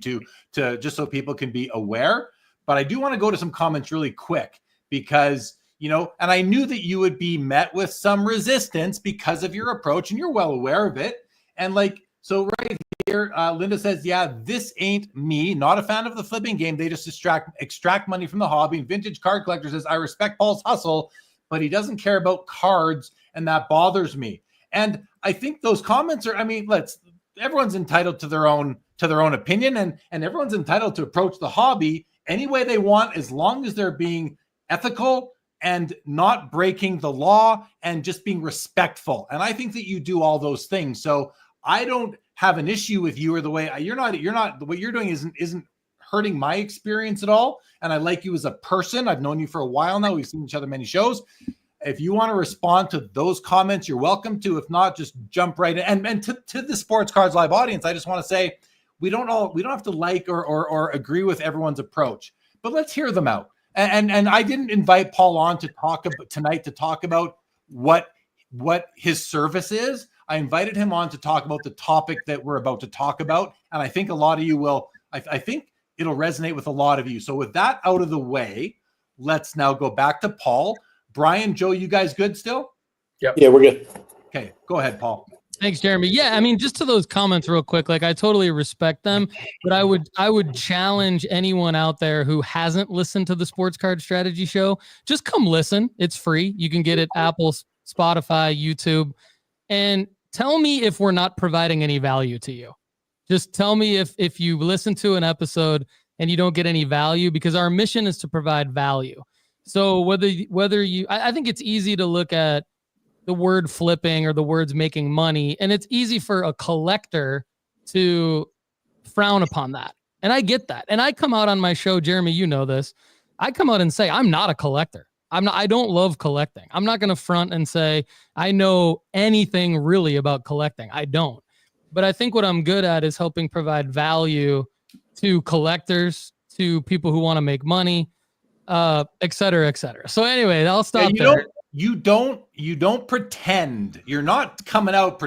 to just so people can be aware. But I do want to go to some comments really quick, because, and I knew that you would be met with some resistance because of your approach, and you're well aware of it. And so right here, Linda says, yeah, this ain't me. Not a fan of the flipping game. They just extract money from the hobby. Vintage Card Collector says, I respect Paul's hustle, but he doesn't care about cards, and that bothers me. And I think those comments are, everyone's entitled to their own opinion, and everyone's entitled to approach the hobby any way they want, as long as they're being ethical and not breaking the law and just being respectful. And I think that you do all those things. So I don't have an issue with you or the way you're not what you're doing isn't hurting my experience at all. And I like you as a person. I've known you for a while now. We've seen each other many shows. If you want to respond to those comments, you're welcome to. If not, just jump right in. And to the Sports Cards Live audience, I just want to say we don't have to like or agree with everyone's approach, but let's hear them out. And I didn't invite Paul on to talk about what his service is. I invited him on to talk about the topic that we're about to talk about, and I think a lot of you will. I think it'll resonate with a lot of you. So with that out of the way, let's now go back to Paul. Brian, Joe, you guys good still? Yep. Yeah, we're good. Okay, go ahead, Paul. Thanks, Jeremy. Yeah, just to those comments real quick, I totally respect them, but I would challenge anyone out there who hasn't listened to the Sports Card Strategy Show, just come listen. It's free. You can get it Apple, Spotify, YouTube, and tell me if we're not providing any value to you. Just tell me if you listen to an episode and you don't get any value, because our mission is to provide value. So whether you, I think it's easy to look at the word flipping or the words making money, and it's easy for a collector to frown upon that. And I get that. And I come out on my show, Jeremy, you know this. I come out and say, I'm not a collector. I don't love collecting. I'm not going to front and say I know anything really about collecting. I don't. But I think what I'm good at is helping provide value to collectors, to people who want to make money, et cetera, et cetera. So anyway, I'll stop there. You don't pretend. You're not coming out.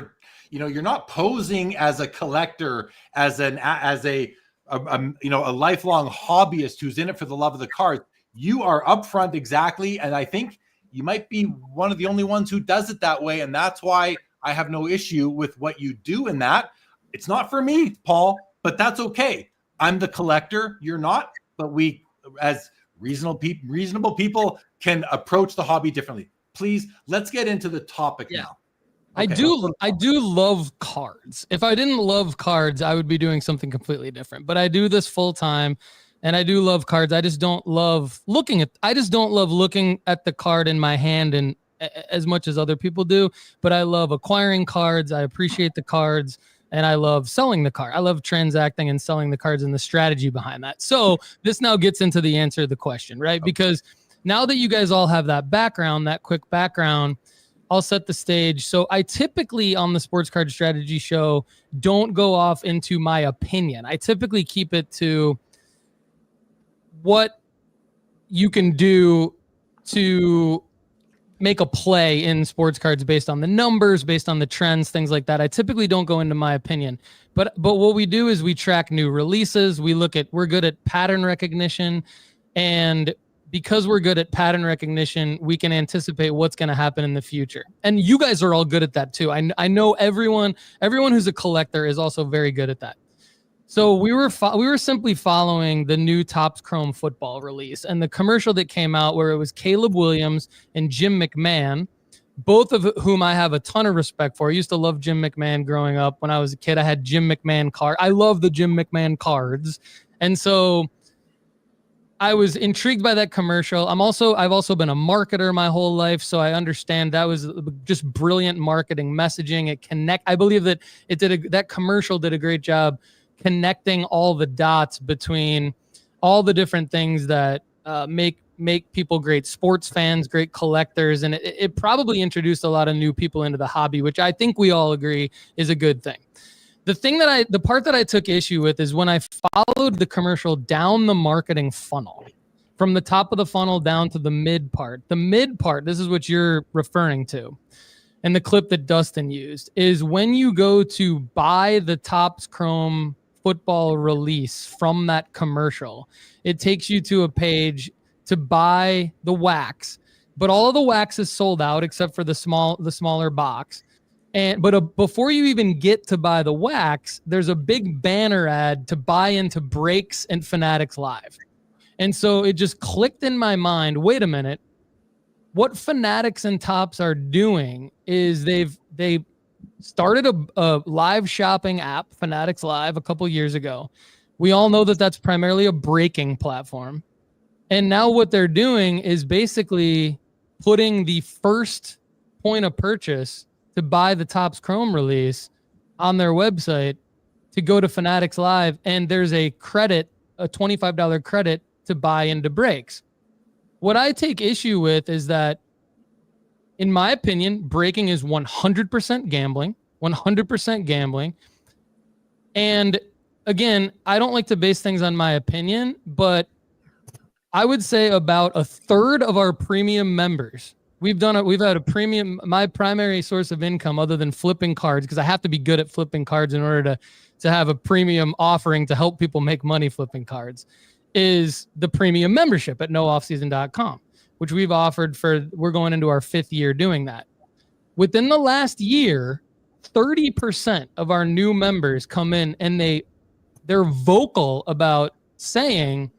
You're not posing as a collector, as a lifelong hobbyist who's in it for the love of the cards. You are upfront exactly, and I think You might be one of the only ones who does it that way. And that's why I have no issue with what you do in that. It's not for me, Paul, but that's okay. I'm the collector. You're not, but we, as reasonable people, can approach the hobby differently. Please, let's get into the topic now. Okay. I do love cards. If I didn't love cards, I would be doing something completely different. But I do this full time, and I do love cards. I just don't love looking at the card in my hand and as much as other people do. But I love acquiring cards. I appreciate the cards, and I love selling the card. I love transacting and selling the cards and the strategy behind that. So this now gets into the answer to the question, right? Okay. Because now that you guys all have that background, that quick background, I'll set the stage. So I typically on the Sports Card Strategy Show don't go off into my opinion. I typically keep it to what you can do to make a play in sports cards based on the numbers, based on the trends, things like that. I typically don't go into my opinion, but what we do is we track new releases. We're good at pattern recognition, and because we're good at pattern recognition, we can anticipate what's going to happen in the future. And you guys are all good at that too. I know everyone who's a collector is also very good at that. So we were simply following the new Topps Chrome football release and the commercial that came out where it was Caleb Williams and Jim McMahon, both of whom I have a ton of respect for. I used to love Jim McMahon growing up. When I was a kid, I had Jim McMahon card. I love the Jim McMahon cards. And so I was intrigued by that commercial. I've also been a marketer my whole life, so I understand that was just brilliant marketing messaging. I believe that that commercial did a great job connecting all the dots between all the different things that make people great sports fans, great collectors, and it probably introduced a lot of new people into the hobby, which I think we all agree is a good thing. The part that I took issue with is when I followed the commercial down the marketing funnel, from the top of the funnel down to the mid part. The mid part, this is what you're referring to, and the clip that Dustin used, is when you go to buy the Topps Chrome football release from that commercial, it takes you to a page to buy the wax, but all of the wax is sold out except for the smaller box. But before you even get to buy the wax, there's a big banner ad to buy into Breaks and Fanatics Live. And so it just clicked in my mind, wait a minute, what Fanatics and Topps are doing is they started a live shopping app, Fanatics Live, a couple years ago. We all know that that's primarily a breaking platform. And now what they're doing is basically putting the first point of purchase to buy the Topps Chrome release on their website to go to Fanatics Live, and there's a $25 credit to buy into Breaks. What I take issue with is that, in my opinion, breaking is 100% gambling, 100% gambling. And again, I don't like to base things on my opinion, but I would say about a third of our premium members, we've had a premium, my primary source of income other than flipping cards, because I have to be good at flipping cards in order to have a premium offering to help people make money flipping cards, is the premium membership at nooffseason.com, which we've offered we're going into our 5th year doing that. Within the last year, 30% of our new members come in and they're vocal about saying,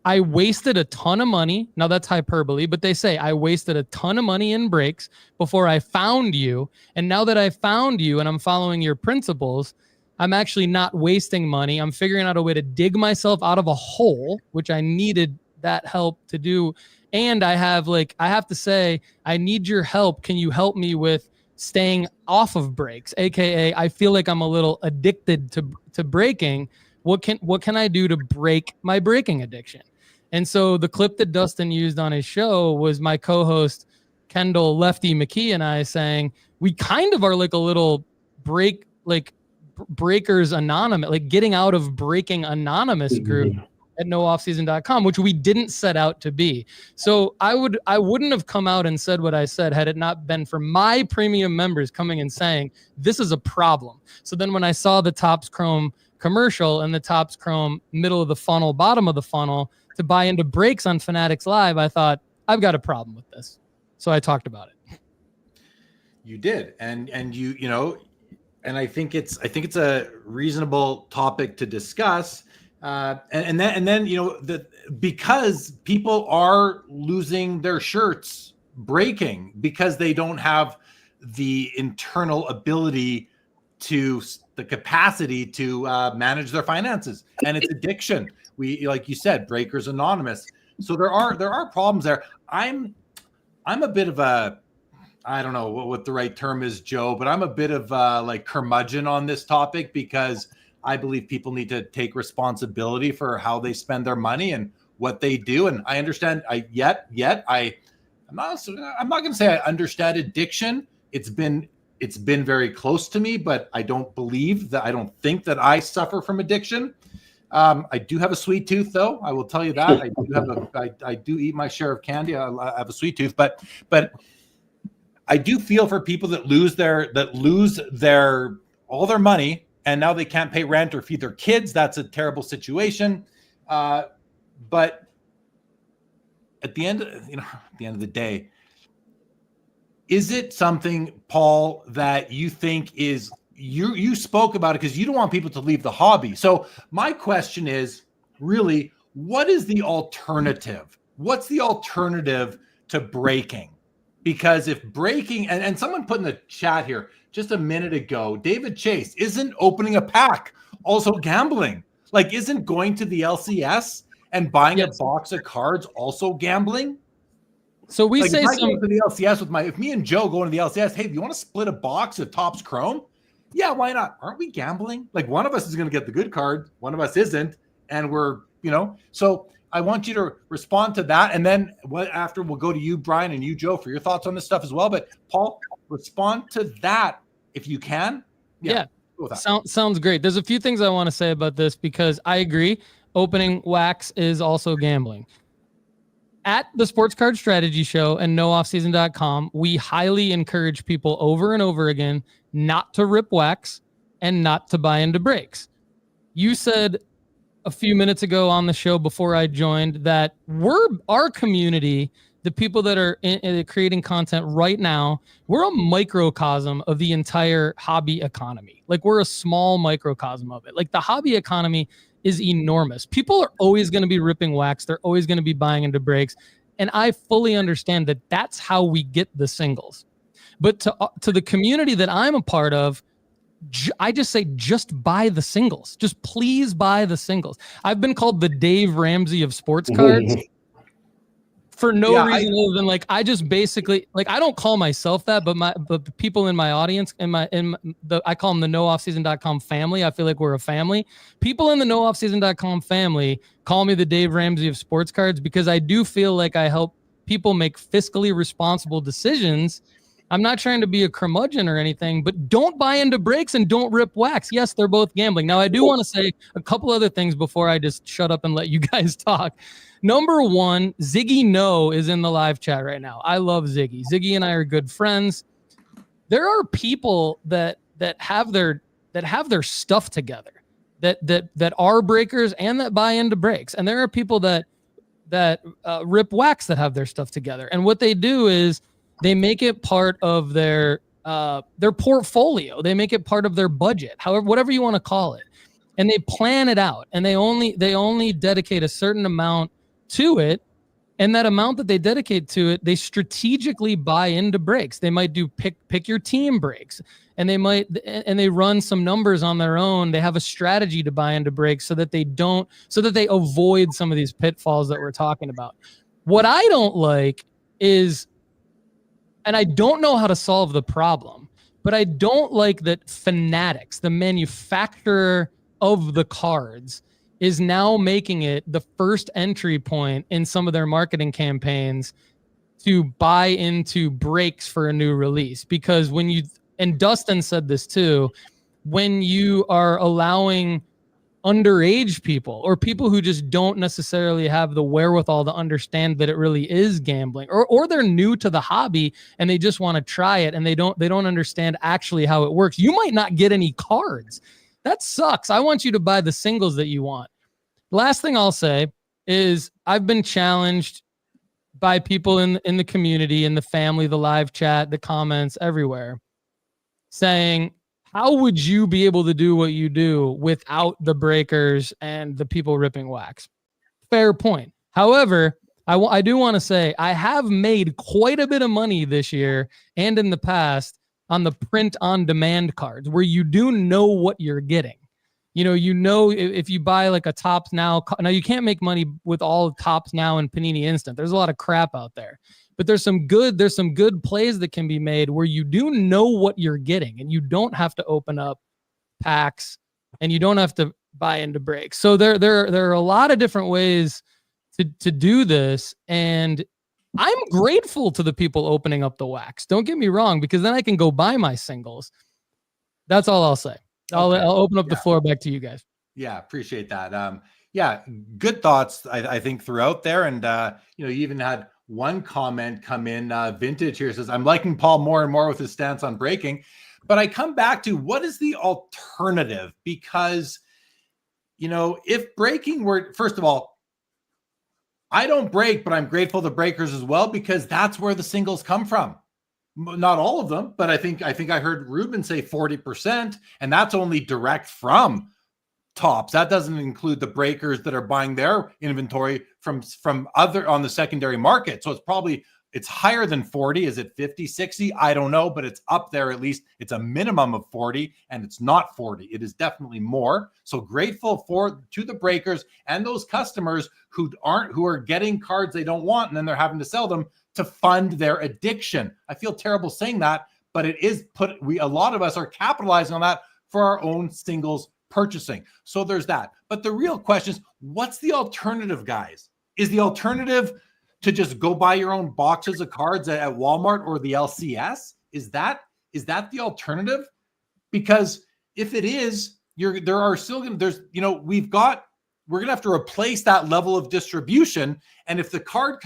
I wasted a ton of money. Now that's hyperbole, but they say I wasted a ton of money in breaks before I found you. And now that I found you and I'm following your principles, I'm actually not wasting money. I'm figuring out a way to dig myself out of a hole, which I needed that help to do. And I have to say, I need your help. Can you help me with staying off of breaks? AKA, I feel like I'm a little addicted to breaking. What can I do to break my breaking addiction? And so the clip that Dustin used on his show was my co-host Kendall Lefty McKee and I saying we kind of are like a little Breakers Anonymous, like getting out of Breaking Anonymous group at nooffseason.com, which we didn't set out to be. So I wouldn't have come out and said what I said had it not been for my premium members coming and saying this is a problem. So then when I saw the Topps Chrome commercial and the Topps Chrome middle of the funnel, bottom of the funnel to buy into breaks on Fanatics Live, I thought, I've got a problem with this. So I talked about it. You did. And and I think it's a reasonable topic to discuss. And then because people are losing their shirts, breaking, because they don't have the internal ability the capacity to manage their finances, and it's addiction. We, like you said, Breakers Anonymous. So there are problems there. I'm a bit of a, I don't know what the right term is, Joe, but I'm a bit of like curmudgeon on this topic, because I believe people need to take responsibility for how they spend their money and what they do. And I understand. I'm not going to say I understand addiction. It's been very close to me, but I don't think that I suffer from addiction. I do have a sweet tooth, though. I will tell you that. I do eat my share of candy. I have a sweet tooth, but I do feel for people that lose all their money, and now they can't pay rent or feed their kids. That's a terrible situation. But at the end of the day, is it something, Paul, that you think is, you spoke about it because you don't want people to leave the hobby. So my question is really, what is the alternative? What's the alternative to breaking? Because if breaking, and someone put in the chat here just a minute ago, David Chase, isn't opening a pack also gambling? Like, isn't going to the LCS and buying a box of cards also gambling? So we like say if I go to the LCS if me and Joe go into the LCS, hey, do you want to split a box of Topps Chrome? Yeah, why not? Aren't we gambling? Like, one of us is going to get the good card, one of us isn't, and we're, so I want you to respond to that. And then after we'll go to you, Brian, and you, Joe, for your thoughts on this stuff as well. But Paul, respond to that if you can. Yeah. Sounds great. There's a few things I want to say about this, because I agree. Opening wax is also gambling. At the Sports Card Strategy Show and nooffseason.com, we highly encourage people over and over again not to rip wax and not to buy into breaks. You said a few minutes ago on the show before I joined that our community, the people that are creating content right now, we're a microcosm of the entire hobby economy. Like, we're a small microcosm of it. Like, the hobby economy is enormous. People are always going to be ripping wax. They're always going to be buying into breaks. And I fully understand that that's how we get the singles. But to the community that I'm a part of, I just say, just buy the singles. Just please buy the singles. I've been called the Dave Ramsey of sports cards for no reason other than, like, I just basically, like, I don't call myself that, but the people in my audience, I call them the nooffseason.com family. I feel like we're a family. People in the nooffseason.com family call me the Dave Ramsey of sports cards, because I do feel like I help people make fiscally responsible decisions. I'm not trying to be a curmudgeon or anything, but don't buy into breaks and don't rip wax. Yes, they're both gambling. Now, I do want to say a couple other things before I just shut up and let you guys talk. Number one, Ziggy No is in the live chat right now. I love Ziggy. Ziggy and I are good friends. There are people that have their stuff together, that are breakers and that buy into breaks. And there are people that rip wax that have their stuff together. And what they do is they make it part of their portfolio. They make it part of their budget, however, whatever you want to call it. And they plan it out, and they only dedicate a certain amount to it. And that amount that they dedicate to it, they strategically buy into breaks. They might do pick your team breaks, and they run some numbers on their own. They have a strategy to buy into breaks so that they avoid some of these pitfalls that we're talking about. What I don't like is, and I don't know how to solve the problem, but I don't like that Fanatics, the manufacturer of the cards, is now making it the first entry point in some of their marketing campaigns to buy into breaks for a new release. Because and Dustin said this too, when you are allowing underage people or people who just don't necessarily have the wherewithal to understand that it really is gambling, or they're new to the hobby and they just want to try it and they don't understand actually how it works, you might not get any cards. That sucks. I want you to buy the singles that you want. Last thing I'll say is I've been challenged by people in the community, in the family, the live chat, the comments, everywhere, saying, how would you be able to do what you do without the breakers and the people ripping wax? Fair point. However, I do want to say I have made quite a bit of money this year and in the past on the print on demand cards, where you do know what you're getting. You know, if you buy like a Topps Now, you can't make money with all Topps Now and Panini Instant. There's a lot of crap out there, but there's some good plays that can be made where you do know what you're getting, and you don't have to open up packs, and you don't have to buy into breaks. So there are a lot of different ways to do this, and I'm grateful to the people opening up the wax. Don't get me wrong, because then I can go buy my singles. That's all I'll say. I'll open up the floor back to you guys. Yeah, appreciate that. Yeah, good thoughts, I think, throughout there. And, you even had one comment come in, Vintage here says, I'm liking Paul more and more with his stance on breaking. But I come back to, what is the alternative? Because, if breaking were, first of all, I don't break, but I'm grateful to breakers as well, because that's where the singles come from. Not all of them, but I think I heard Ruben say 40%, and that's only direct from Topps. That doesn't include the breakers that are buying their inventory from other on the secondary market. So it's higher than 40. Is it 50, 60? I don't know, but it's up there. At least it's a minimum of 40, and it's not 40. It is definitely more. So grateful to the breakers and those customers who are getting cards they don't want, and then they're having to sell them to fund their addiction. I feel terrible saying that, but it is a lot of us are capitalizing on that for our own singles purchasing. So there's that. But the real question is, what's the alternative, guys? Is the alternative to just go buy your own boxes of cards at Walmart or the LCS? Is that the alternative? Because if it is, we're going to have to replace that level of distribution. And if the card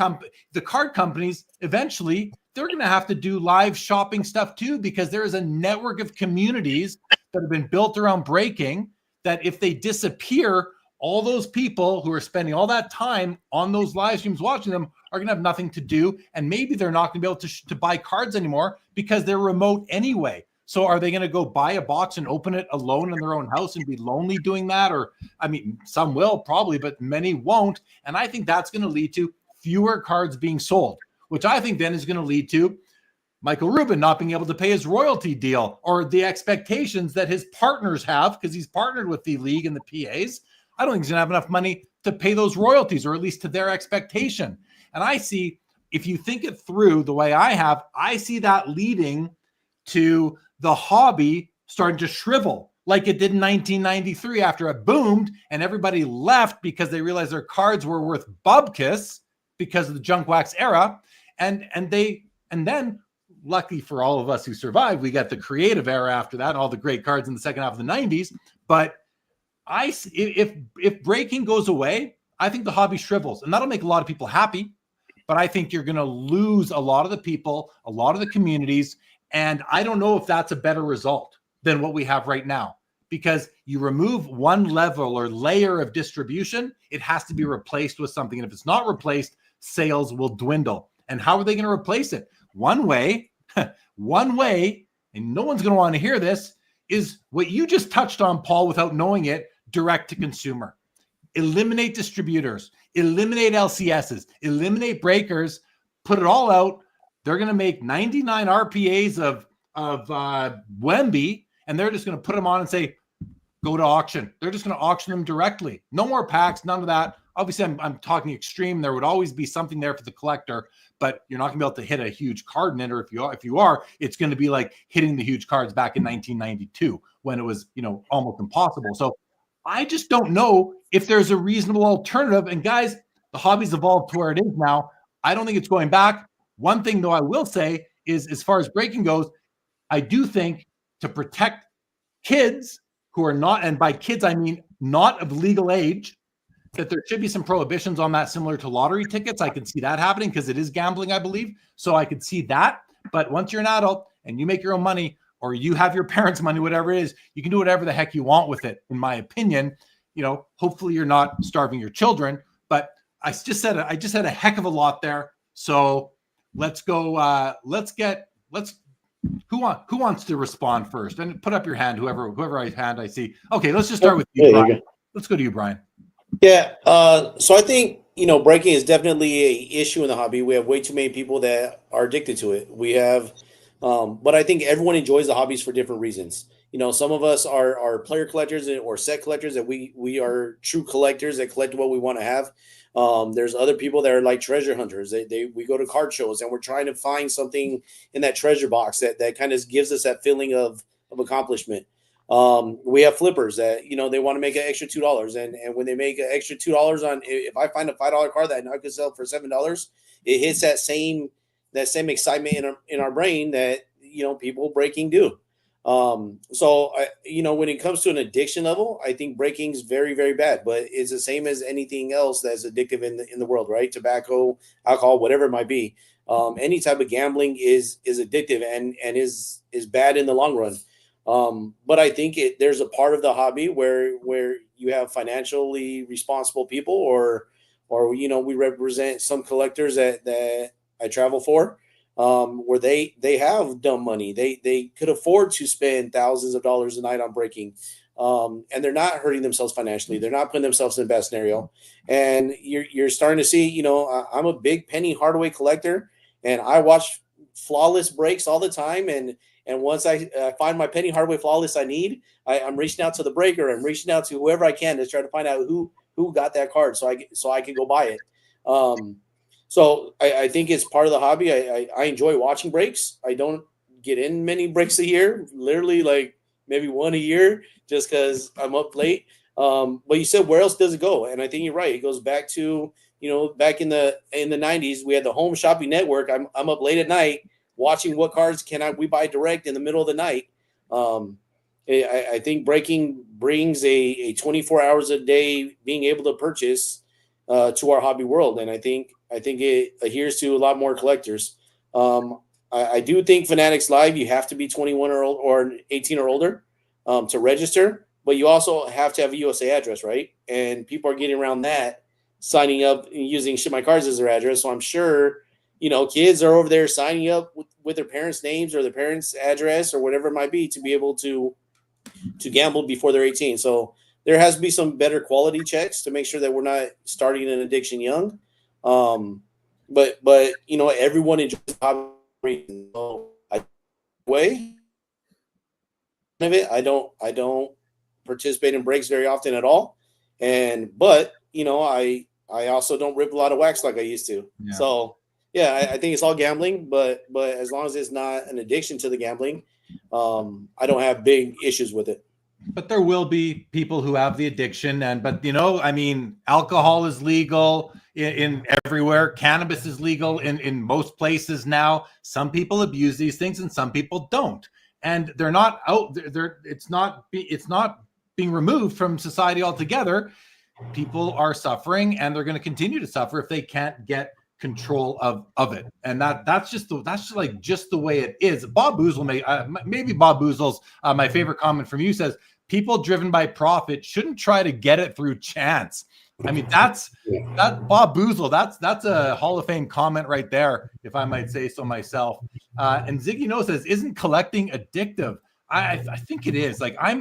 companies, eventually, they're going to have to do live shopping stuff too, because there is a network of communities that have been built around breaking, that if they disappear, all those people who are spending all that time on those live streams watching them are going to have nothing to do. And maybe they're not going to be able to buy cards anymore because they're remote anyway. So are they going to go buy a box and open it alone in their own house and be lonely doing that? Or, I mean, some will probably, but many won't. And I think that's going to lead to fewer cards being sold, which I think then is going to lead to Michael Rubin not being able to pay his royalty deal, or the expectations that his partners have, because he's partnered with the league and the PAs. I don't think he's going to have enough money to pay those royalties, or at least to their expectation. And I see, if you think it through the way I have, I see that leading to the hobby starting to shrivel like it did in 1993 after it boomed and everybody left because they realized their cards were worth bubkiss because of the junk wax era. And then lucky for all of us who survived, we got the creative era after that and all the great cards in the second half of the 90s. But if breaking goes away, I think the hobby shrivels, and that'll make a lot of people happy. But I think you're going to lose a lot of the people, a lot of the communities. And I don't know if that's a better result than what we have right now, because you remove one level or layer of distribution, it has to be replaced with something. And if it's not replaced, sales will dwindle. And how are they going to replace it? One way, and no one's going to want to hear this, is what you just touched on, Paul, without knowing it: direct to consumer. Eliminate distributors, eliminate LCSs, eliminate breakers, put it all out. They're going to make 99 RPAs of Wemby, and they're just going to put them on and say, go to auction. They're just going to auction them directly. No more packs, none of that. Obviously, I'm talking extreme. There would always be something there for the collector, but you're not going to be able to hit a huge card in it. Or if you are, it's going to be like hitting the huge cards back in 1992 when it was, almost impossible. So I just don't know if there's a reasonable alternative. And guys, the hobby's evolved to where it is now. I don't think it's going back. One thing, though, I will say is, as far as breaking goes, I do think to protect kids who are not, and by kids, I mean not of legal age, that there should be some prohibitions on that, similar to lottery tickets. I could see that happening because it is gambling, I believe. So I could see that. But once you're an adult and you make your own money, or you have your parents' money, whatever it is, you can do whatever the heck you want with it, in my opinion. Hopefully you're not starving your children. But I just said a heck of a lot there. So let's go. Who wants to respond first? And put up your hand, whoever I see. Okay, let's just start with you, Brian. Let's go to you, Brian. Yeah. So I think, breaking is definitely a issue in the hobby. We have way too many people that are addicted to it. We have, but I think everyone enjoys the hobbies for different reasons. Some of us are player collectors or set collectors, that we are true collectors that collect what we want to have. There's other people that are like treasure hunters. We go to card shows and we're trying to find something in that treasure box that kind of gives us that feeling of accomplishment. We have flippers that, they want to make an extra $2. And when they make an extra $2 on, if I find a $5 card that I could sell for $7, it hits that same excitement in our brain that, people breaking do. So when it comes to an addiction level, I think breaking is very, very bad, but it's the same as anything else that's addictive in the world, right? Tobacco, alcohol, whatever it might be. Any type of gambling is addictive and is bad in the long run. But I think there's a part of the hobby where you have financially responsible people or we represent some collectors that I travel for, where they have dumb money. They could afford to spend thousands of dollars a night on breaking. And they're not hurting themselves financially. They're not putting themselves in the best scenario. And you're starting to see, I'm a big penny hardaway collector and I watch flawless breaks all the time. And once I find my penny hardaway flawless I need, I'm reaching out to the breaker. I'm reaching out to whoever I can to try to find out who got that card so I can go buy it. So I think it's part of the hobby. I enjoy watching breaks. I don't get in many breaks a year, literally like maybe one a year just because I'm up late. But you said, where else does it go? And I think you're right. It goes back to, back in the 90s, we had the home shopping network. I'm up late at night watching what cards we buy direct in the middle of the night. I think breaking brings a 24 hours a day being able to purchase to our hobby world. And I think it adheres to a lot more collectors. I do think Fanatics Live, you have to be 21 or 18 or older to register, but you also have to have a USA address, right? And people are getting around that, signing up and using Ship My Cards as their address. So I'm sure, kids are over there signing up with their parents' names or their parents' address or whatever it might be to be able to gamble before they're 18. So there has to be some better quality checks to make sure that we're not starting an addiction young. But everyone enjoys the hobby. So I don't participate in breaks very often at all. But I also don't rip a lot of wax like I used to. Yeah. So yeah, I think it's all gambling, but as long as it's not an addiction to the gambling, I don't have big issues with it. But there will be people who have the addiction, but alcohol is legal in everywhere. Cannabis is legal in most places now. Some people abuse these things and some people don't, and they're not out there. It's not being removed from society altogether. People are suffering, and they're going to continue to suffer if they can't get control of it. And that's just the way it is. Bob Boozle maybe Bob Boozle's my favorite comment from you says, people driven by profit shouldn't try to get it through chance. That's Bob Boozle. That's a Hall of Fame comment right there, if I might say so myself. And Ziggy No says, isn't collecting addictive? I think it is. Like I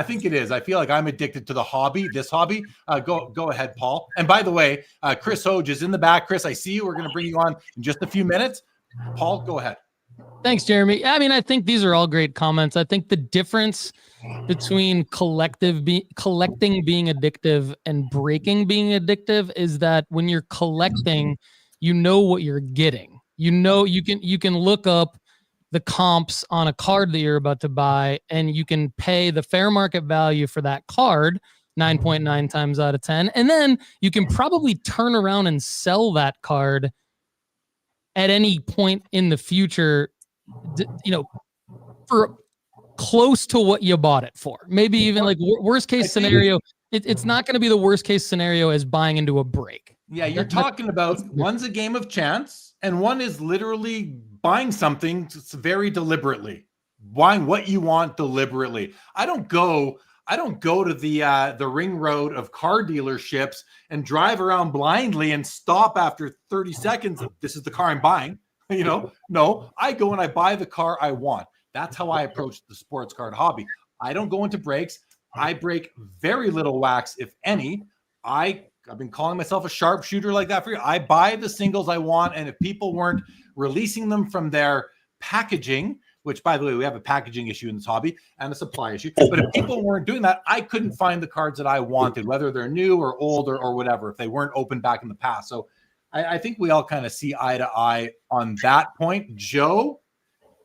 think it is. I feel like I'm addicted to this hobby. Go ahead, Paul. And by the way, Chris Hoge is in the back. Chris, I see you. We're going to bring you on in just a few minutes. Paul, go ahead. Thanks, Jeremy. I think these are all great comments. I think the difference between collecting being addictive and breaking being addictive is that when you're collecting, you know what you're getting. You can look up the comps on a card that you're about to buy, and you can pay the fair market value for that card 9.9 times out of 10. And then you can probably turn around and sell that card at any point in the future, for close to what you bought it for. Maybe even like worst case scenario, it's not going to be the worst case scenario as buying into a break. Yeah, you're talking about one's a game of chance and one is literally buying something very deliberately, buying what you want deliberately. I don't go I don't go to the ring road of car dealerships and drive around blindly and stop after 30 seconds. This is the car I'm buying. No, I go and I buy the car I want. That's how I approach the sports card hobby. I don't go into breaks. I break very little wax, if any. I've been calling myself a sharpshooter like that for you. I buy the singles I want, and if people weren't releasing them from their packaging, which, by the way, we have a packaging issue in this hobby and a supply issue, but if people weren't doing that, I couldn't find the cards that I wanted, whether they're new or old or whatever, if they weren't open back in the past. So I think we all kind of see eye to eye on that point. Joe,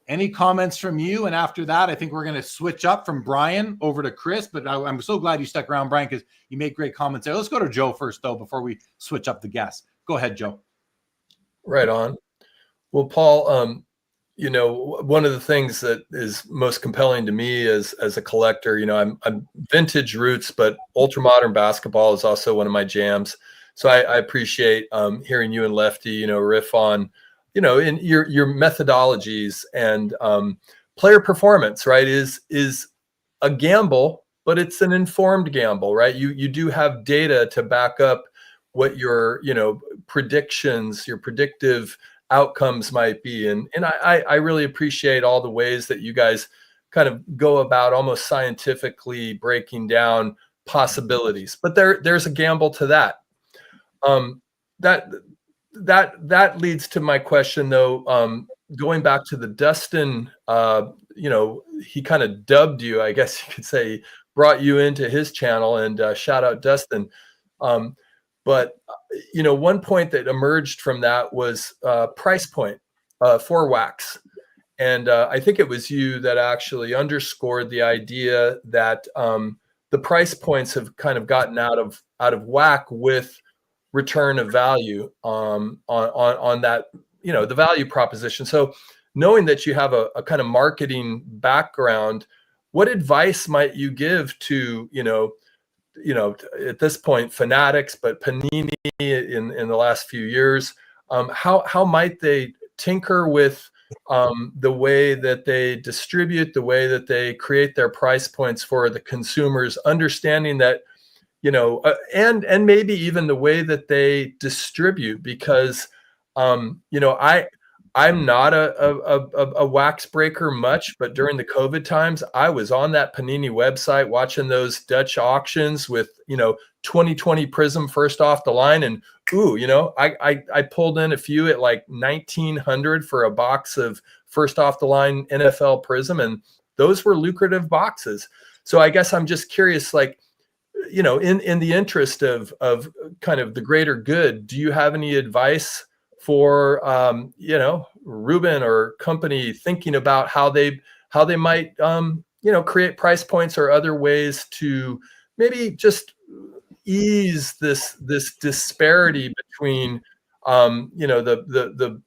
any comments from you? And after that, I think we're going to switch up from Brian over to Chris, but I'm so glad you stuck around, Brian, because you made great comments there. Let's go to Joe first, though, before we switch up the guests. Go ahead, Joe. Right on. Well, Paul, one of the things that is most compelling to me as a collector, I'm vintage roots, but ultra modern basketball is also one of my jams. So I appreciate hearing you and Lefty, riff on, in your methodologies and player performance, right, is a gamble, but it's an informed gamble, right? You do have data to back up what your, predictions, your predictive outcomes might be. And I really appreciate all the ways that you guys kind of go about almost scientifically breaking down possibilities, but there's a gamble to that. That leads to my question, though, going back to the Dustin, he kind of dubbed you, I guess you could say, brought you into his channel, and shout out Dustin. But one point that emerged from that was price point for wax. And I think it was you that actually underscored the idea that the price points have kind of gotten out of whack with return of value on that, the value proposition. So knowing that you have a kind of marketing background, what advice might you give to, at this point, Fanatics, but Panini in the last few years, how might they tinker with the way that they distribute, the way that they create their price points for the consumers, understanding that, and maybe even the way that they distribute, because, I'm not a wax breaker much, but during the COVID times, I was on that Panini website watching those Dutch auctions with, 2020 Prism first off the line. And, I pulled in a few at like 1,900 for a box of first off the line NFL Prism. And those were lucrative boxes. So I guess I'm just curious, like, in the interest of kind of the greater good, do you have any advice for Ruben or company thinking about how they might create price points or other ways to maybe just ease this disparity between the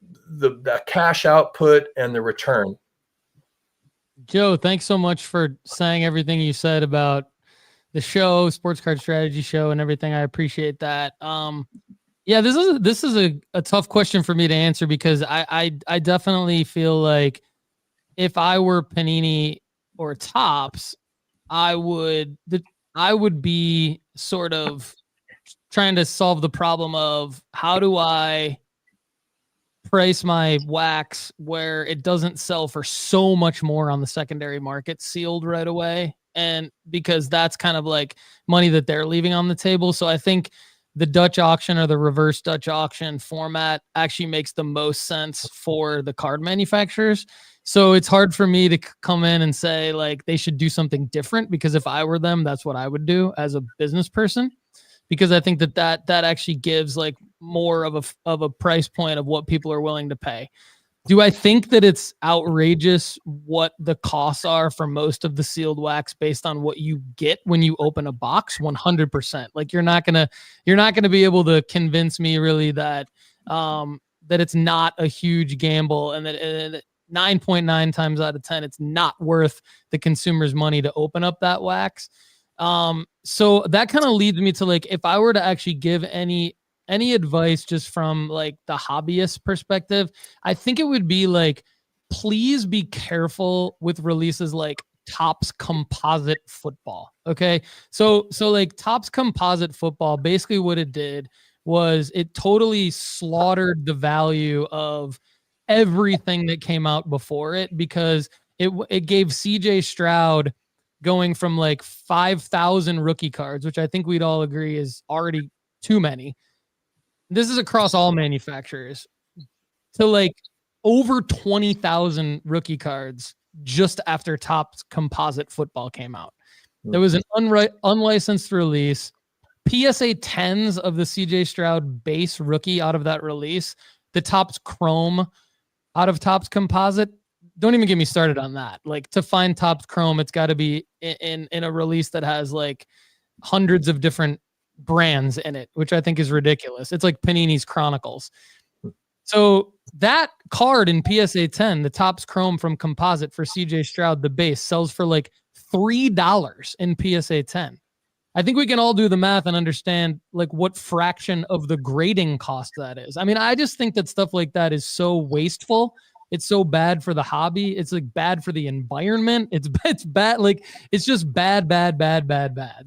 cash output and the return? Joe, thanks so much for saying everything you said about the show, Sports Card Strategy Show, and everything. I appreciate that. Yeah, this is a tough question for me to answer, because I definitely feel like if I were Panini or Topps, I would be sort of trying to solve the problem of how do I price my wax where it doesn't sell for so much more on the secondary market sealed right away, and because that's kind of like money that they're leaving on the table. So I think the Dutch auction or the reverse Dutch auction format actually makes the most sense for the card manufacturers. So it's hard for me to come in and say like they should do something different, because if I were them, that's what I would do as a business person, because I think that actually gives like more of a price point of what people are willing to pay. Do I think that it's outrageous what the costs are for most of the sealed wax based on what you get when you open a box? 100%. Like you're not gonna be able to convince me really that it's not a huge gamble, and that 9.9 times out of 10 it's not worth the consumer's money to open up that wax. So that kind of leads me to like, if I were to actually give any advice just from like the hobbyist perspective, I think it would be like, please be careful with releases like Topps Composite Football. Okay. So like Topps Composite Football, basically what it did was it totally slaughtered the value of everything that came out before it, because it gave CJ Stroud going from like 5,000 rookie cards, which I think we'd all agree is already too many. This is across all manufacturers, to like over 20,000 rookie cards just after Topps Composite Football came out. There was an unlicensed release. PSA 10s of the CJ Stroud base rookie out of that release, the Topps Chrome out of Topps Composite. Don't even get me started on that. Like, to find Topps Chrome, it's got to be in a release that has like hundreds of different brands in it, which I think is ridiculous. It's like Panini's Chronicles. So that card in PSA 10, the Topps Chrome from Composite for CJ Stroud, the base, sells for like $3 in PSA 10. I think we can all do the math and understand like what fraction of the grading cost that is. I mean, I just think that stuff like that is so wasteful. It's so bad for the hobby. It's like bad for the environment. It's bad. Like, it's just bad.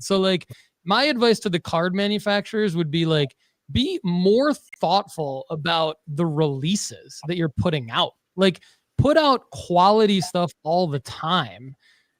So like, my advice to the card manufacturers would be like, be more thoughtful about the releases that you're putting out. Like, put out quality stuff all the time,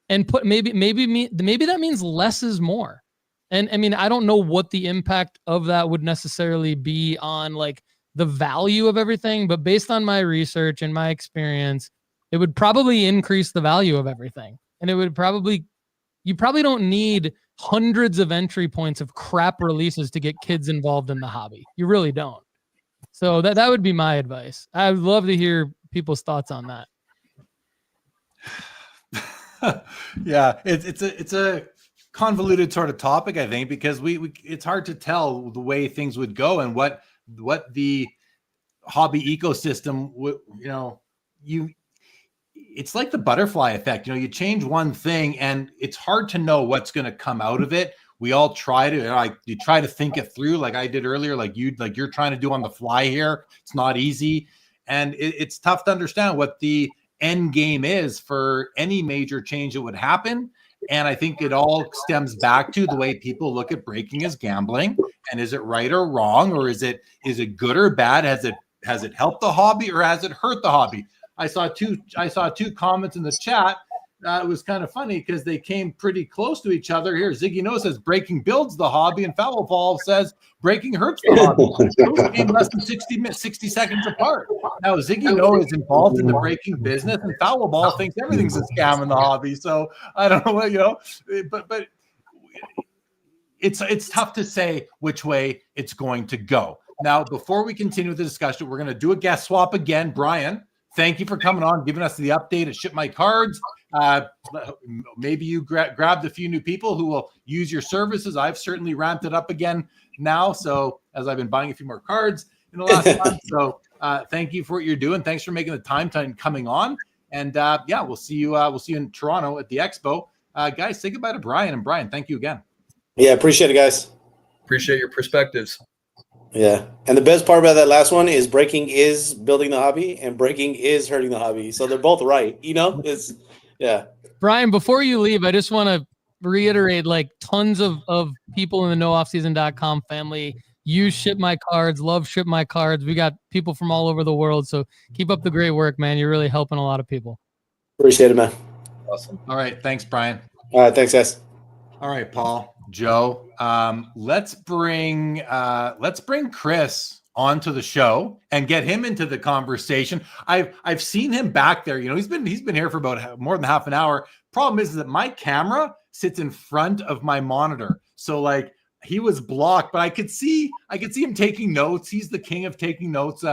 and put maybe that means less is more. And I mean, I don't know what the impact of that would necessarily be on like the value of everything, but based on my research and my experience, it would probably increase the value of everything. And you probably don't need hundreds of entry points of crap releases to get kids involved in the hobby. You really don't. So that would be my advice. I would love to hear people's thoughts on that. Yeah, it's a convoluted sort of topic, I think, because we it's hard to tell the way things would go and what the hobby ecosystem would, it's like the butterfly effect. You change one thing and it's hard to know what's going to come out of it. We all try to you try to think it through, like I did earlier, like you're trying to do on the fly here. It's not easy, and it's tough to understand what the end game is for any major change that would happen. And I think it all stems back to the way people look at breaking as gambling. And is it right or wrong, or is it good or bad? Has it helped the hobby, or has it hurt the hobby? I saw two comments in the chat. It was kind of funny because they came pretty close to each other. Here, Ziggy No says breaking builds the hobby, and Foul Ball says breaking hurts the hobby. Those came less than 60 seconds apart. Now, Ziggy No is involved in the breaking business, and Foul Ball thinks everything's a scam in the hobby. So I don't know what, but it's tough to say which way it's going to go. Now, before we continue the discussion, we're going to do a guest swap again. Brian, thank you for coming on, giving us the update at Ship My Cards. Maybe you grabbed a few new people who will use your services. I've certainly ramped it up again now. So as I've been buying a few more cards in the last month. So thank you for what you're doing. Thanks for making the time coming on. And we'll see you in Toronto at the Expo. Guys, say goodbye to Brian. And Brian, thank you again. Yeah, appreciate it, guys. Appreciate your perspectives. Yeah. And the best part about that last one is breaking is building the hobby and breaking is hurting the hobby. So they're both right. Yeah. Brian, before you leave, I just want to reiterate, like, tons of people in the nooffseason.com family use Ship My Cards, love Ship My Cards. We got people from all over the world. So keep up the great work, man. You're really helping a lot of people. Appreciate it, man. Awesome. All right. Thanks, Brian. All right. Thanks, guys. All right, Paul, Joe, let's bring Chris onto the show and get him into the conversation. I've seen him back there. He's been here for about more than half an hour. Problem is that my camera sits in front of my monitor, so like he was blocked, but I could see him taking notes. He's the king of taking notes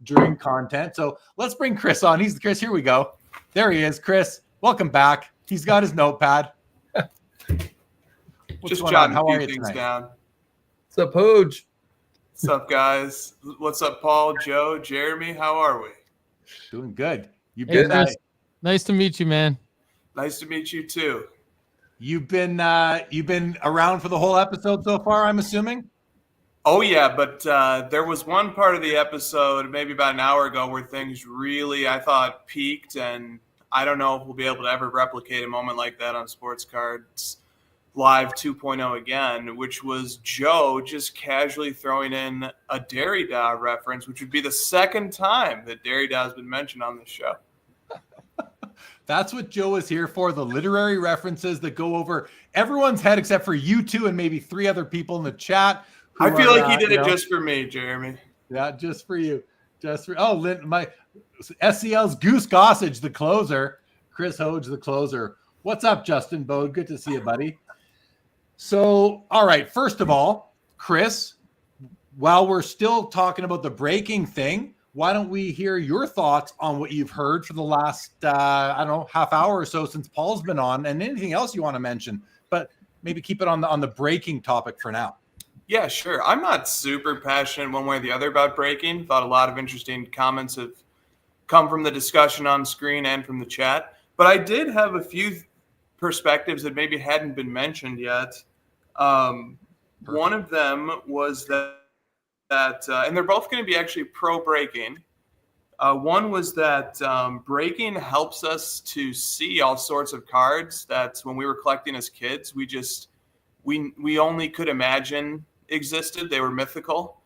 during content. So let's bring Chris on. He's Chris. Here we go. There he is, Chris. Welcome back. He's got his notepad. Just jotting a few things down. What's up, Hoj? What's up, guys? What's up, Paul, Joe, Jeremy? How are we? Doing good. You've Hey, been Chris. Nice to meet you, man. Nice to meet you too. you've been around for the whole episode so far, I'm assuming? Oh yeah, but there was one part of the episode, maybe about an hour ago, where things really, I thought, peaked, and I don't know if we'll be able to ever replicate a moment like that on Sports Cards Live 2.0 again, which was Joe just casually throwing in a Derrida reference, which would be the second time that Derrida has been mentioned on this show. That's what Joe is here for, the literary references that go over everyone's head except for you two and maybe 3 other people in the chat. I feel like he did it just for me, Jeremy. Yeah, just for you. My SCL's Goose Gossage, the closer. Chris Hoge, the closer. What's up, Justin Bode? Good to see you, buddy. So, all right, first of all, Chris, while we're still talking about the breaking thing, why don't we hear your thoughts on what you've heard for the last, half hour or so since Paul's been on, and anything else you want to mention, but maybe keep it on the breaking topic for now. Yeah, sure. I'm not super passionate one way or the other about breaking. Thought a lot of interesting comments have come from the discussion on screen and from the chat, but I did have a few perspectives that maybe hadn't been mentioned yet. One of them was that and they're both going to be actually pro breaking. One was that breaking helps us to see all sorts of cards that when we were collecting as kids, we only could imagine existed. They were mythical.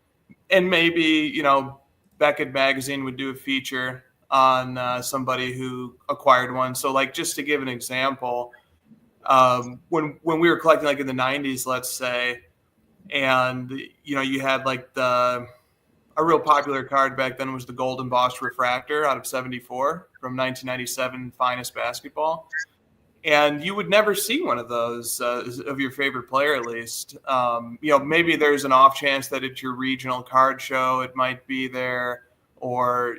And maybe, Beckett Magazine would do a feature on somebody who acquired one. So like, just to give an example, when we were collecting like in the 90s, let's say, and you had like a real popular card back then was the Gold Embossed Refractor out of 74 from 1997 Finest Basketball, and you would never see one of those of your favorite player, at least. Maybe there's an off chance that at your regional card show it might be there, or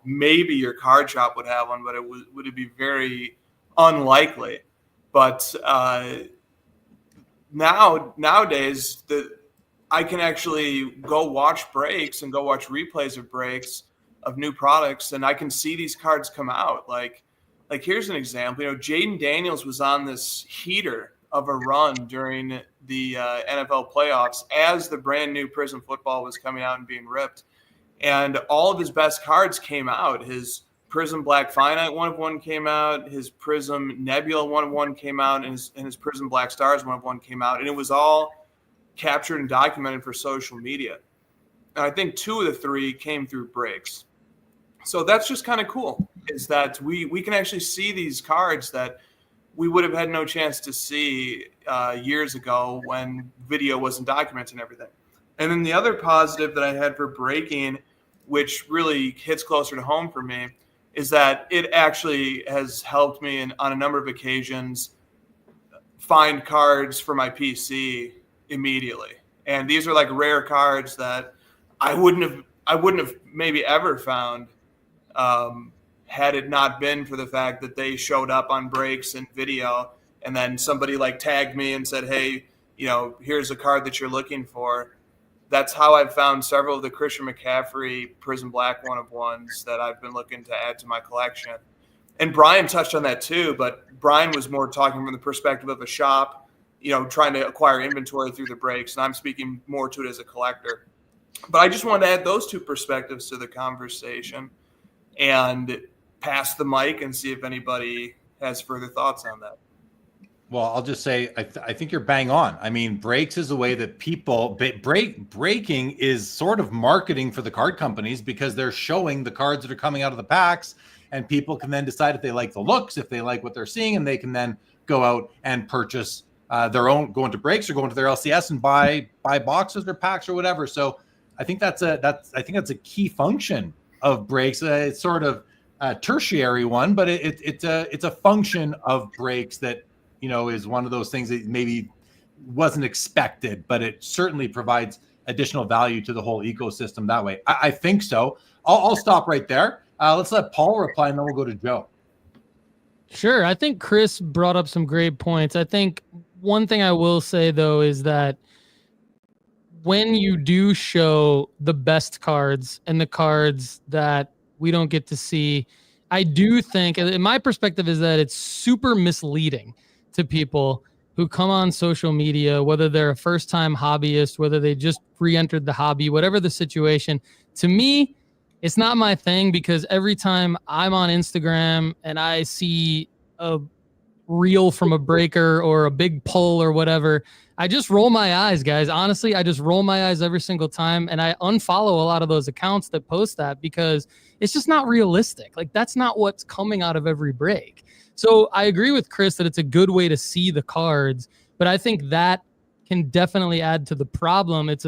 maybe your card shop would have one, but would be very unlikely. But nowadays, I can actually go watch breaks and go watch replays of breaks of new products, and I can see these cards come out. Like here's an example. Jaden Daniels was on this heater of a run during the NFL playoffs as the brand new Prism football was coming out and being ripped, and all of his best cards came out. His Prism Black Finite 1/1 came out. His Prism Nebula 1/1 came out, and his Prism Black Stars 1/1 came out, and it was all captured and documented for social media. And I think 2 of the 3 came through breaks. So that's just kind of cool, is that we can actually see these cards that we would have had no chance to see years ago when video wasn't documented and everything. And then the other positive that I had for breaking, which really hits closer to home for me, is that it actually has helped me on a number of occasions find cards for my PC immediately. And these are like rare cards that I wouldn't have maybe ever found had it not been for the fact that they showed up on breaks and video, and then somebody like tagged me and said, hey, here's a card that you're looking for. That's how I've found several of the Christian McCaffrey Prism Black 1/1s that I've been looking to add to my collection. And Brian touched on that too, but Brian was more talking from the perspective of a shop, trying to acquire inventory through the breaks. And I'm speaking more to it as a collector. But I just wanted to add those 2 perspectives to the conversation and pass the mic and see if anybody has further thoughts on that. Well, I'll just say, I think you're bang on. I mean, breaks is a way that people breaking is sort of marketing for the card companies, because they're showing the cards that are coming out of the packs, and people can then decide if they like the looks, if they like what they're seeing, and they can then go out and purchase their own, go into breaks or go into their LCS and buy boxes or packs or whatever. So I think that's a key function of breaks. It's sort of a tertiary one, but it's a function of breaks that is one of those things that maybe wasn't expected, but it certainly provides additional value to the whole ecosystem that way. I think so. I'll stop right there. Let's let Paul reply, and then we'll go to Joe. Sure. I think Chris brought up some great points. I think one thing I will say, though, is that when you do show the best cards and the cards that we don't get to see, I do think, in my perspective, is that it's super misleading to people who come on social media, whether they're a first-time hobbyist, whether they just re-entered the hobby, whatever the situation. To me, It's not my thing, because every time I'm on Instagram and I see a reel from a breaker or a big pull or whatever, I just roll my eyes, guys. Honestly, I just roll my eyes every single time, and I unfollow a lot of those accounts that post that, because it's just not realistic. Like, that's not what's coming out of every break. So I agree with Chris that it's a good way to see the cards, but I think that can definitely add to the problem. It's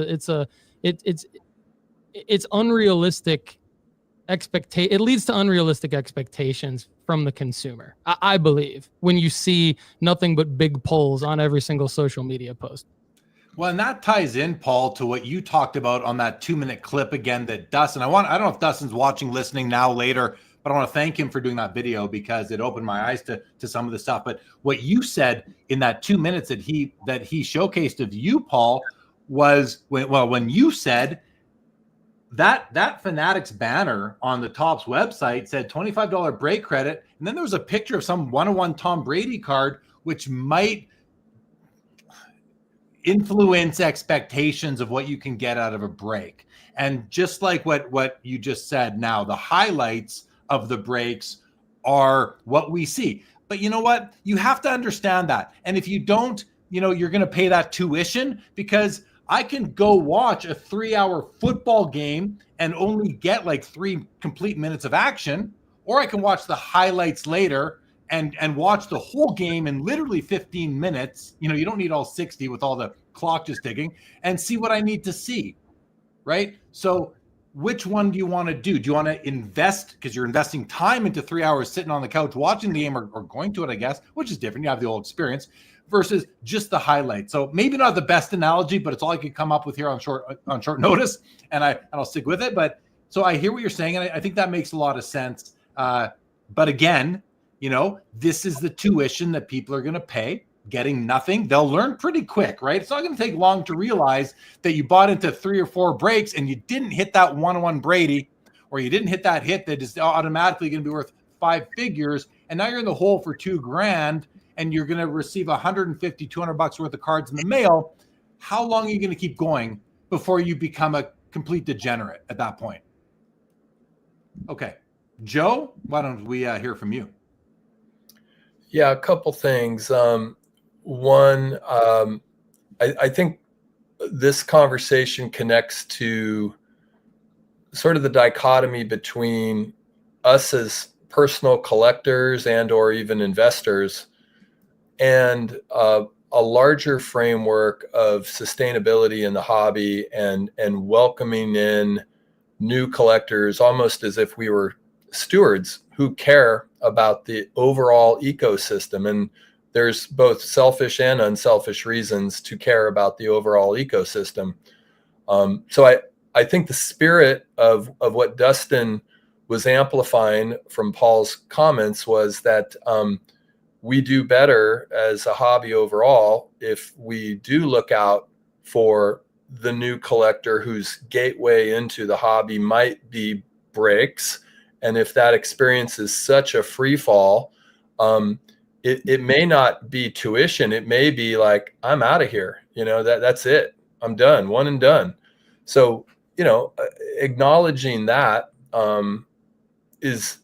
unrealistic expectation. It leads to unrealistic expectations from the consumer, I believe, when you see nothing but big polls on every single social media post. Well, and that ties in, Paul, to what you talked about on that 2-minute clip again that Dustin, I don't know if Dustin's watching, listening now, later, but I want to thank him for doing that video, because it opened my eyes to some of the stuff. But what you said in that 2 minutes that he showcased of you, Paul, was when you said that Fanatics banner on the Topps website said $25 break credit, and then there was a picture of some 101 Tom Brady card, which might influence expectations of what you can get out of a break. And just like what you just said, now the highlights of the breaks are what we see. But you know what? You have to understand that. And if you don't, you're going to pay that tuition, because I can go watch a 3-hour football game and only get like 3 complete minutes of action, or I can watch the highlights later and watch the whole game in literally 15 minutes. You don't need all 60 with all the clock just ticking, and see what I need to see, right? So which one do you want to do? Do you want to invest, because you're investing time into 3 hours sitting on the couch watching the game, or going to it, I guess, which is different. You have the old experience versus just the highlights. So maybe not the best analogy, but it's all I could come up with here on short notice, and I'll stick with it. But so I hear what you're saying, and I think that makes a lot of sense. But again, this is the tuition that people are going to pay, getting nothing. They'll learn pretty quick, right? It's not going to take long to realize that you bought into 3 or 4 breaks and you didn't hit that 101 Brady, or you didn't hit that hit that is automatically going to be worth 5 figures. And now you're in the hole for $2,000, and you're going to receive $150, $200 worth of cards in the mail. How long are you going to keep going before you become a complete degenerate at that point? Okay. Joe, why don't we hear from you? Yeah, a couple things. One, I think this conversation connects to sort of the dichotomy between us as personal collectors and or even investors, and a larger framework of sustainability in the hobby, and welcoming in new collectors almost as if we were stewards who care about the overall ecosystem. And there's both selfish and unselfish reasons to care about the overall ecosystem. So I think the spirit of what Dustin was amplifying from Paul's comments was that we do better as a hobby overall if we do look out for the new collector whose gateway into the hobby might be breaks. And if that experience is such a free fall, it may not be tuition. It may be like, I'm out of here. That's it. I'm done. One and done. So, acknowledging that is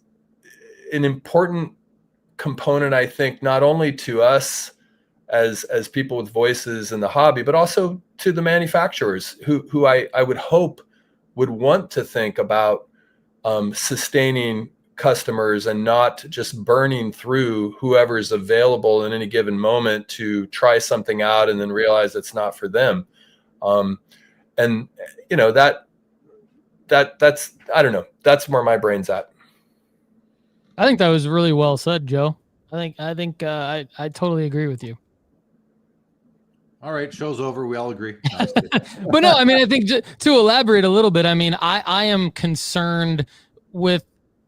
an important component, I think, not only to us as people with voices in the hobby, but also to the manufacturers who I would hope would want to think about sustaining customers and not just burning through whoever's available in any given moment to try something out and then realize it's not for them. And that's, I don't know, that's where my brain's at. I think that was really well said, Joe. I totally agree with you. All right, show's over. We all agree. But no, I mean, I think to elaborate a little bit, I mean, I am concerned with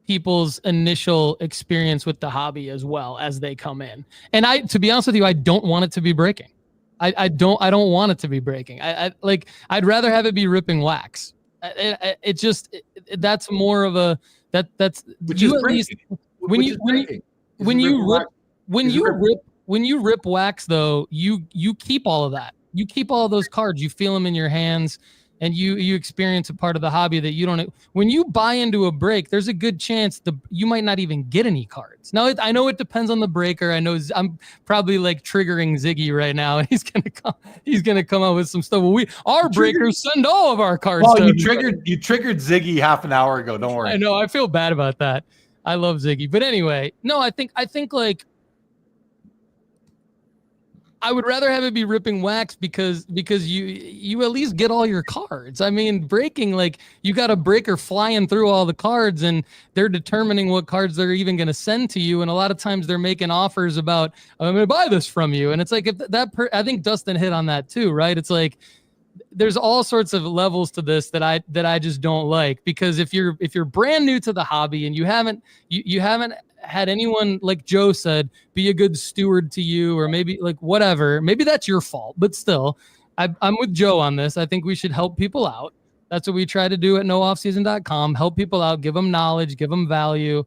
people's initial experience with the hobby as well as they come in. And to be honest with you, I don't want it to be breaking. I don't want it to be breaking. I'd rather have it be ripping wax. That's more of a, that's which is breaking. When you rip wax though, you keep all of that. You keep all of those cards. You feel them in your hands. and you experience a part of the hobby that you don't. When you buy into a break, there's a good chance you might not even get any cards. Now, I know it depends on the breaker. I know I'm probably like triggering Ziggy right now, and he's gonna come up with some stuff. Well, our breakers send all of our cards. Well, you triggered Ziggy half an hour ago. Don't worry. I know. I feel bad about that. I love Ziggy, but anyway, no, I think like I would rather have it be ripping wax because you at least get all your cards. I mean, breaking, like, you got a breaker flying through all the cards, and they're determining what cards they're even going to send to you. And a lot of times they're making offers about, I'm going to buy this from you. And it's like, I think Dustin hit on that too, right? It's like, there's all sorts of levels to this that I just don't like, because if you're brand new to the hobby and you haven't had anyone, like Joe said, be a good steward to you, or maybe like whatever, maybe that's your fault, but still, I'm with Joe on this. I think we should help people out. That's what we try to do at nooffseason.com. Help people out, give them knowledge, give them value.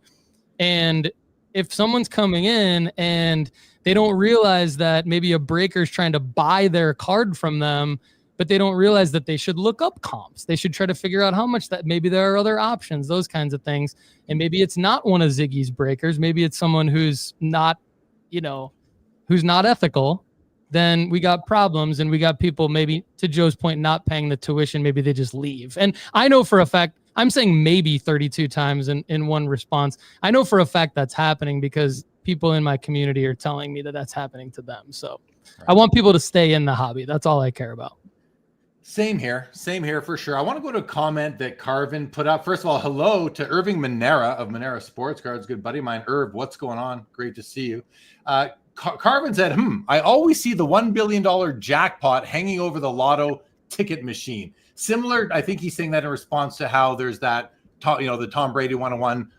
And if someone's coming in and they don't realize that maybe a breaker's trying to buy their card from them, but they don't realize that they should look up comps. They should try to figure out how much that, maybe there are other options, those kinds of things. And maybe it's not one of Ziggy's breakers. Maybe it's someone who's not, who's not ethical. Then we got problems, and we got people, maybe to Joe's point, not paying the tuition. Maybe they just leave. And I know for a fact, I'm saying maybe 32 times in one response. I know for a fact that's happening because people in my community are telling me that that's happening to them. So I want people to stay in the hobby. That's all I care about. Same here for sure. I want to go to a comment that Carvin put up. First of all, hello to Irving Monera of Monera Sports Cards, good buddy of mine. Irv, what's going on? Great to see you. Carvin said, I always see the $1 billion jackpot hanging over the lotto ticket machine. Similar, I think he's saying that in response to how there's that, the Tom Brady 101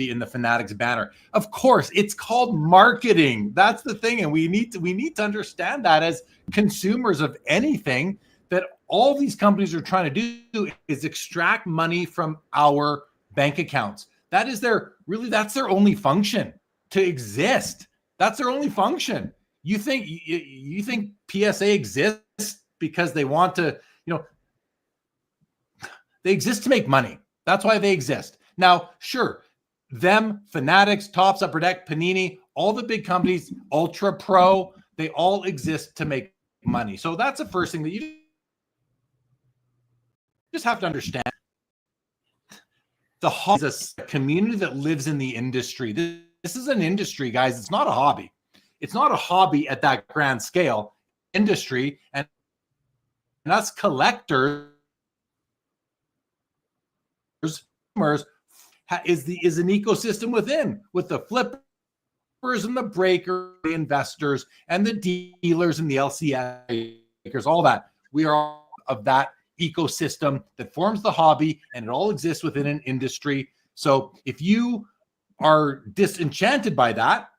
in the Fanatics banner. Of course, it's called marketing. That's the thing, and we need to understand that as consumers of anything, that all these companies are trying to do is extract money from our bank accounts. That's their only function, to exist. That's their only function. You think PSA exists because they want to, they exist to make money. That's why they exist. Now, sure, them, Fanatics, Topps, Upper Deck, Panini, all the big companies, Ultra Pro, they all exist to make money. So that's the first thing that you just have to understand. The hobby is a community that lives in the industry. This is an industry, guys. It's not a hobby. It's not a hobby at that grand scale. Industry, and us collectors is an ecosystem within, with the flippers and the breakers, the investors and the dealers and the LCS makers, all that. We are all of that ecosystem that forms the hobby, and it all exists within an industry. So if you are disenchanted by that,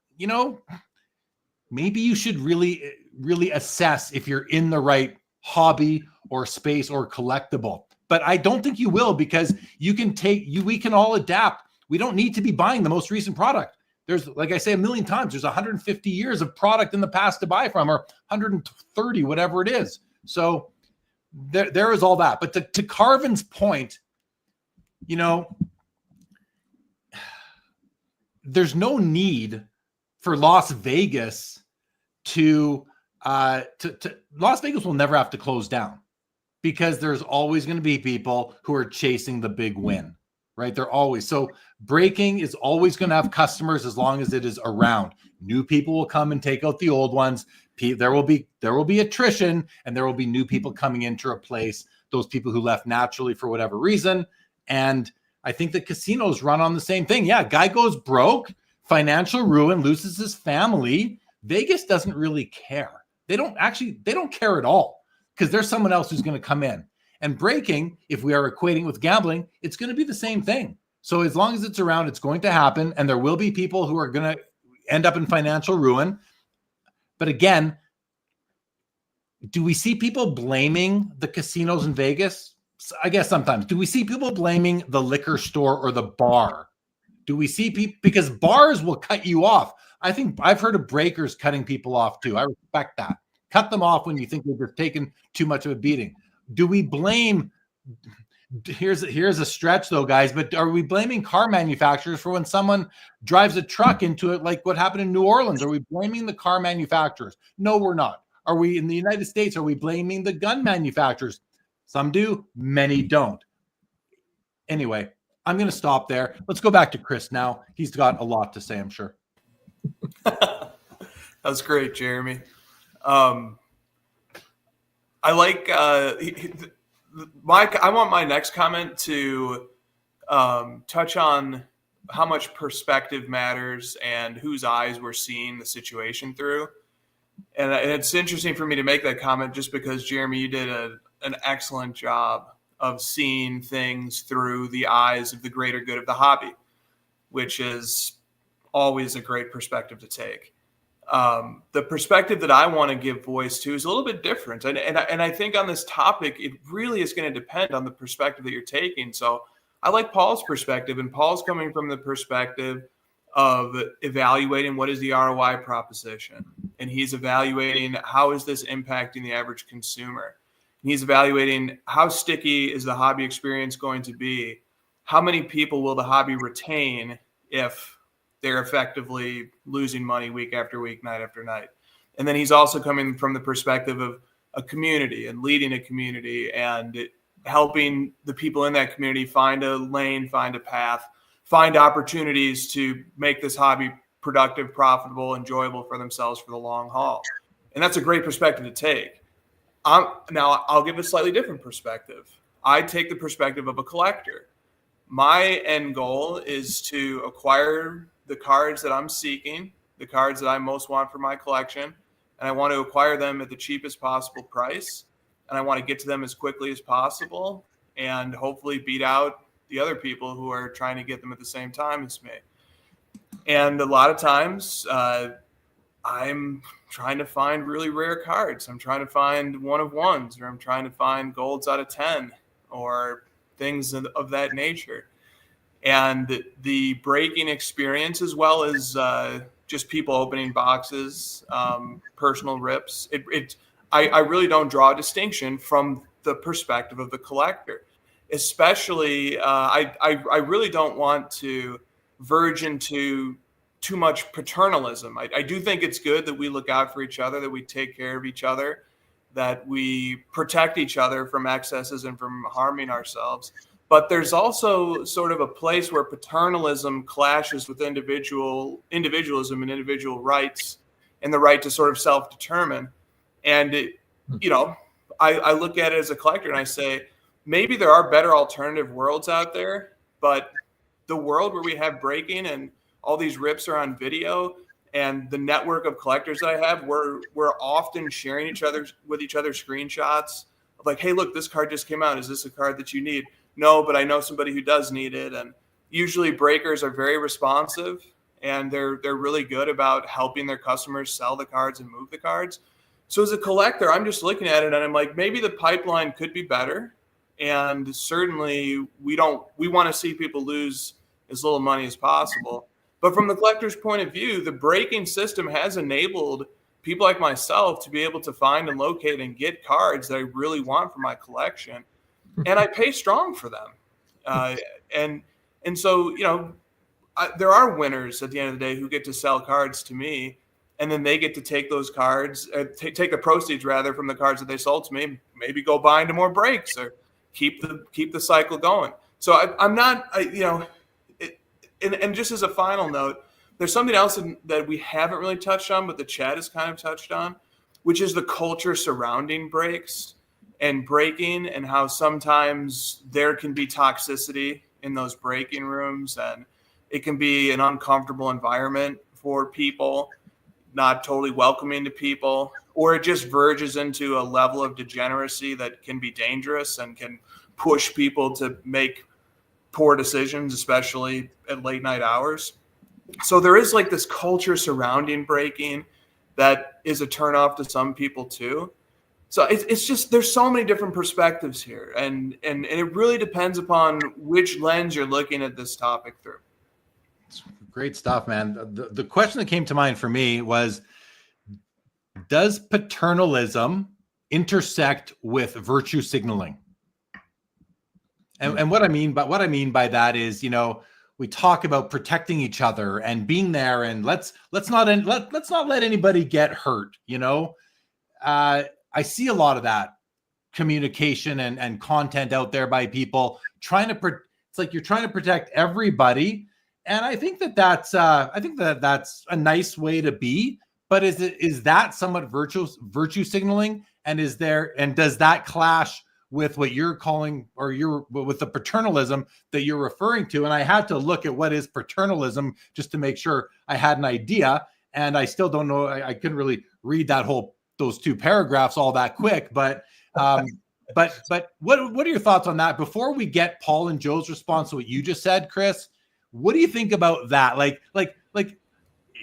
maybe you should really assess if you're in the right hobby or space or collectible. But I don't think you will, because we can all adapt. We don't need to be buying the most recent product. There's, like I say a million times, there's 150 years of product in the past to buy from, or 130, whatever it is. So there is all that. But to Carvin's point, there's no need for Las Vegas to Las Vegas will never have to close down, because there's always going to be people who are chasing the big win, right? They're always, so breaking is always going to have customers as long as it is around. New people will come and take out the old ones. There will be attrition, and there will be new people coming in to replace those people who left naturally for whatever reason. And I think the casinos run on the same thing. Yeah, guy goes broke, financial ruin, loses his family. Vegas doesn't really care. They don't care at all, because there's someone else who's going to come in. And breaking, if we are equating with gambling, it's going to be the same thing. So as long as it's around, it's going to happen, and there will be people who are going to end up in financial ruin. But again, do we see people blaming the casinos in Vegas? I guess sometimes. Do we see people blaming the liquor store or the bar? Do we see people, because bars will cut you off? I think I've heard of breakers cutting people off too. I respect that. Cut them off when you think they've taken too much of a beating. Do we blame here's a stretch though, guys, but are we blaming car manufacturers for when someone drives a truck into it, like what happened in New Orleans? Are we blaming the car manufacturers? No, we're not. Are we in the United States? Are we blaming the gun manufacturers? Some do, many don't. Anyway, I'm going to stop there. Let's go back to Chris now. He's got a lot to say, I'm sure. That's great, Jeremy. I like I want my next comment to touch on how much perspective matters and whose eyes we're seeing the situation through. And it's interesting for me to make that comment just because, Jeremy, you did an excellent job of seeing things through the eyes of the greater good of the hobby, which is always a great perspective to take. The perspective that I want to give voice to is a little bit different. And I think on this topic, it really is going to depend on the perspective that you're taking. So I like Paul's perspective, and Paul's coming from the perspective of evaluating what is the ROI proposition. And he's evaluating how is this impacting the average consumer. And he's evaluating how sticky is the hobby experience going to be? How many people will the hobby retain if they're effectively losing money week after week, night after night? And then he's also coming from the perspective of a community and leading a community and helping the people in that community find a lane, find a path, find opportunities to make this hobby productive, profitable, enjoyable for themselves for the long haul. And that's a great perspective to take. Now, I'll give a slightly different perspective. I take the perspective of a collector. My end goal is to acquire the cards that I'm seeking, the cards that I most want for my collection, and I want to acquire them at the cheapest possible price, and I want to get to them as quickly as possible and hopefully beat out the other people who are trying to get them at the same time as me. And a lot of times I'm trying to find really rare cards. I'm trying to find one of ones, or I'm trying to find golds out of 10 or things of that nature. And the breaking experience, as well as just people opening boxes, personal rips, I really don't draw a distinction from the perspective of the collector. Especially, I really don't want to verge into too much paternalism. I do think it's good that we look out for each other, that we take care of each other, that we protect each other from excesses and from harming ourselves. But there's also sort of a place where paternalism clashes with individualism and individual rights and the right to sort of self-determine. And, I look at it as a collector and I say, maybe there are better alternative worlds out there, but the world where we have breaking and all these rips are on video and the network of collectors that I have, we're often sharing with each other screenshots of like, hey, look, this card just came out. Is this a card that you need? No, but I know somebody who does need it. And usually breakers are very responsive and they're really good about helping their customers sell the cards and move the cards. So as a collector, I'm just looking at it and I'm like, maybe the pipeline could be better. And certainly we want to see people lose as little money as possible. But from the collector's point of view, the breaking system has enabled people like myself to be able to find and locate and get cards that I really want for my collection. And I pay strong for them. And so, there are winners at the end of the day who get to sell cards to me, and then they get to take those cards, take the proceeds rather from the cards that they sold to me, maybe go buy into more breaks or keep the cycle going. So I'm not, and just as a final note, there's something else that we haven't really touched on, but the chat has kind of touched on, which is the culture surrounding breaks and breaking, and how sometimes there can be toxicity in those breaking rooms, and it can be an uncomfortable environment for people, not totally welcoming to people, or it just verges into a level of degeneracy that can be dangerous and can push people to make poor decisions, especially at late night hours. So there is like this culture surrounding breaking that is a turnoff to some people too. So it's just, there's so many different perspectives here, and it really depends upon which lens you're looking at this topic through. It's great stuff, man. The question that came to mind for me was, does paternalism intersect with virtue signaling? And what I mean by that is, we talk about protecting each other and being there, and let's not let anybody get hurt. I see a lot of that communication and content out there by people trying to it's like you're trying to protect everybody, and I think that's a nice way to be. But is that somewhat virtue signaling, and does that clash with what you're calling, or with the paternalism that you're referring to? And I had to look at what is paternalism just to make sure I had an idea, and I still don't know. I couldn't really read those 2 paragraphs all that quick, but what are your thoughts on that before we get Paul and Joe's response to what you just said, Chris? What do you think about that? Like,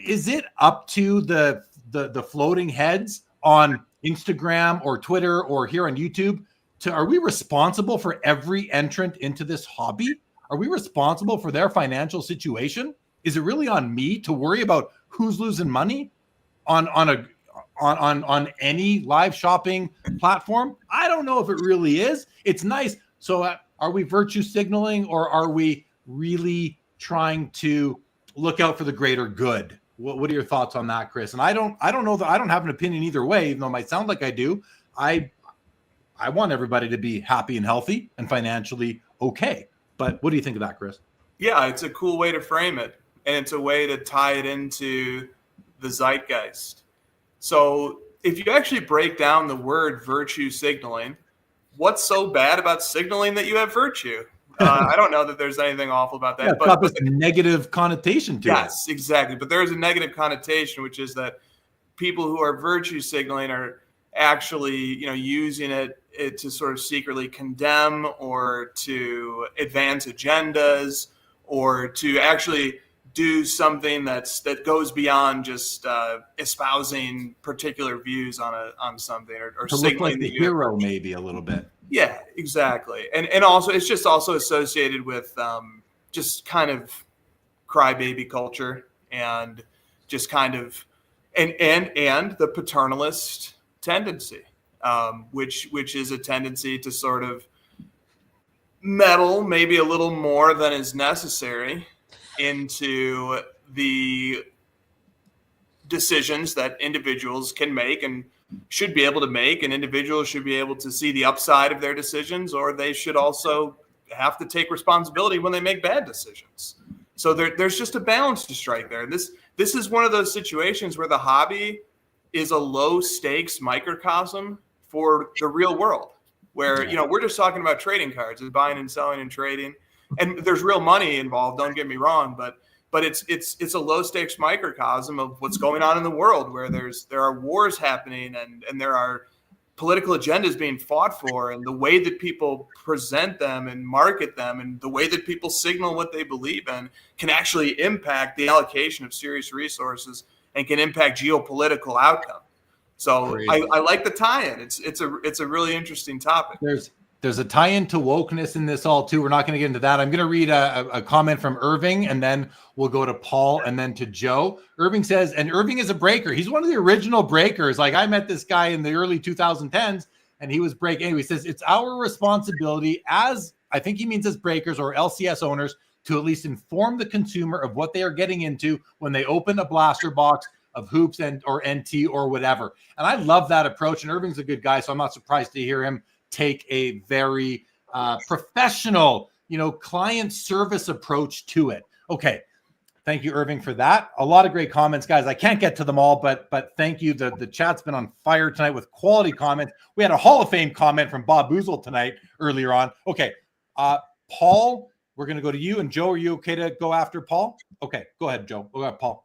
is it up to the floating heads on Instagram or Twitter or here on YouTube are we responsible for every entrant into this hobby? Are we responsible for their financial situation? Is it really on me to worry about who's losing money on any live shopping platform? I don't know if it really is. It's nice. So are we virtue signaling, or are we really trying to look out for the greater good? What are your thoughts on that, Chris? And I don't know that I don't have an opinion either way, even though it might sound like I do. I want everybody to be happy and healthy and financially okay. But what do you think of that, Chris? Yeah, it's a cool way to frame it. And it's a way to tie it into the zeitgeist. So if you actually break down the word virtue signaling, what's so bad about signaling that you have virtue? I don't know that there's anything awful about that. Yeah, but this negative connotation to it. Yes, exactly. But there is a negative connotation, which is that people who are virtue signaling are actually, using it to sort of secretly condemn or to advance agendas or to actually do something that goes beyond just espousing particular views on something or to signaling look like the that hero maybe a little bit. Yeah, exactly. And also it's just also associated with just kind of crybaby culture and just kind of and the paternalist tendency, which is a tendency to sort of meddle maybe a little more than is necessary into the decisions that individuals can make and should be able to make, and individuals should be able to see the upside of their decisions, or they should also have to take responsibility when they make bad decisions. So there's just a balance to strike there. This is one of those situations where the hobby is a low stakes microcosm for the real world, where we're just talking about trading cards and buying and selling and trading, and there's real money involved. Don't get me wrong, but it's a low stakes microcosm of what's going on in the world, where there are wars happening and there are political agendas being fought for, and the way that people present them and market them and the way that people signal what they believe in can actually impact the allocation of serious resources and can impact geopolitical outcome. So I like the tie-in. It's a really interesting topic. There's a tie-in to wokeness in this all too. We're not going to get into that. I'm going to read a comment from Irving, and then we'll go to Paul and then to Joe. Irving says, and Irving is a breaker. He's one of the original breakers. Like, I met this guy in the early 2010s, and he was breaking. Anyway, he says, it's our responsibility as, I think he means as breakers or LCS owners, to at least inform the consumer of what they are getting into when they open a blaster box of hoops or NT or whatever. And I love that approach. And Irving's a good guy, so I'm not surprised to hear him take a very professional, client service approach to it. Okay. Thank you, Irving, for that. A lot of great comments, guys. I can't get to them all, but thank you. The chat's been on fire tonight with quality comments. We had a Hall of Fame comment from Bob Boozle tonight earlier on. Okay. Paul, we're going to go to you. And Joe, are you okay to go after Paul? Okay. Go ahead, Joe. Go ahead, Paul.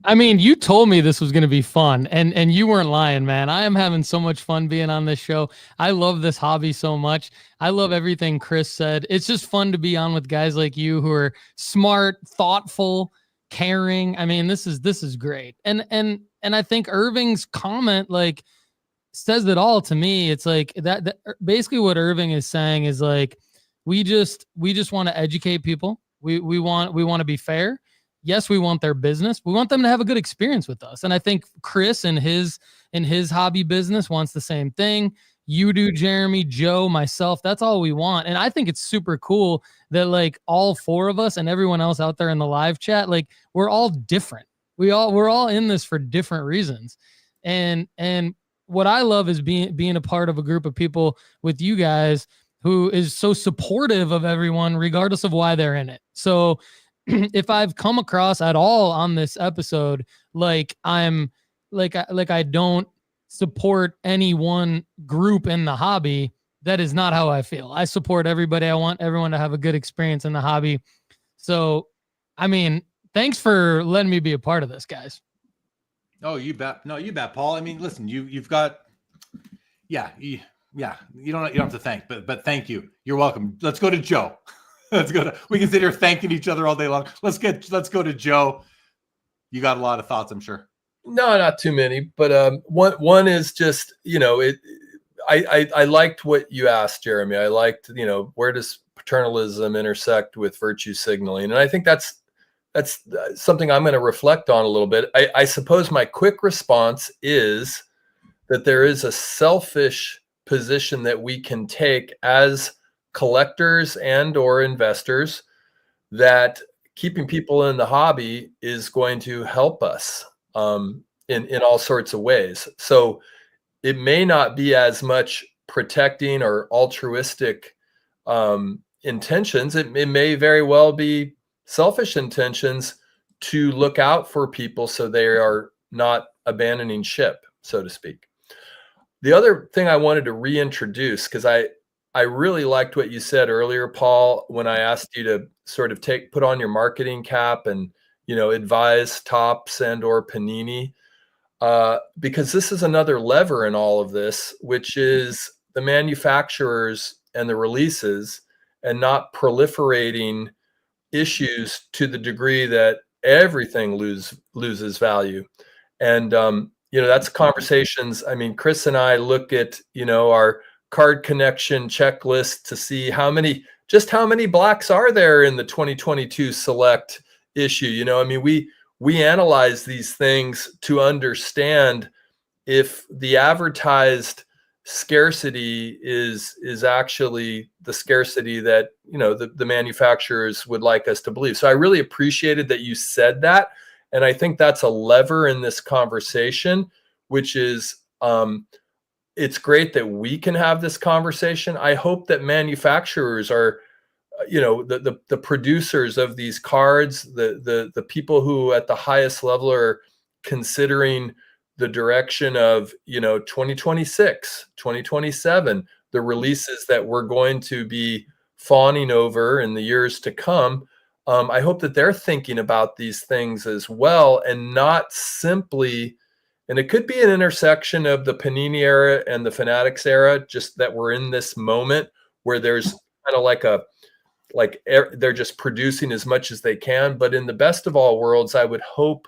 I mean, you told me this was going to be fun, and you weren't lying, man. I am having so much fun being on this show. I love this hobby so much. I love everything Chris said. It's just fun to be on with guys like you who are smart, thoughtful, caring. I mean, this is great. And I think Irving's comment says it all to me. It's like that basically what Irving is saying is like, we just want to educate people. We want to be fair. Yes, we want their business. We want them to have a good experience with us. And I think Chris in his hobby business wants the same thing. you do, Jeremy, Joe, myself. That's all we want. And I think it's super cool that like all four of us and everyone else out there in the live chat, like we're all different. We're all in this for different reasons. And what I love is being a part of a group of people with you guys who is so supportive of everyone, regardless of why they're in it. So if I've come across at all on this episode, like I'm like I don't support any one group in the hobby, that is not how I feel. I support everybody. I want everyone to have a good experience in the hobby. So, I mean, thanks for letting me be a part of this, guys. Oh, you bet. No, you bet, Paul. I mean, listen, you've got, you don't have to thank, but thank you. You're welcome. Let's go to Joe. We can sit here thanking each other all day long. Let's go to Joe. You got a lot of thoughts, I'm sure. No, not too many, but one is just, I liked what you asked, Jeremy. I liked, where does paternalism intersect with virtue signaling? And I think that's something I'm going to reflect on a little bit. I suppose my quick response is that there is a selfish position that we can take as collectors and or investors, that keeping people in the hobby is going to help us in all sorts of ways. So it may not be as much protecting or altruistic intentions. It may very well be selfish intentions to look out for people so they are not abandoning ship, so to speak. The other thing I wanted to reintroduce, because I really liked what you said earlier, Paul, when I asked you to sort of put on your marketing cap and, advise Topps and or Panini, because this is another lever in all of this, which is the manufacturers and the releases, and not proliferating issues to the degree that everything loses value. And, that's conversations. I mean, Chris and I look at, our card connection checklist to see how many blacks are there in the 2022 select issue. I mean, we analyze these things to understand if the advertised scarcity is actually the scarcity that, the manufacturers would like us to believe. So I really appreciated that you said that. And I think that's a lever in this conversation, which is, it's great that we can have this conversation. I hope that manufacturers are, the producers of these cards, the people who at the highest level are considering the direction of, 2026, 2027, the releases that we're going to be fawning over in the years to come. I hope that they're thinking about these things as well, and not simply, and it could be an intersection of the Panini era and the Fanatics era, just that we're in this moment where there's kind of they're just producing as much as they can. But in the best of all worlds, I would hope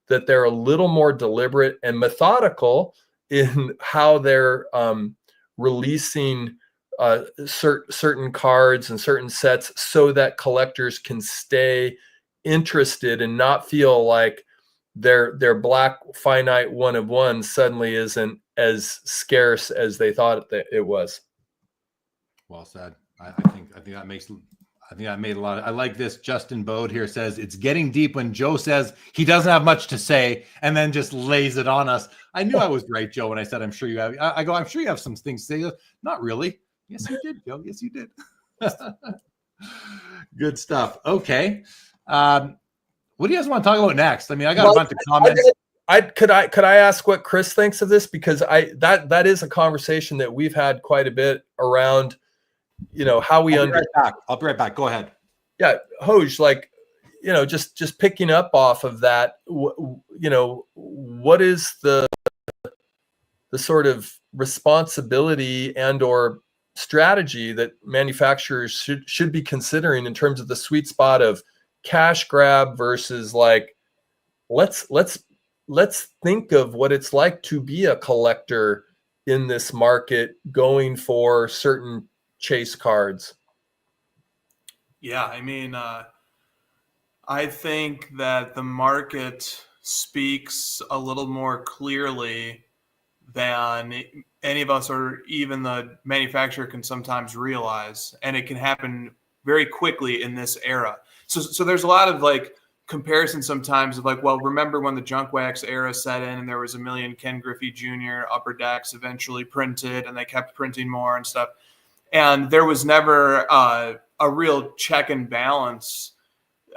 that they're a little more deliberate and methodical in how they're releasing certain cards and certain sets, so that collectors can stay interested and not feel like their black finite one of one suddenly isn't as scarce as they thought it was. Well said. I think that makes. I think I made a lot of. I like this. Justin Bode here says it's getting deep when Joe says he doesn't have much to say and then just lays it on us. I knew I was right, Joe, when I said I'm sure you have. I go, I'm sure you have some things to say. Not really. Yes, you did, Joe. Yes, you did. Good stuff. Okay. What do you guys want to talk about next? I mean, I got a bunch of comments. Could I ask what Chris thinks of this? Because that is a conversation that we've had quite a bit around, how we understand. I'll be right back. Go ahead. Yeah, Hoj, just picking up off of that, what is the sort of responsibility and or strategy that manufacturers should be considering in terms of the sweet spot of cash grab versus let's think of what it's like to be a collector in this market, going for certain chase cards. Yeah, I mean, I think that the market speaks a little more clearly than any of us or even the manufacturer can sometimes realize. And it can happen very quickly in this era. So there's a lot of like comparison sometimes of like, well, remember when the junk wax era set in and there was a million Ken Griffey Jr. upper decks eventually printed and they kept printing more and stuff. And there was never a real check and balance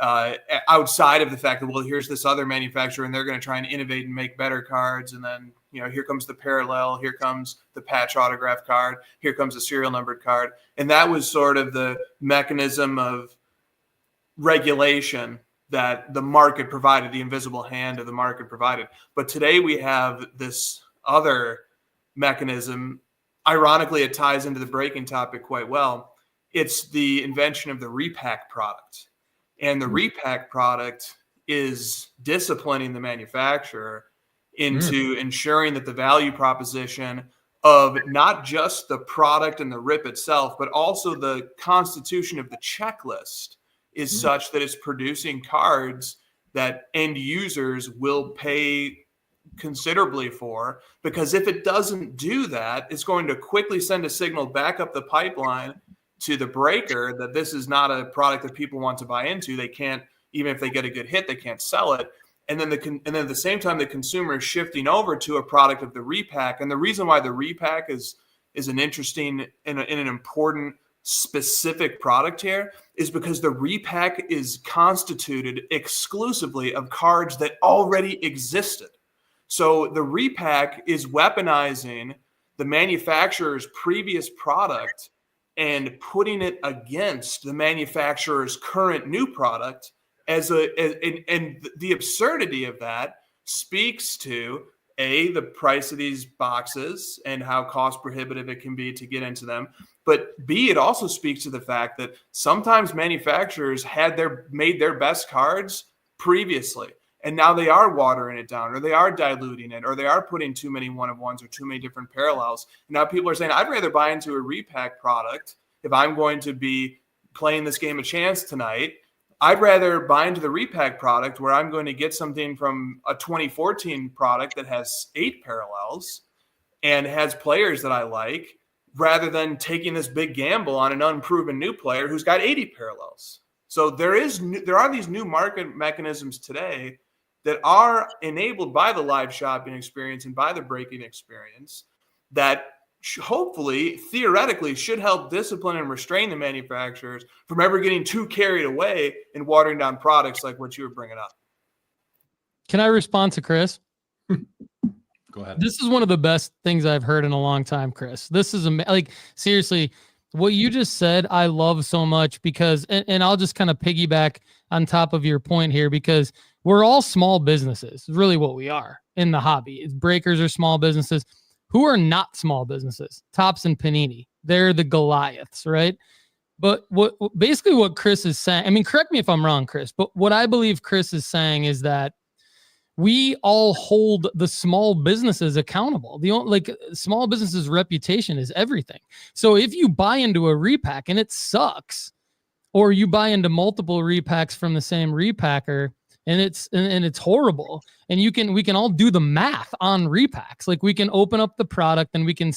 outside of the fact that, well, here's this other manufacturer and they're going to try and innovate and make better cards. And then, you know, here comes the parallel, here comes the patch autograph card, here comes the serial numbered card. And that was sort of the mechanism of regulation that the market provided, the invisible hand of the market provided. But today we have this other mechanism. Ironically, it ties into the breaking topic quite well. It's the invention of the repack product. And the repack product is disciplining the manufacturer into ensuring that the value proposition of not just the product and the rip itself, but also the constitution of the checklist is such that it's producing cards that end users will pay considerably for, because if it doesn't do that, it's going to quickly send a signal back up the pipeline to the breaker that this is not a product that people want to buy into. They can't, even if they get a good hit, they can't sell it. And then at the same time, the consumer is shifting over to a product of the repack. And the reason why the repack is an interesting and an important specific product here is because the repack is constituted exclusively of cards that already existed. So the repack is weaponizing the manufacturer's previous product and putting it against the manufacturer's current new product and the absurdity of that speaks to A, the price of these boxes and how cost prohibitive it can be to get into them. But B, it also speaks to the fact that sometimes manufacturers made their best cards previously, and now they are watering it down, or they are diluting it, or they are putting too many one-of-ones or too many different parallels. And now people are saying, I'd rather buy into a repack product if I'm going to be playing this game of chance tonight. I'd rather buy into the repack product where I'm going to get something from a 2014 product that has 8 parallels and has players that I like, rather than taking this big gamble on an unproven new player who's got 80 parallels. So there are these new market mechanisms today that are enabled by the live shopping experience and by the breaking experience that hopefully, theoretically, should help discipline and restrain the manufacturers from ever getting too carried away and watering down products like what you were bringing up. Can I respond to Chris? Go ahead. This is one of the best things I've heard in a long time, Chris. This is like, seriously, what you just said, I love so much because, and I'll just kind of piggyback on top of your point here, because we're all small businesses, really what we are in the hobby. Breakers are small businesses. Who are not small businesses? Topps and Panini. They're the Goliaths, right? But what Chris is saying, I mean, correct me if I'm wrong, Chris, but what I believe Chris is saying is that we all hold the small businesses accountable. Small businesses' reputation is everything. So if you buy into a repack and it sucks, or you buy into multiple repacks from the same repacker and it's horrible, and we can all do the math on repacks. Like, we can open up the product and we can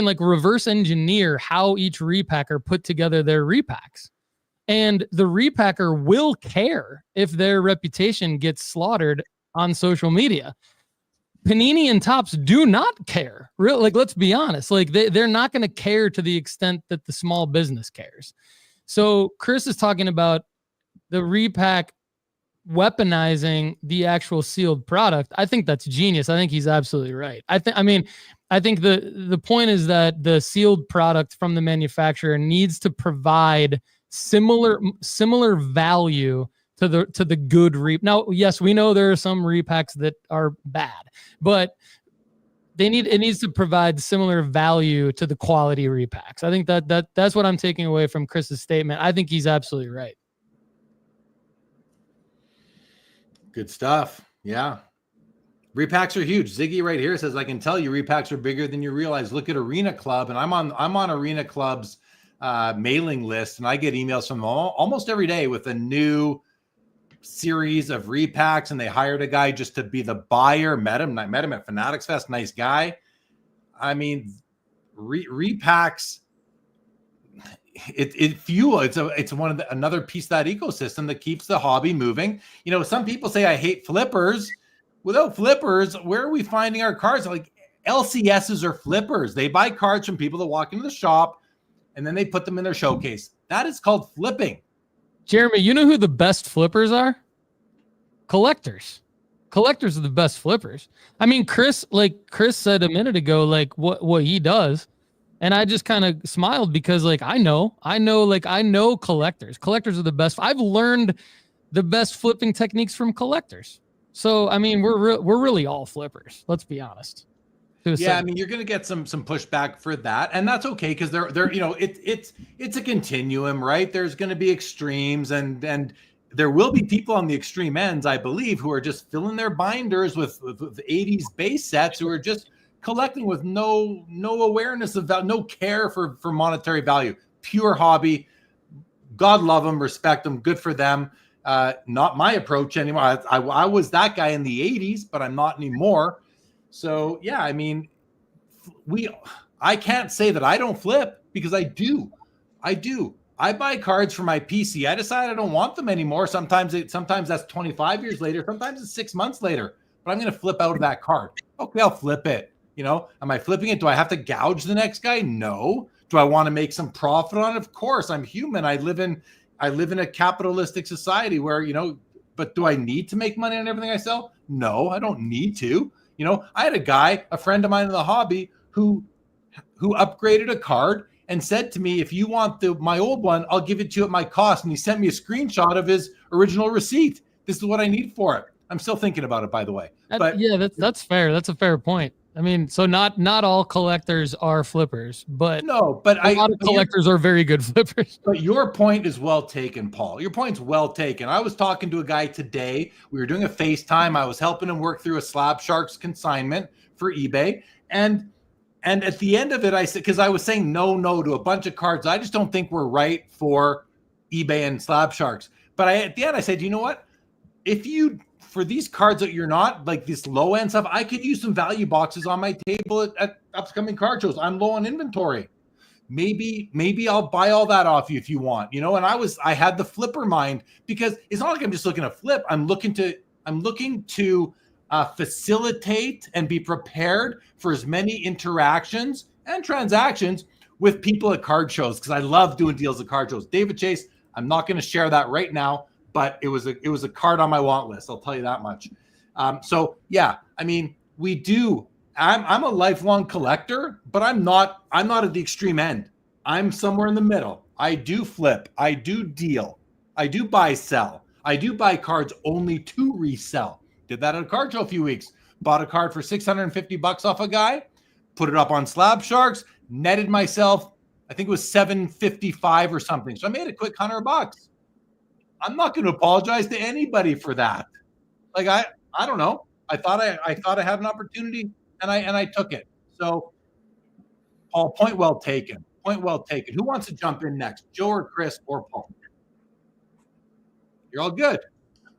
like reverse engineer how each repacker put together their repacks. And the repacker will care if their reputation gets slaughtered on social media. Panini and Topps do not care. Let's be honest. Like, they're not going to care to the extent that the small business cares. So Chris is talking about the repack weaponizing the actual sealed product. I think that's genius. I think he's absolutely right. I think the point is that the sealed product from the manufacturer needs to provide similar value to the good Now, yes, we know there are some repacks that are bad, but it needs to provide similar value to the quality repacks. I think that's what I'm taking away from Chris's statement. I think he's absolutely right. Good stuff. Yeah. Repacks are huge. Ziggy right here says, I can tell you repacks are bigger than you realize. Look at Arena Club. And I'm on Arena Club's mailing list, and I get emails from them almost every day with a new series of repacks, and they hired a guy just to be the buyer. Met him at Fanatics Fest. Nice guy. I mean, repacks. It fuel. It's one of another piece of that ecosystem that keeps the hobby moving. You know, some people say I hate flippers. Without flippers, where are we finding our cards? Like LCSs are flippers. They buy cards from people that walk into the shop, and then they put them in their showcase. That is called flipping. Jeremy, you know who the best flippers are? Collectors. Collectors are the best flippers. I mean, Chris said a minute ago, like what he does. And I just kind of smiled because like, I know collectors. Collectors are the best. I've learned the best flipping techniques from collectors. So, I mean, we're really all flippers. Let's be honest. Yeah, I mean, you're going to get some pushback for that, and that's okay because they're you know, it's a continuum, right? There's going to be extremes, and there will be people on the extreme ends, I believe, who are just filling their binders with 80s base sets, who are just collecting with no awareness of value, no care for monetary value. Pure hobby. God love them, respect them, good for them. Not my approach anymore. I was that guy in the 80s, but I'm not anymore. So yeah, I mean, I can't say that I don't flip because I do. I buy cards for my PC. I decide I don't want them anymore. Sometimes that's 25 years later. Sometimes it's 6 months later. But I'm going to flip out of that card. Okay, I'll flip it. You know, am I flipping it? Do I have to gouge the next guy? No. Do I want to make some profit on it? Of course. I'm human. I live in a capitalistic society where, you know, but do I need to make money on everything I sell? No, I don't need to. You know, I had a friend of mine in the hobby who upgraded a card and said to me, if you want my old one, I'll give it to you at my cost. And he sent me a screenshot of his original receipt. This is what I need for it. I'm still thinking about it, by the way. But yeah, that's fair. That's a fair point. I mean, so not all collectors are flippers, but no, but a lot of collectors are very good flippers. But your point is well taken, Paul. Your point's well taken. I was talking to a guy today. We were doing a FaceTime. I was helping him work through a Slab Sharks consignment for eBay. And at the end of it, I said, because I was saying no to a bunch of cards I just don't think were right for eBay and Slab Sharks. But at the end, I said, you know what? For these cards that you're not like this low end stuff, I could use some value boxes on my table at upcoming card shows. I'm low on inventory. Maybe I'll buy all that off you if you want, you know. And I had the flipper mind because it's not like I'm just looking to flip. I'm looking to facilitate and be prepared for as many interactions and transactions with people at card shows because I love doing deals at card shows. David Chase, I'm not going to share that right now. But it was a card on my want list. I'll tell you that much. So yeah, I mean, we do. I'm a lifelong collector, but I'm not at the extreme end. I'm somewhere in the middle. I do flip. I do deal. I do buy, sell. I do buy cards only to resell. Did that at a card show a few weeks. Bought a card for $650 off a guy, put it up on Slab Sharks, netted myself, I think it was $755 or something. So I made a quick $100. I'm not going to apologize to anybody for that. Like I don't know. I thought I had an opportunity and I took it. So Paul, point well taken. Point well taken. Who wants to jump in next? Joe or Chris or Paul? You're all good.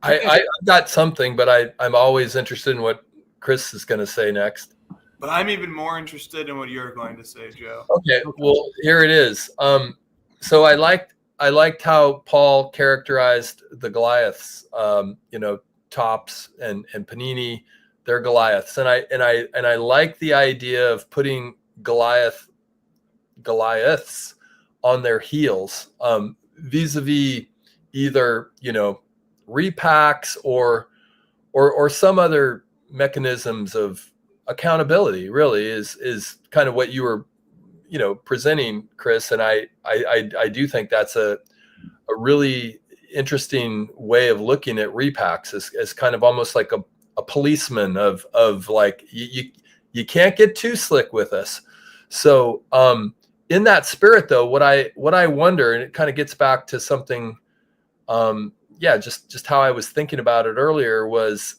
I've got something, but I'm always interested in what Chris is going to say next. But I'm even more interested in what you're going to say, Joe. Okay. Well, here it is. So I liked how Paul characterized the Goliaths, Topps and Panini, they're Goliaths. And I like the idea of putting Goliaths on their heels, vis-a-vis either, repacks or some other mechanisms of accountability. Really is kind of what you were presenting, Chris, and I do think that's a really interesting way of looking at repacks as kind of almost like a policeman of like you can't get too slick with us. So in that spirit, though, what I wonder, and it kind of gets back to something, just how I was thinking about it earlier was,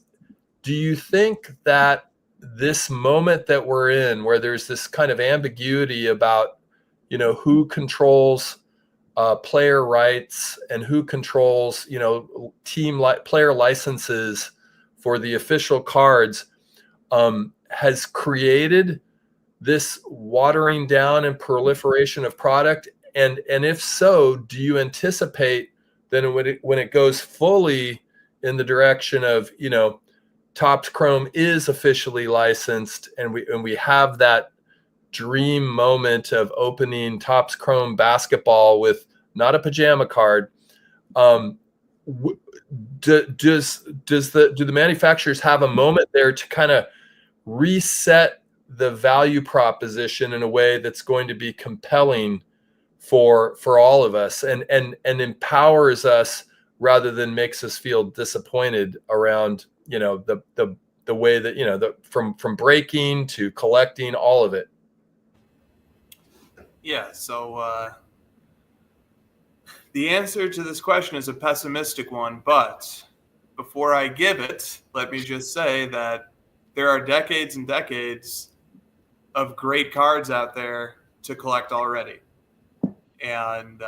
do you think that this moment that we're in, where there's this kind of ambiguity about, who controls player rights and who controls, player licenses for the official cards, has created this watering down and proliferation of product? And if so, do you anticipate then when it goes fully in the direction of, Topps Chrome is officially licensed, and we have that dream moment of opening Topps Chrome basketball with not a pajama card, do the manufacturers have a moment there to kind of reset the value proposition in a way that's going to be compelling for all of us and empowers us rather than makes us feel disappointed around, the way that, from breaking to collecting, all of it? Yeah. So the answer to this question is a pessimistic one, but before I give it, let me just say that there are decades and decades of great cards out there to collect already. And,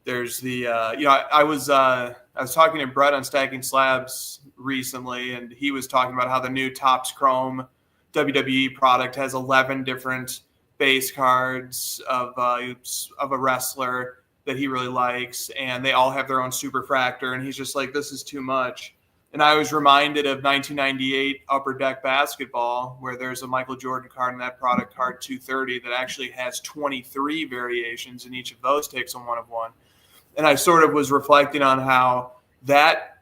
there's the, I was talking to Brett on Stacking Slabs recently, and he was talking about how the new Topps Chrome WWE product has 11 different base cards of a wrestler that he really likes, and they all have their own superfractor, and he's just like, this is too much. And I was reminded of 1998 Upper Deck Basketball, where there's a Michael Jordan card in that product, card 230, that actually has 23 variations, and each of those takes a 1/1. And I sort of was reflecting on how that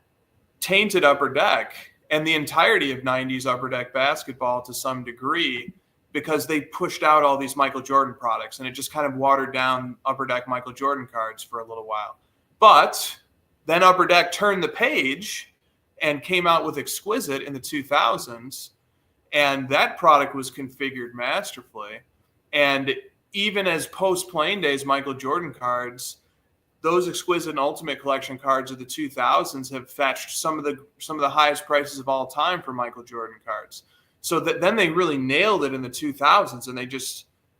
tainted Upper Deck and the entirety of 90s Upper Deck basketball to some degree, because they pushed out all these Michael Jordan products, and it just kind of watered down Upper Deck Michael Jordan cards for a little while. But then Upper Deck turned the page and came out with Exquisite in the 2000s, and that product was configured masterfully. And even as post-playing days Michael Jordan cards, those Exquisite and Ultimate Collection cards of the 2000s have fetched some of the highest prices of all time for Michael Jordan cards. So then they really nailed it in the 2000s, and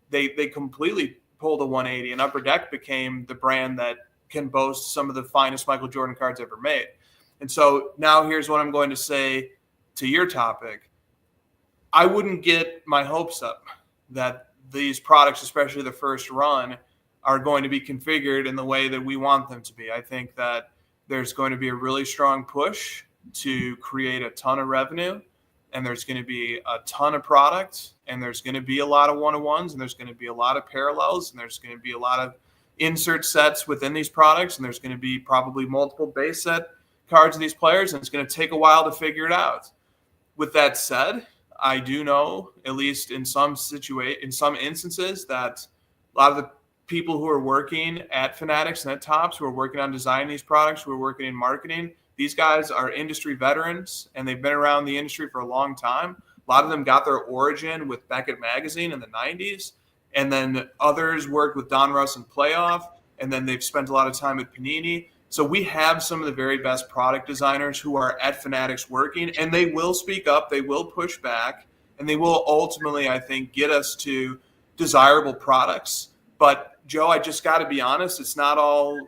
they completely pulled a 180, and Upper Deck became the brand that can boast some of the finest Michael Jordan cards ever made. And so now here's what I'm going to say to your topic. I wouldn't get my hopes up that these products, especially the first run, are going to be configured in the way that we want them to be. I think that there's going to be a really strong push to create a ton of revenue, and there's going to be a ton of product, and there's going to be a lot of 1/1s, and there's going to be a lot of parallels, and there's going to be a lot of insert sets within these products, and there's going to be probably multiple base set cards of these players, and it's going to take a while to figure it out. With that said, I do know, at least in some instances, that a lot of the people who are working at Fanatics and at Topps, who are working on designing these products, who are working in marketing, these guys are industry veterans, and they've been around the industry for a long time. A lot of them got their origin with Beckett Magazine in the 90s, and then others worked with Don Russ and Playoff, and then they've spent a lot of time at Panini. So we have some of the very best product designers who are at Fanatics working, and they will speak up, they will push back, and they will ultimately, I think, get us to desirable products. But Joe, I just got to be honest, it's not all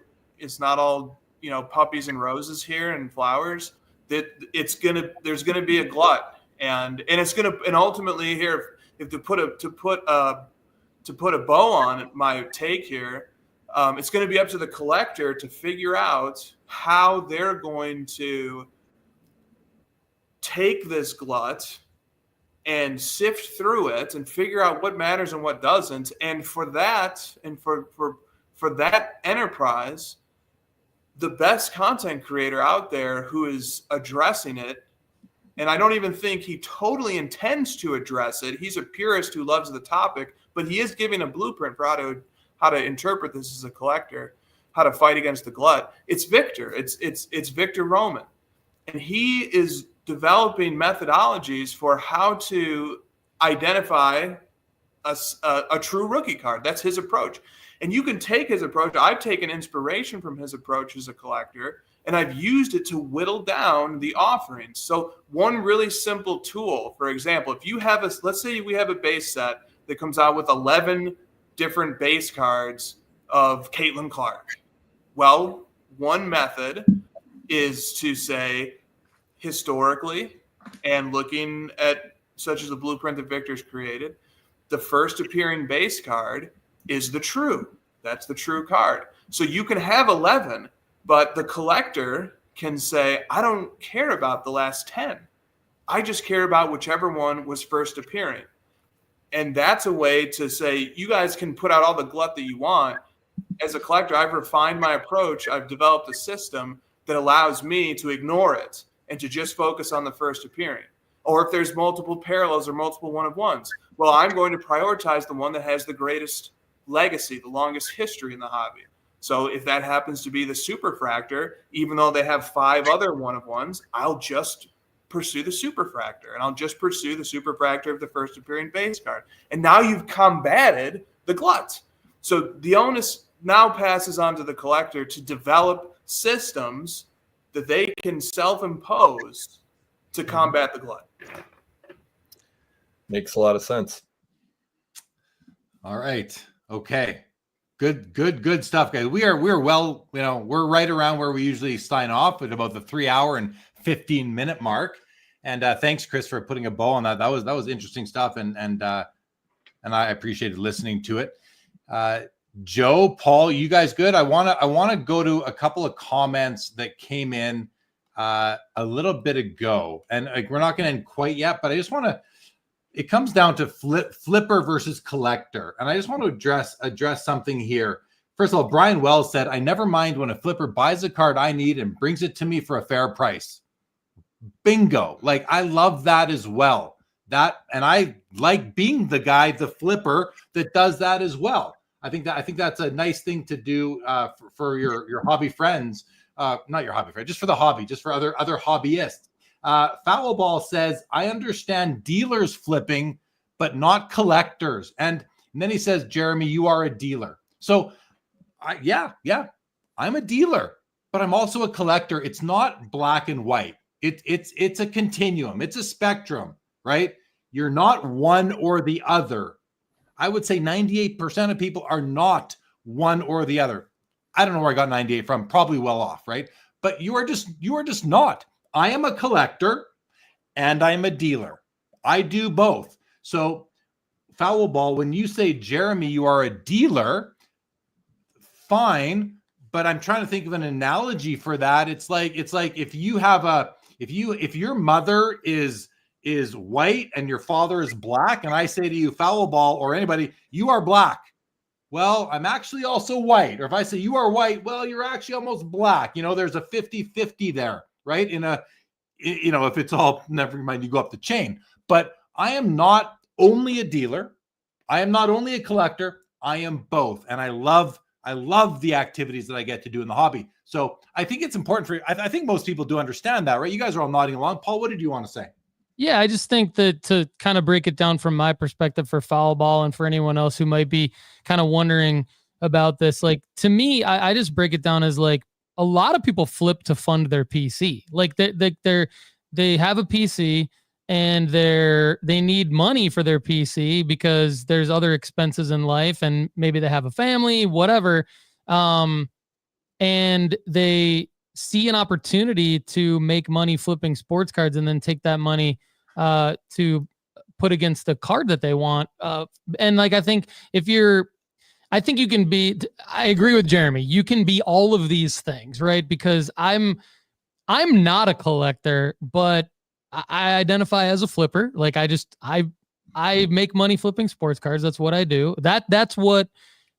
puppies and roses here and flowers. There's gonna be a glut, and ultimately here, if to put a bow on my take here, it's going to be up to the collector to figure out how they're going to take this glut and sift through it and figure out what matters and what doesn't. And for that, for that enterprise, the best content creator out there who is addressing it, and I don't even think he totally intends to address it. He's a purist who loves the topic, but he is giving a blueprint for how to interpret this as a collector, how to fight against the glut. It's Victor. It's Victor Roman. And he is developing methodologies for how to identify a true rookie card. That's his approach. And you can take his approach. I've taken inspiration from his approach as a collector, and I've used it to whittle down the offerings. So one really simple tool, for example, if you have let's say we have a base set that comes out with 11 different base cards of Caitlin Clark? Well, one method is to say, historically, and looking at such as the blueprint that Victor's created, the first appearing base card is the true. That's the true card. So you can have 11, but the collector can say, I don't care about the last 10. I just care about whichever one was first appearing. And that's a way to say, you guys can put out all the glut that you want. As a collector, I've refined my approach. I've developed a system that allows me to ignore it and to just focus on the first appearing. Or if there's multiple parallels or multiple one-of-ones, well, I'm going to prioritize the one that has the greatest legacy, the longest history in the hobby. So if that happens to be the superfractor, even though they have 5 other one-of-ones, I'll just pursue the superfractor, and I'll just pursue the superfractor of the first appearing base card. And now you've combated the glut. So the onus now passes on to the collector to develop systems that they can self-impose to combat the glut. Makes a lot of sense. All right. Okay. Good stuff, guys. We're well, we're right around where we usually sign off at about the 3 hour and 15-minute mark. And thanks, Chris, for putting a bow on that. That was interesting stuff, and I appreciated listening to it. Joe, Paul, you guys good? I wanna go to a couple of comments that came in a little bit ago, and we're not going to end quite yet, but I just want to. It comes down to flipper versus collector, and I just want to address something here. First of all, Brian Wells said, "I never mind when a flipper buys a card I need and brings it to me for a fair price." Bingo! Like, I love that as well. And I like being the guy, the flipper, that does that as well. I think that's a nice thing to do for your hobby friends. Not your hobby friend, just for the hobby, just for other hobbyists. Foul Ball says, I understand dealers flipping, but not collectors. And then he says, Jeremy, you are a dealer. So yeah, I'm a dealer, but I'm also a collector. It's not black and white. It's a continuum. It's a spectrum, right? You're not one or the other. I would say 98% of people are not one or the other. I don't know where I got 98 from, probably well off, right? But you are just not. I am a collector and I'm a dealer. I do both. So Foul Ball, when you say, Jeremy, you are a dealer, fine, but I'm trying to think of an analogy for that. It's like if your mother is white and your father is black, and I say to you, Foul Ball, or anybody, you are black. Well, I'm actually also white. Or if I say you are white, well, you're actually almost black. There's a 50-50 there, right? If it's all, never mind, you go up the chain. But I am not only a dealer. I am not only a collector. I am both. And I love the activities that I get to do in the hobby. So I think it's important for you. I think most people do understand that, right? You guys are all nodding along. Paul, what did you want to say? Yeah, I just think that to kind of break it down from my perspective for Foul Ball and for anyone else who might be kind of wondering about this, like, to me, I just break it down as like a lot of people flip to fund their PC. Like they have a PC and they need money for their PC because there's other expenses in life and maybe they have a family, whatever. And they see an opportunity to make money flipping sports cards and then take that money to put against the card that they want. And like, I think you can be, I agree with Jeremy. You can be all of these things, right? Because I'm not a collector, but I identify as a flipper. Like I make money flipping sports cards. That's what I do. That's what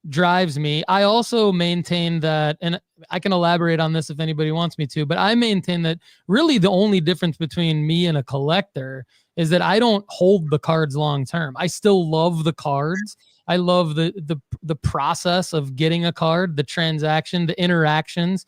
drives me. I also maintain that, and I can elaborate on this if anybody wants me to, but I maintain that really the only difference between me and a collector is that I don't hold the cards long term. I still love the cards. I love the process of getting a card, the transaction, the interactions.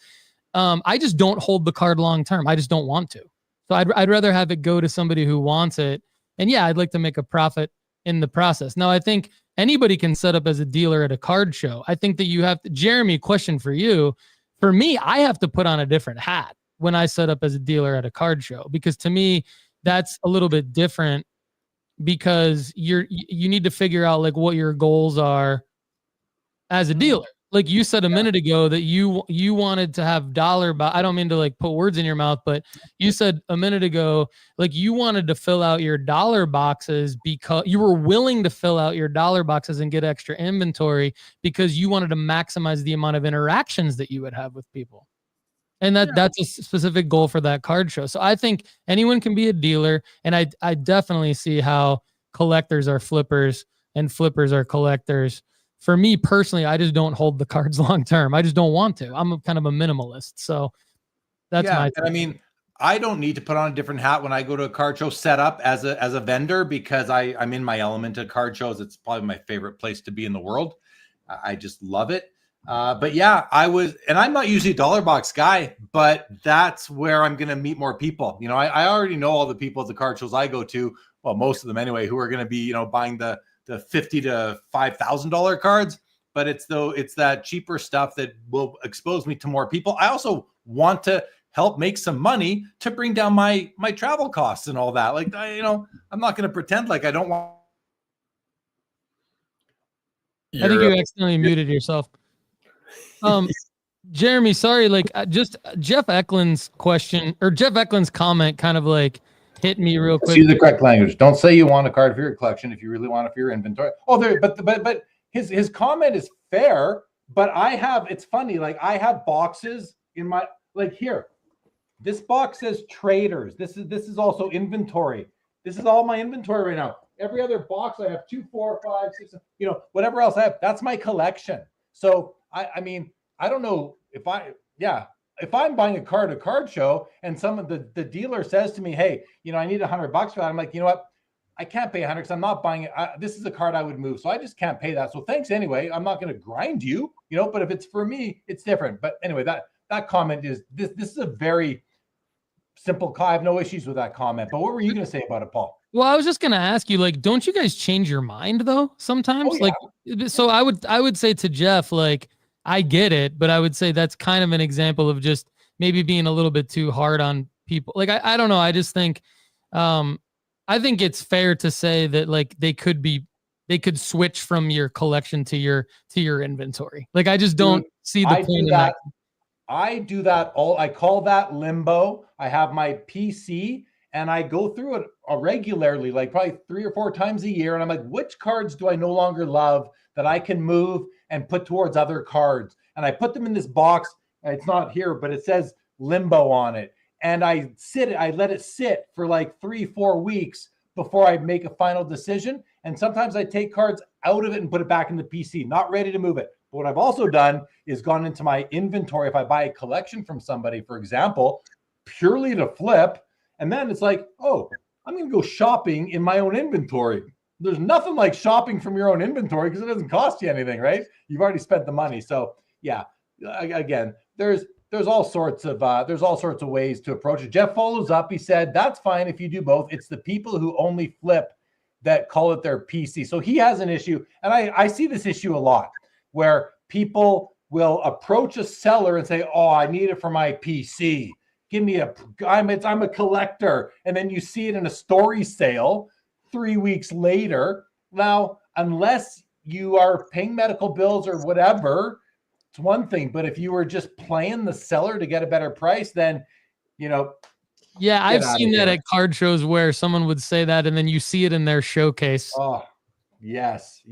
I just don't hold the card long term. I just don't want to. So I'd rather have it go to somebody who wants it. And yeah, I'd like to make a profit in the process. Now, I think anybody can set up as a dealer at a card show. I think that you have to, Jeremy, question for you. For me, I have to put on a different hat when I set up as a dealer at a card show, because to me, that's a little bit different, because you need to figure out like what your goals are as a dealer. like you said a minute ago that you wanted to have I don't mean to like put words in your mouth, but you said a minute ago, like you wanted to fill out your dollar boxes because you were willing to fill out your dollar boxes and get extra inventory because you wanted to maximize the amount of interactions that you would have with people. And that's a specific goal for that card show. So I think anyone can be a dealer. And I definitely see how collectors are flippers and flippers are collectors. For me personally, I just don't hold the cards long term. I just don't want to. I'm kind of a minimalist. So that's my thing. And I mean, I don't need to put on a different hat when I go to a card show set up as a vendor because I'm in my element at card shows. It's probably my favorite place to be in the world. I just love it. But yeah, and I'm not usually a dollar box guy, but that's where I'm going to meet more people. You know, I already know all the people at the card shows I go to, well, most of them anyway, who are going to be, you know, buying the $50 to $5,000 cards, but it's that cheaper stuff that will expose me to more people. I also want to help make some money to bring down my travel costs and all that. Like, I'm not going to pretend like I don't want. I think you accidentally muted yourself. Jeremy, sorry, like just Jeff Eklund's question or Jeff Eklund's comment kind of like hit me real quick. Use the correct language. Don't say you want a card for your collection if you really want it for your inventory. Oh, but his comment is fair. But it's funny. Like I have boxes in my here. This box says traders. This is also inventory. This is all my inventory right now. Every other box I have 2, 4, 5, 6. You know, whatever else I have. That's my collection. So I mean, I don't know if I'm buying a card at a card show and some of the dealer says to me, hey, you know, I need $100 for that. I'm like, you know what? I can't pay 100 because I'm not buying it. This is a card I would move. So I just can't pay that. So thanks anyway. I'm not going to grind you, you know, but if it's for me, it's different. But anyway, that comment is this is a very simple. I have no issues with that comment. But what were you going to say about it, Paul? Well, I was just going to ask you, like, don't you guys change your mind though? Sometimes like, so I would say to Jeff, like, I get it, but I would say that's kind of an example of just maybe being a little bit too hard on people. Like, I don't know. I just think, I think it's fair to say that like they could switch from your collection to your inventory. Like, I just don't see the point in that. I do that I call that limbo. I have my PC and I go through it regularly, like probably 3 or 4 times a year. And I'm like, which cards do I no longer love that I can move and put towards other cards? And I put them in this box. It's not here, but it says limbo on it. And I let it sit for like 3-4 weeks before I make a final decision. And sometimes I take cards out of it and put it back in the PC, not ready to move it. But what I've also done is gone into my inventory. If I buy a collection from somebody, for example, purely to flip, and then it's like, oh, I'm going to go shopping in my own inventory. There's nothing like shopping from your own inventory because it doesn't cost you anything, right? You've already spent the money. So yeah, again, there's all sorts of ways to approach it. Jeff follows up. He said, that's fine if you do both. It's the people who only flip that call it their PC. So he has an issue. And I see this issue a lot where people will approach a seller and say, oh, I need it for my PC. I'm a collector. And then you see it in a story sale 3 weeks later. Now, unless you are paying medical bills or whatever, it's one thing. But if you were just playing the seller to get a better price, then, you know. Yeah, I've seen that at card shows where someone would say that and then you see it in their showcase. Oh, yes.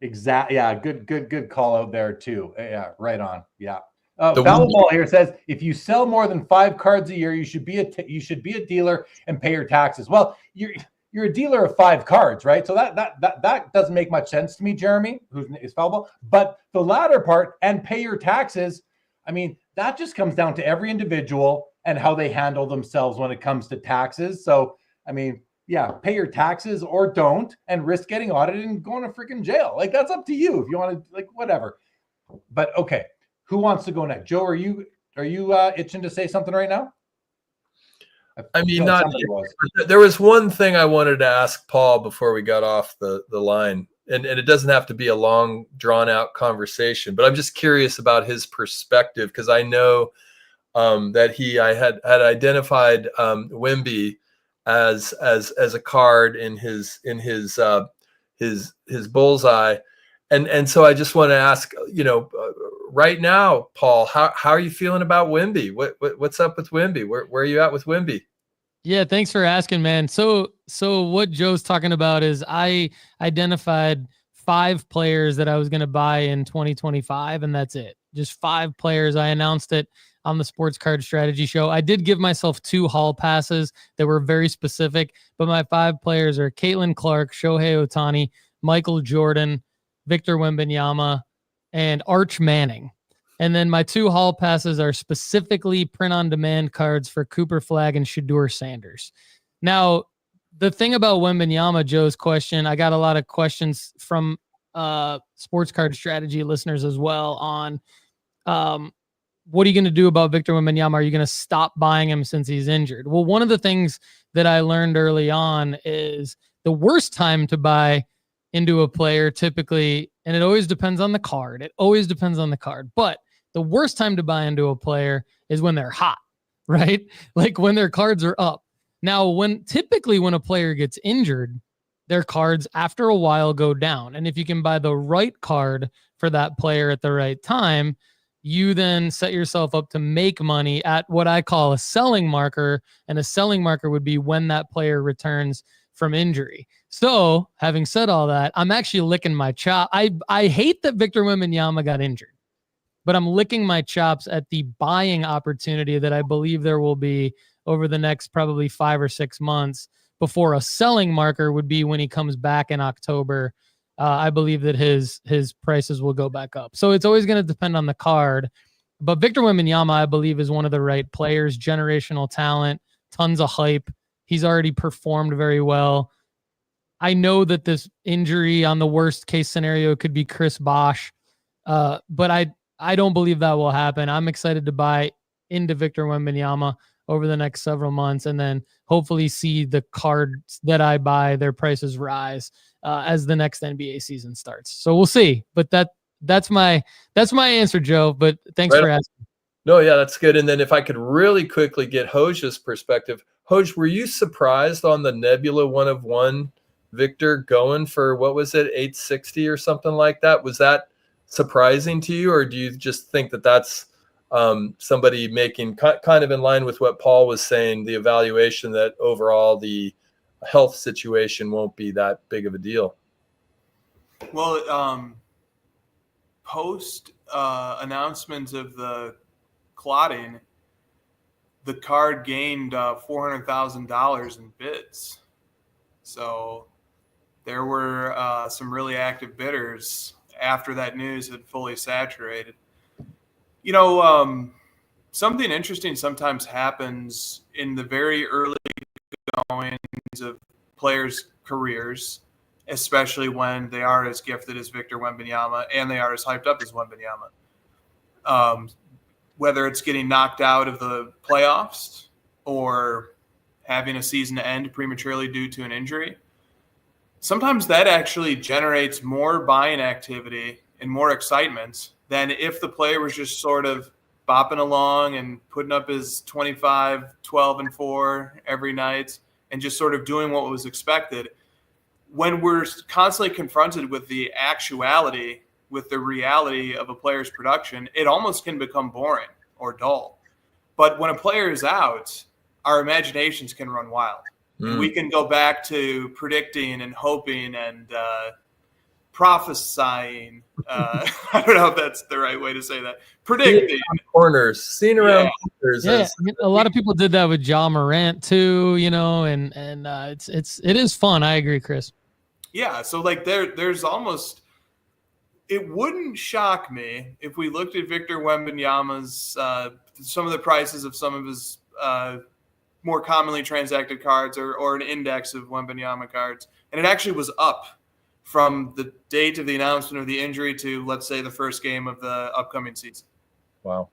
Exactly. Yeah, good call out there too. Yeah, right on. Yeah. Ball here says, if you sell more than 5 cards a year, you should be a dealer and pay your taxes. Well, you're a dealer of 5 cards, right? So that doesn't make much sense to me, Jeremy, who is fallible. But the latter part, and pay your taxes, I mean, that just comes down to every individual and how they handle themselves when it comes to taxes. So, I mean, yeah, pay your taxes or don't and risk getting audited and going to freaking jail. Like, that's up to you if you want to, like, whatever. But okay, who wants to go next? Joe, are you itching to say something right now? I mean, there was one thing I wanted to ask Paul before we got off the line, and it doesn't have to be a long, drawn-out conversation, but I'm just curious about his perspective because I know that I had identified Wemby as a card in his bullseye, And so I just want to ask, right now, Paul, how are you feeling about Wemby? What's up with Wemby? Where are you at with Wemby? Yeah, thanks for asking, man. So what Joe's talking about is I identified 5 players that I was going to buy in 2025, and that's it. Just 5 players. I announced it on the Sports Card Strategy Show. I did give myself 2 hall passes that were very specific, but my 5 players are Caitlin Clark, Shohei Ohtani, Michael Jordan, Victor Wembanyama, and Arch Manning. And then my 2 hall passes are specifically print-on-demand cards for Cooper Flagg and Shedeur Sanders. Now, the thing about Wembanyama, Joe's question, I got a lot of questions from Sports Card Strategy listeners as well on what are you going to do about Victor Wembanyama? Are you going to stop buying him since he's injured? Well, one of the things that I learned early on is the worst time to buy into a player typically, and it always depends on the card. It always depends on the card. But the worst time to buy into a player is when they're hot, right? Like when their cards are up. Now, typically when a player gets injured, their cards after a while go down. And if you can buy the right card for that player at the right time, you then set yourself up to make money at what I call a selling marker. And a selling marker would be when that player returns from injury. So having said all that, I'm actually licking my chop. I hate that Victor Wembanyama got injured, but I'm licking my chops at the buying opportunity that I believe there will be over the next probably 5 or 6 months before a selling marker would be when he comes back in October. I believe that his prices will go back up. So it's always going to depend on the card. But Victor Wembanyama, I believe, is one of the right players, generational talent, tons of hype. He's already performed very well. I know that this injury on the worst case scenario could be Chris Bosh, but I don't believe that will happen. I'm excited to buy into Victor Wembanyama over the next several months, and then hopefully see the cards that I buy, their prices rise as the next NBA season starts. So we'll see. But that's my answer, Joe. But thanks for asking. No, yeah, that's good. And then if I could really quickly get Hoge's perspective. Hoge, were you surprised on the Nebula 1 of 1 Victor going for, what was it, 860 or something like that? Was that surprising to you, or do you just think that that's somebody making kind of in line with what Paul was saying, the evaluation that overall the health situation won't be that big of a deal? Well, post announcement of the clotting, the card gained $400,000 in bids. So there were some really active bidders after that news had fully saturated. Something interesting sometimes happens in the very early goings of players' careers, especially when they are as gifted as Victor Wembanyama and they are as hyped up as Wembanyama. Whether it's getting knocked out of the playoffs or having a season end prematurely due to an injury, sometimes that actually generates more buying activity and more excitement than if the player was just sort of bopping along and putting up his 25, 12, and 4 every night and just sort of doing what was expected. When we're constantly confronted with the actuality, with the reality of a player's production, it almost can become boring or dull. But when a player is out, our imaginations can run wild. And we can go back to predicting and hoping and prophesying. I don't know if that's the right way to say that. Predicting corners, seeing around corners. Yeah, a lot of people did that with Ja Morant too, and it is fun. I agree, Chris. Yeah, so like there's almost, it wouldn't shock me if we looked at Victor Wembanyama's some of the prices of some of his more commonly transacted cards or an index of Wembanyama cards, and it actually was up from the date of the announcement of the injury to, let's say, the first game of the upcoming season. Wow.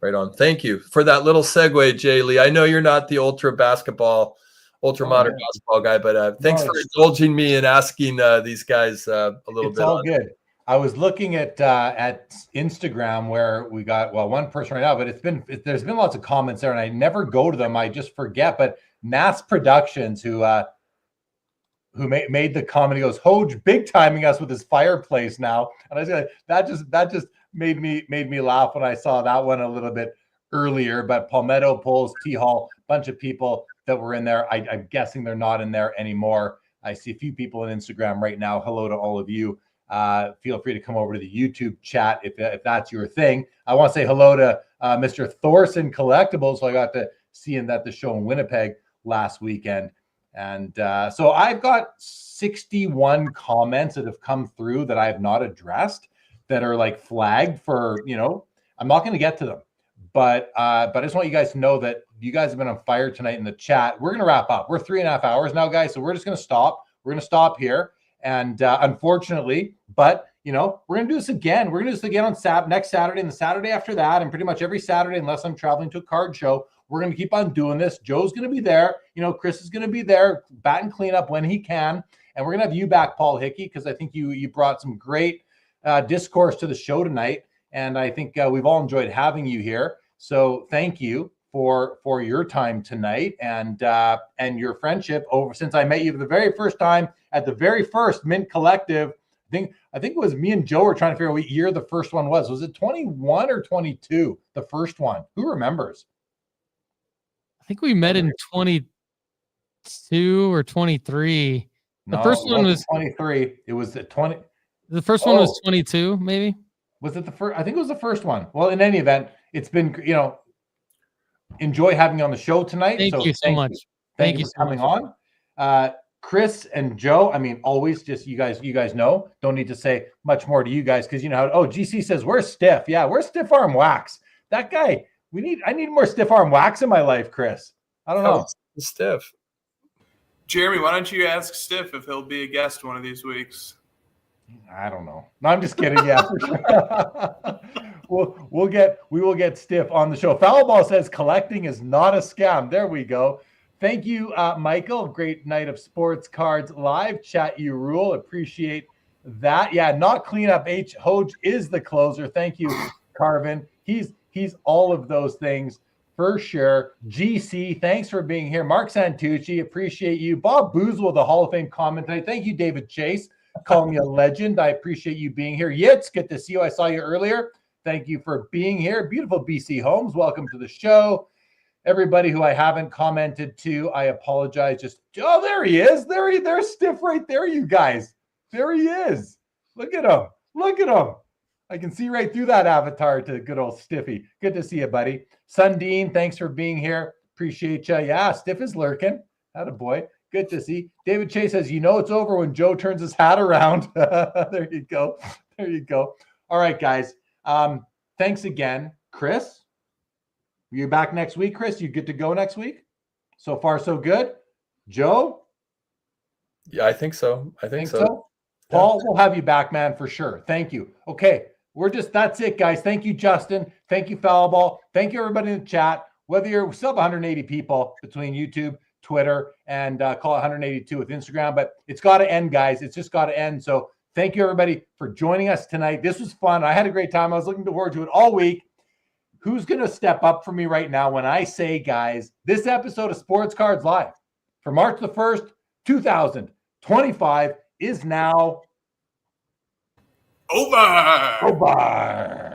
Right on. Thank you for that little segue, Jay Lee. I know you're not the ultra modern basketball guy, but thanks for indulging me and asking these guys a little bit. It's all good. I was looking at Instagram where we got, one person right now, but there's been lots of comments there and I never go to them. I just forget, but Mass Productions, who who made the comment. He goes, Hoj big timing us with his fireplace now. And I was like, that just made me laugh when I saw that one a little bit earlier. But Palmetto, Poles, T-Hall, bunch of people that were in there. I'm guessing they're not in there anymore. I see a few people on Instagram right now. Hello to all of you. Feel free to come over to the YouTube chat if that's your thing. I want to say hello to Mr. Thorson Collectibles, who I got to see him at the show in Winnipeg last weekend. And so I've got 61 comments that have come through that I have not addressed that are like flagged for, I'm not going to get to them. But I just want you guys to know that you guys have been on fire tonight in the chat. We're going to wrap up. We're 3.5 hours now, guys. So we're just going to stop. We're going to stop here. And unfortunately, but we're going to do this again. We're going to do this again on next Saturday and the Saturday after that, and pretty much every Saturday, unless I'm traveling to a card show. We're going to keep on doing this. Joe's going to be there. Chris is going to be there, bat and clean up when he can. And we're going to have you back, Paul Hickey, because I think you brought some great discourse to the show tonight. And I think we've all enjoyed having you here. So thank you for your time tonight and your friendship since I met you the very first time at the very first Mint Collective. I think it was me and Joe were trying to figure out what year the first one was. Was it 21 or 22? The first one? Who remembers? I think we met in 22 or 23. The first one was 23. It was the 20. The first one was 22, maybe. Was it the first? I think it was the first one. Well, in any event, it's been, enjoy having you on the show tonight. Thank you so much. Thank you for coming on. Chris and Joe, always just you guys know, don't need to say much more to you guys because GC says, where's Stiff? Yeah, where's Stiff Arm Wax? That guy, I need more Stiff Arm Wax in my life, Chris. I don't know. Stiff. Jeremy, why don't you ask Stiff if he'll be a guest one of these weeks? I don't know. No, I'm just kidding. Yeah, for sure. we will get Stiff on the show. Foulball says collecting is not a scam. There we go. Thank you, Michael. Great night of Sports Cards Live. Chat, you rule. Appreciate that. Yeah, not cleanup. Hoj is the closer. Thank you, Carvin. He's all of those things for sure. GC, thanks for being here. Mark Santucci, appreciate you. Bob Boozle, the Hall of Fame comment tonight. Thank you, David Chase. Call me a legend. I appreciate you being here. Yitz, good to see you. I saw you earlier. Thank you for being here. Beautiful BC Homes, welcome to the show. Everybody who I haven't commented to, I apologize. There he is. There's Stiff right there, you guys. There he is. Look at him. Look at him. I can see right through that avatar to good old Stiffy. Good to see you, buddy. Sundin, thanks for being here. Appreciate you. Yeah, Stiff is lurking. Attaboy. Good to see. David Chase says, it's over when Joe turns his hat around. There you go. There you go. All right, guys. Thanks again. Chris, are you back next week, Chris? You good to go next week? So far, so good. Joe? Yeah, I think so. I think so. Yeah. Paul, we'll have you back, man, for sure. Thank you. Okay. That's it, guys. Thank you, Justin. Thank you, Foulball. Thank you, everybody in the chat. Whether we still have 180 people between YouTube, Twitter, and call it 182 with Instagram, but it's got to end, guys. It's just got to end. So thank you, everybody, for joining us tonight. This was fun. I had a great time. I was looking forward to it all week. Who's going to step up for me right now when I say, guys, this episode of Sports Cards Live for March the 1st, 2025 is now over. Over.